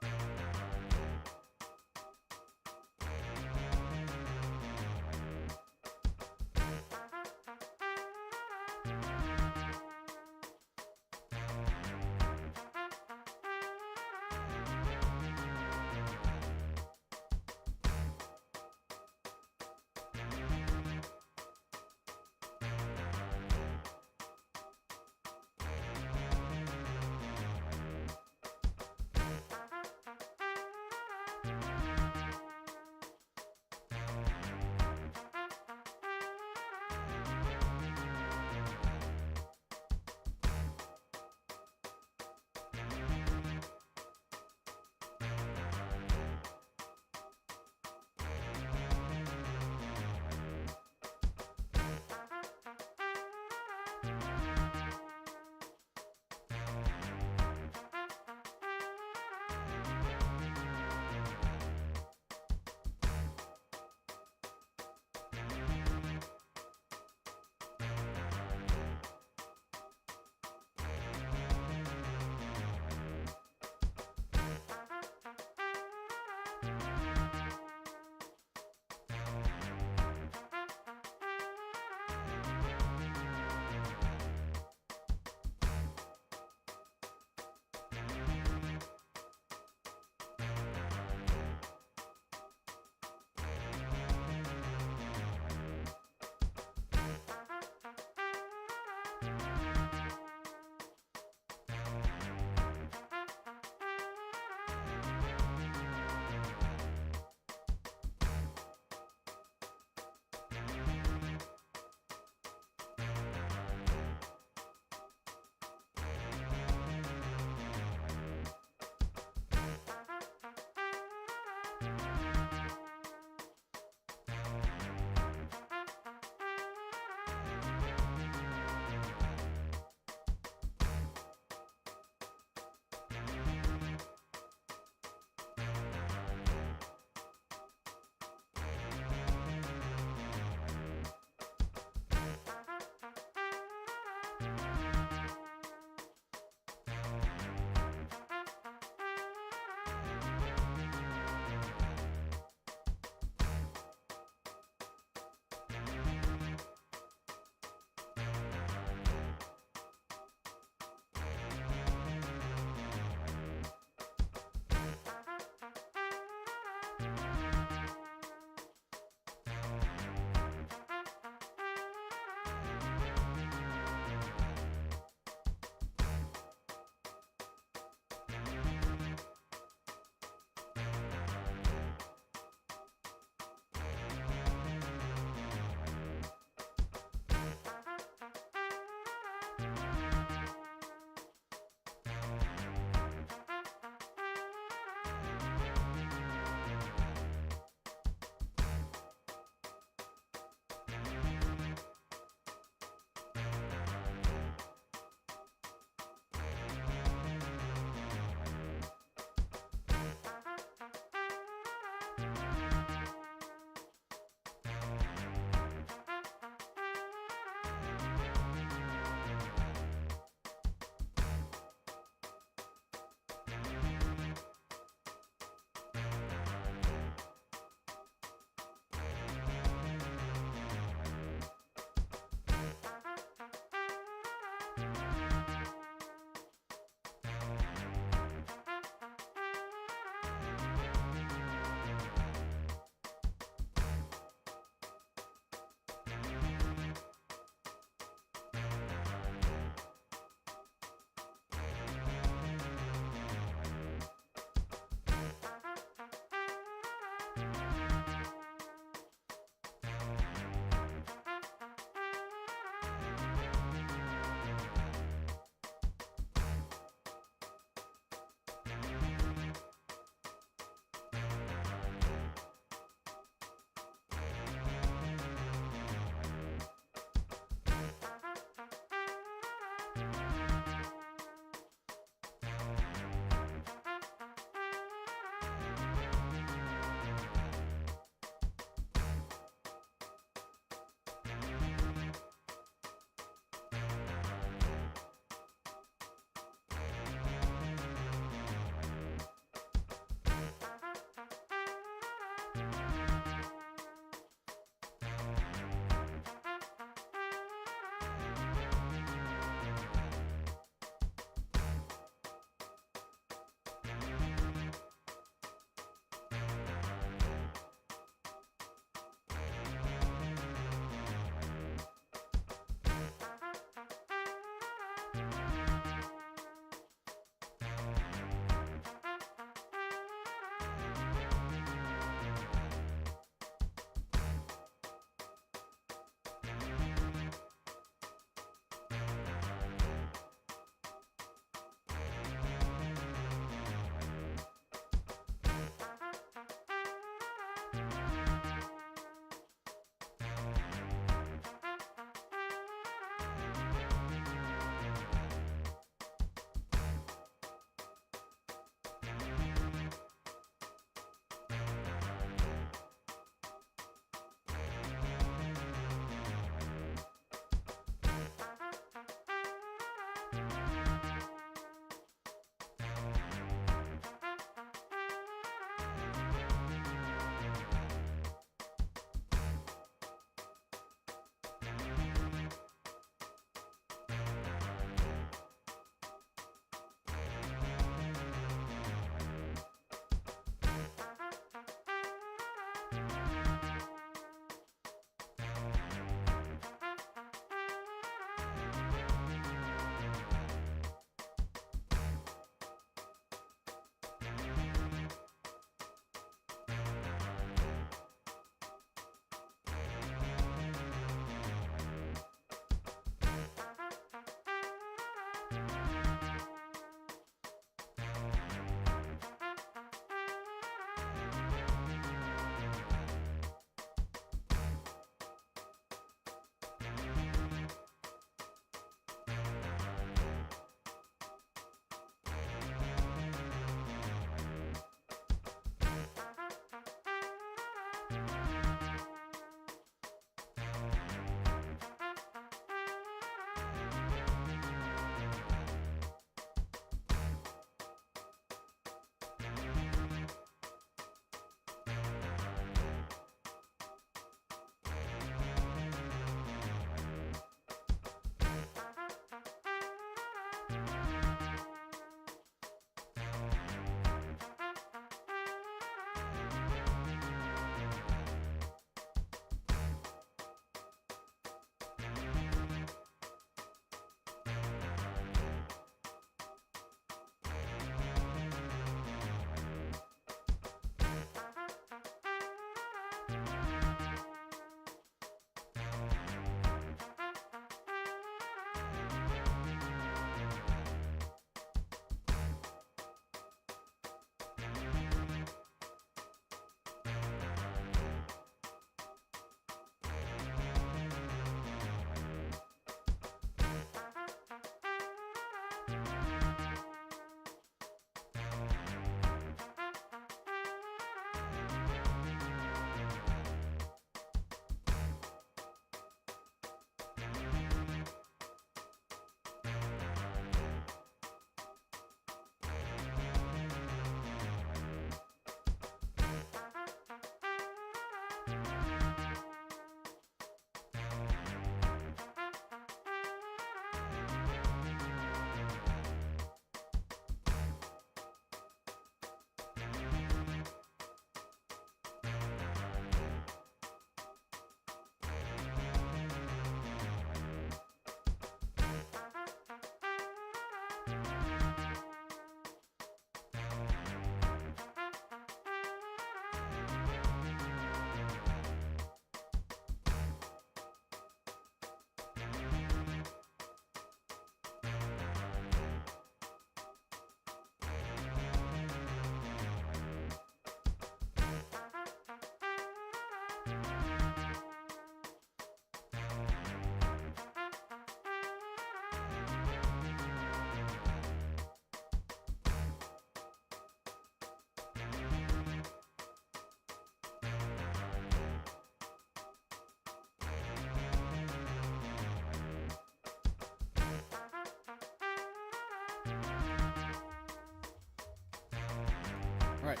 Alright.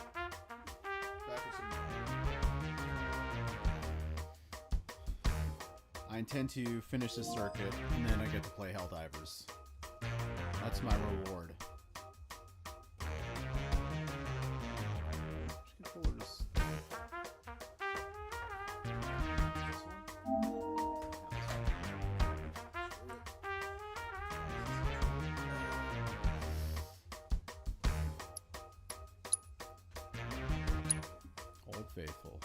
Back for some more. I intend to finish this circuit, and then I get to play Helldivers. That's my reward. Old Faithful.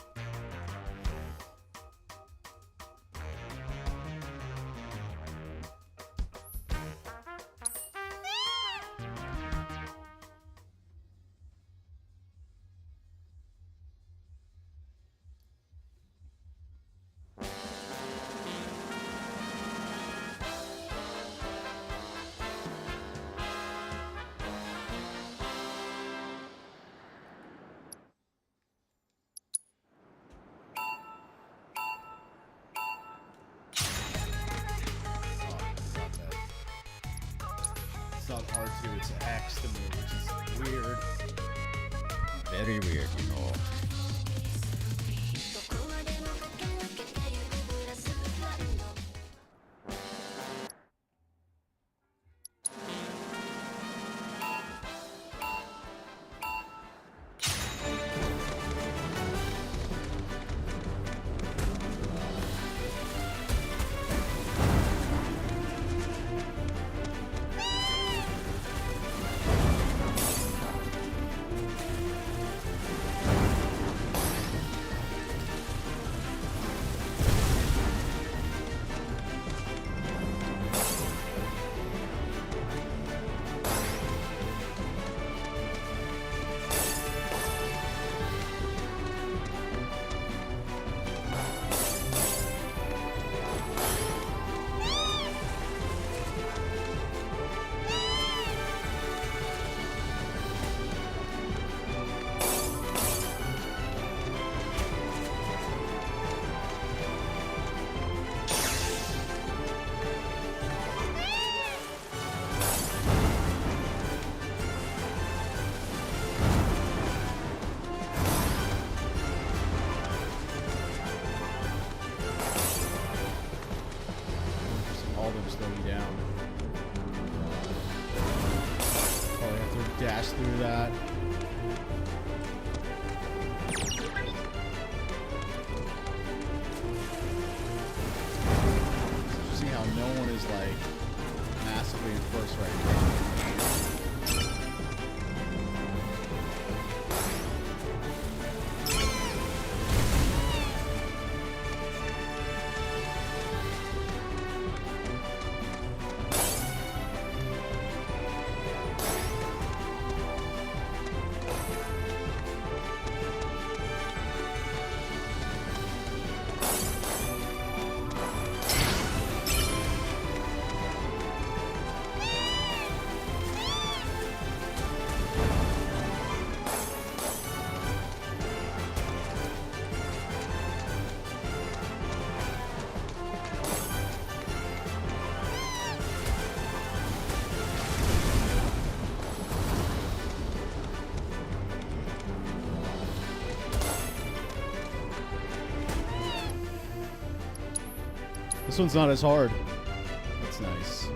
It's not R2, it's X to move, which is weird. Very weird, you know. Slow you down. Probably have to dash through that. It's interesting how no one is like massively in first right now. This one's not as hard. That's nice.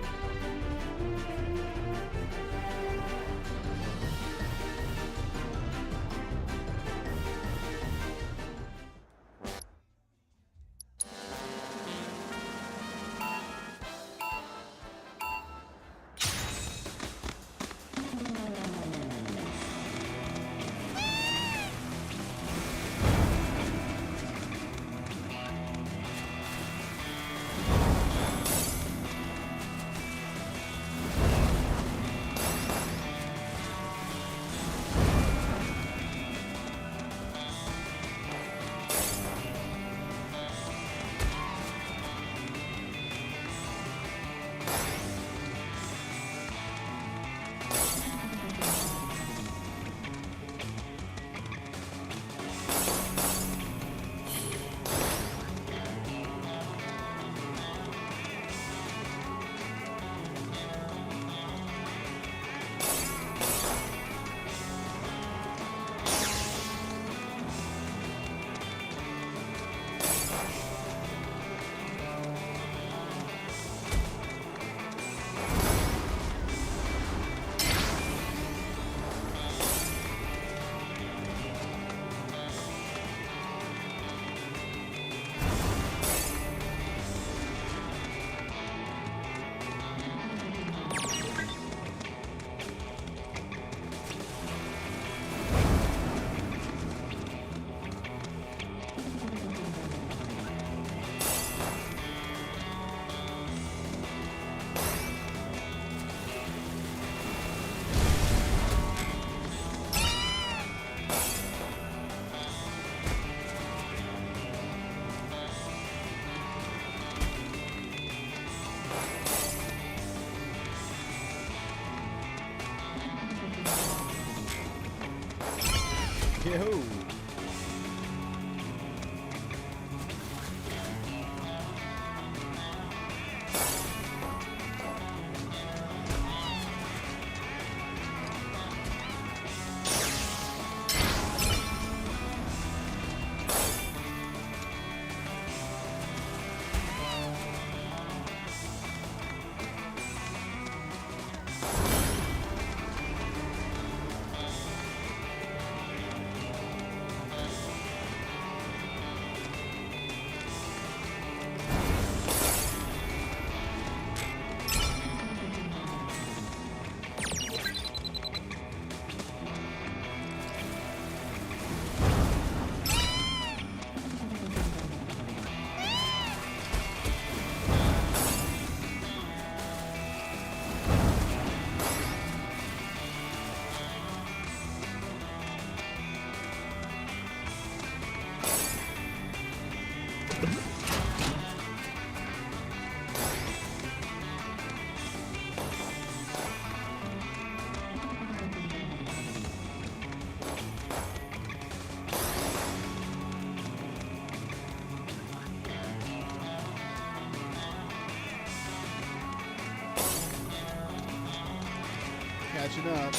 Catching up.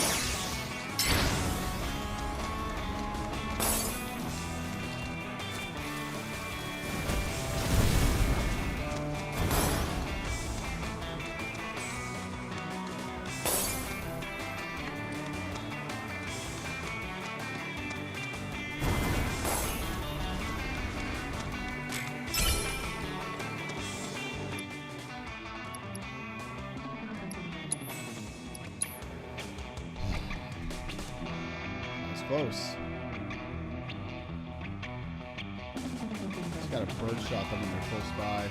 Close. Just got a bird shot them when they're close by.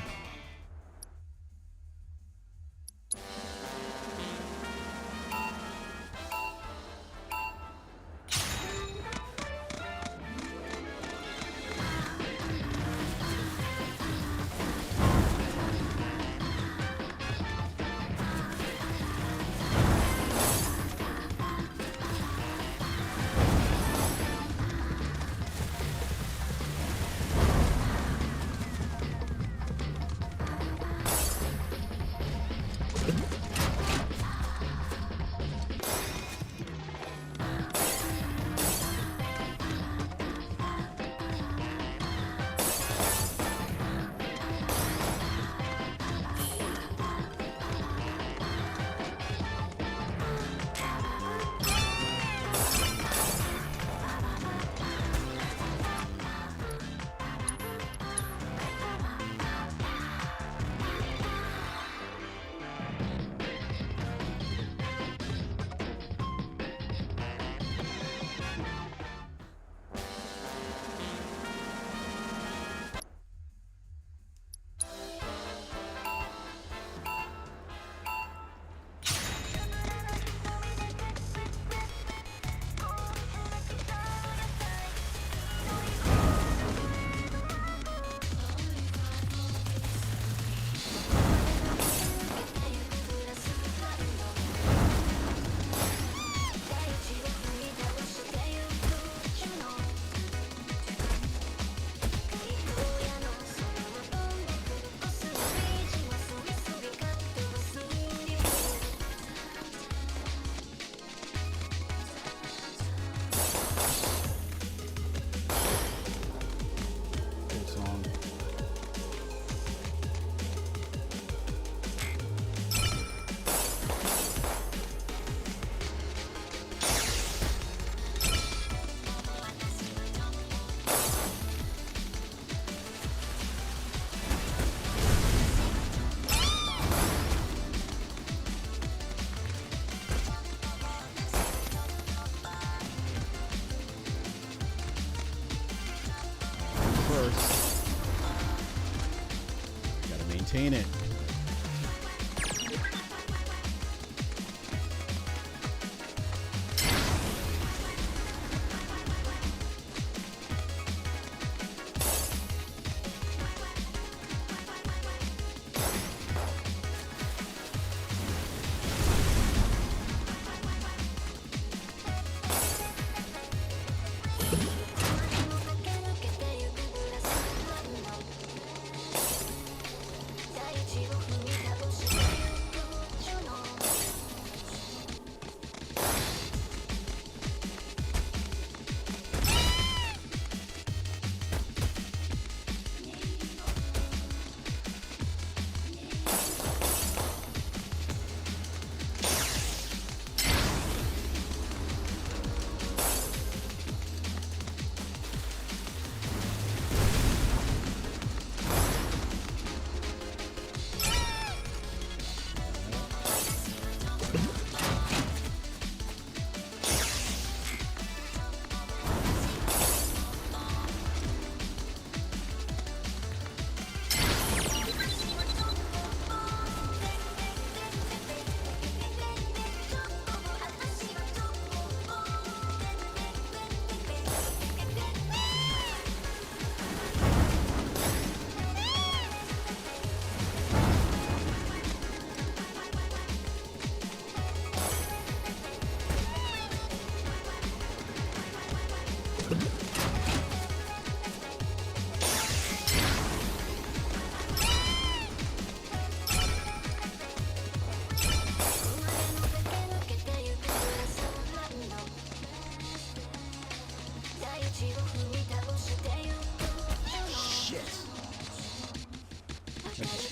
Maintain it.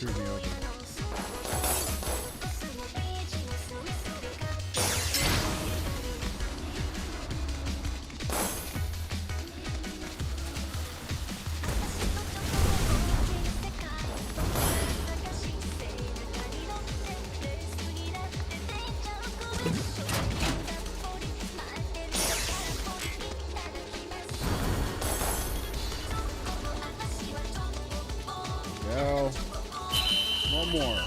screwed me over. Go. One more.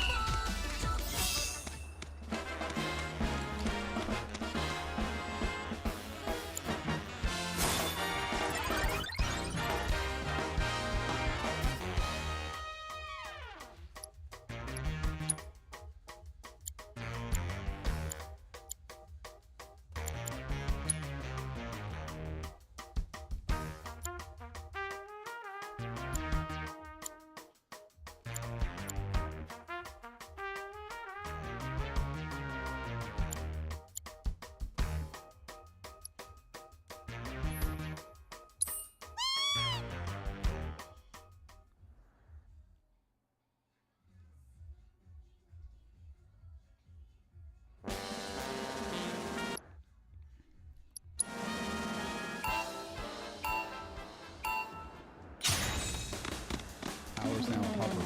Power's now hover.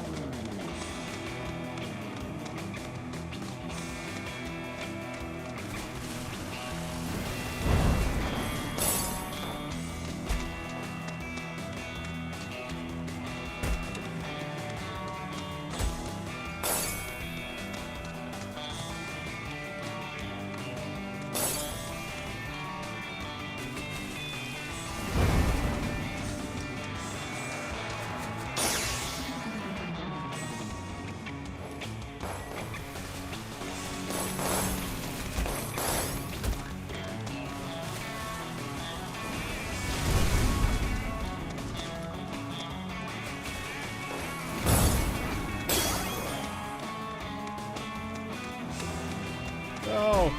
Go.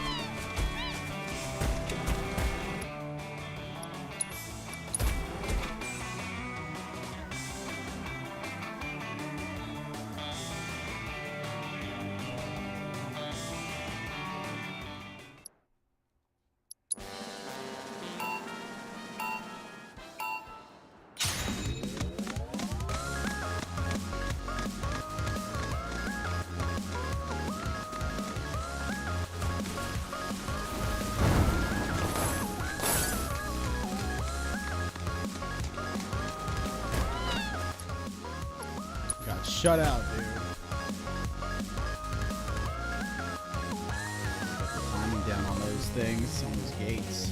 Got shut out, dude. Got the timing down on those things, on those gates.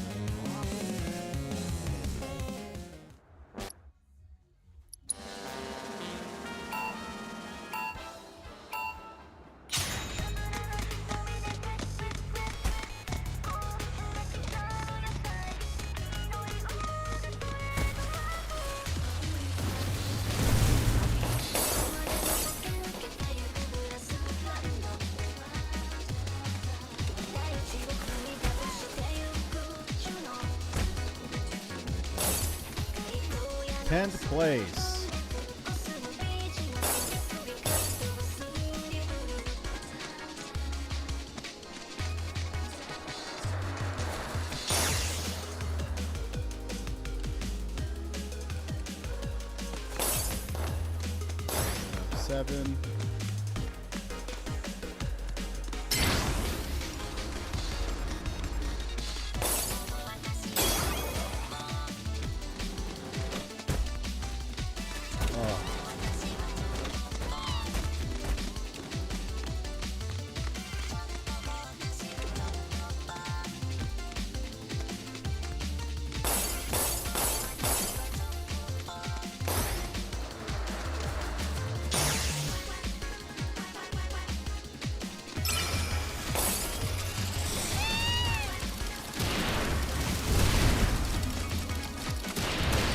Tenth place. Seven.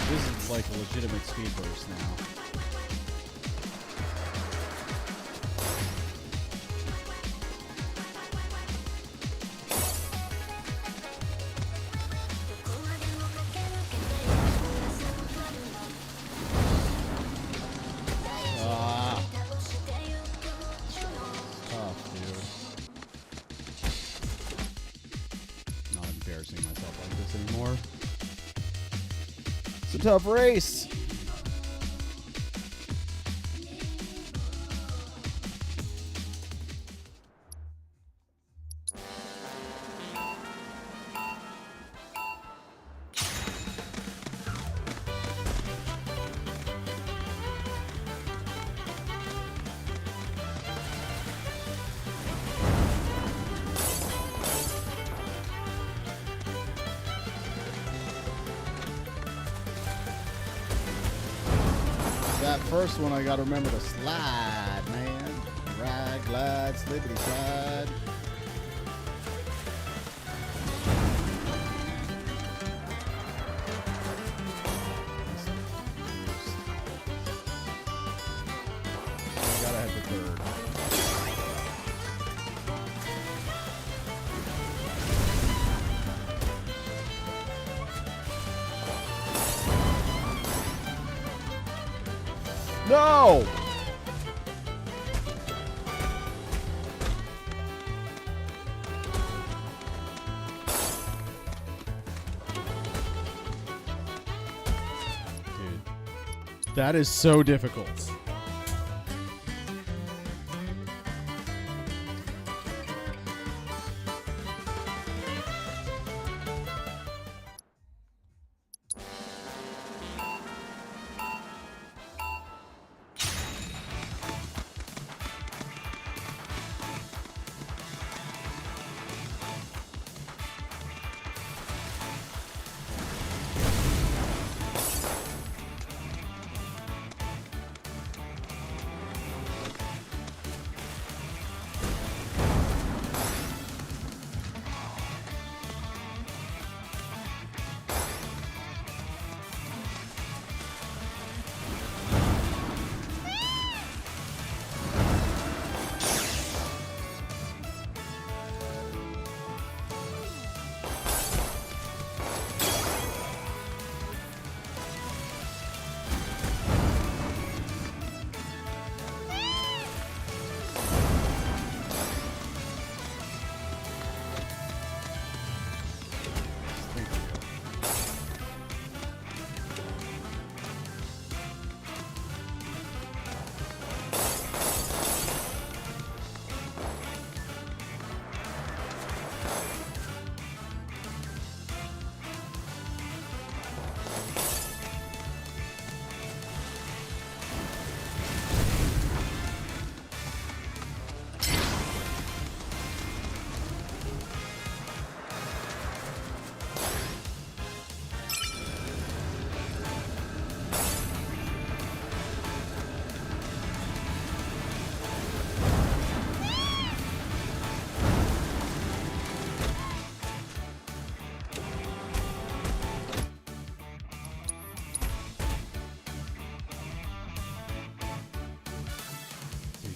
This is like a legitimate speed burst now. tough race. That first one, I gotta remember to slide, man. Ride, glide, slippity slide. I gotta have the third. No! Dude, that is so difficult.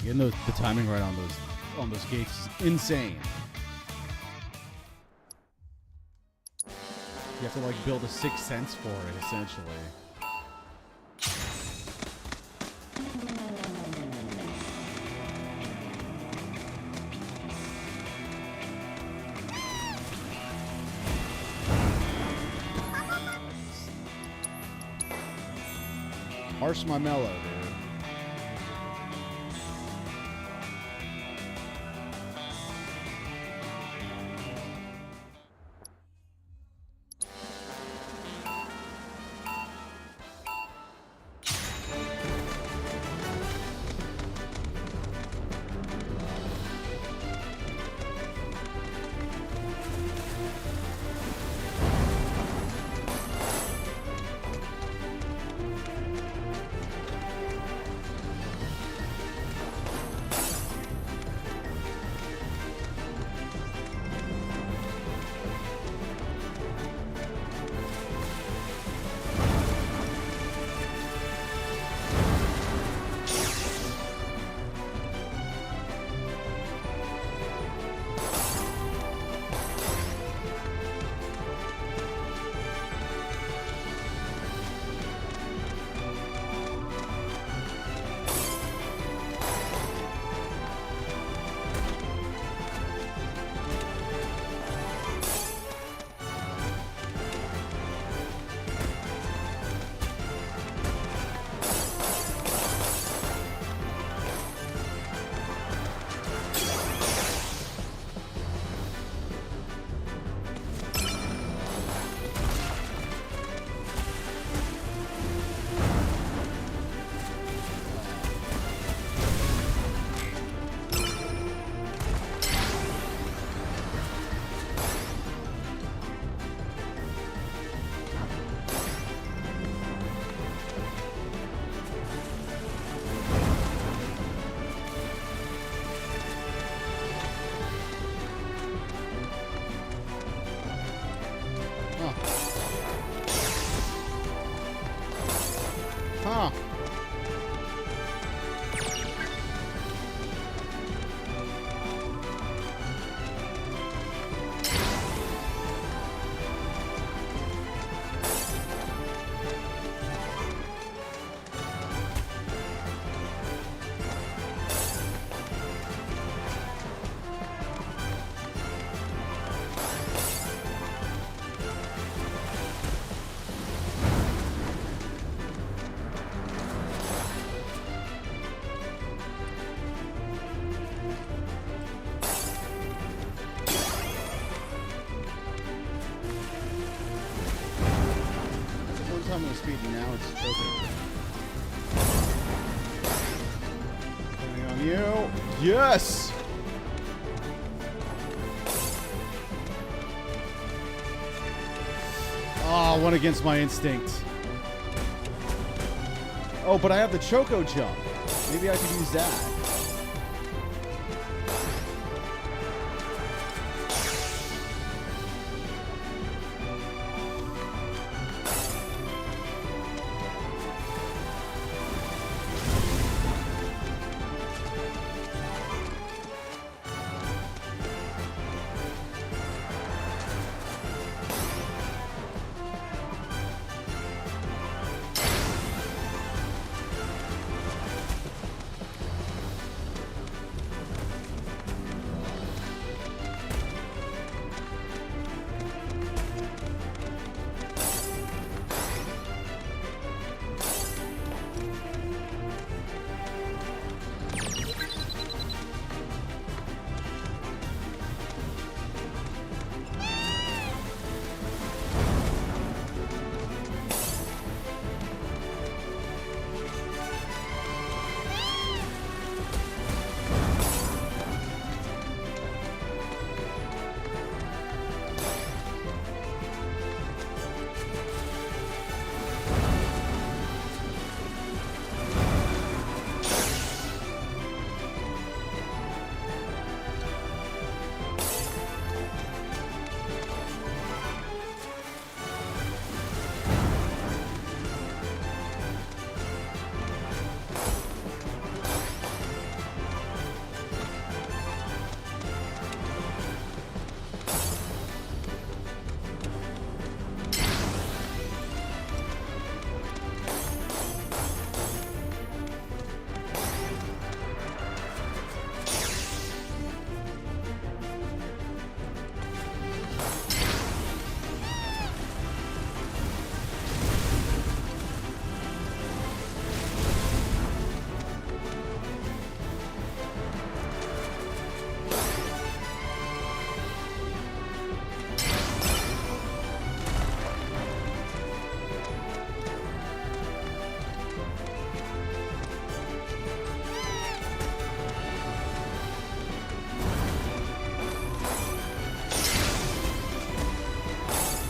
Getting the timing right on those gates is insane. You have to like build a sixth sense for it, essentially. Marshmallow, dude. speed, and now it's choking. Coming on you. Yes! Oh, one against my instinct. Oh, but I have the Choco jump. Maybe I could use that.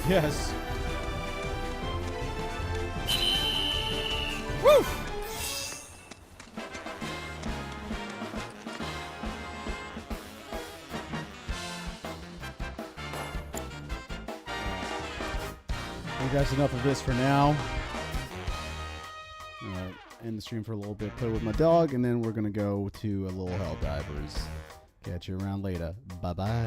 Yes. Woo! Hey guys, enough of this for now. End the stream for a little bit, play with my dog, and then we're gonna go to a little Helldivers. Catch you around later. Bye bye.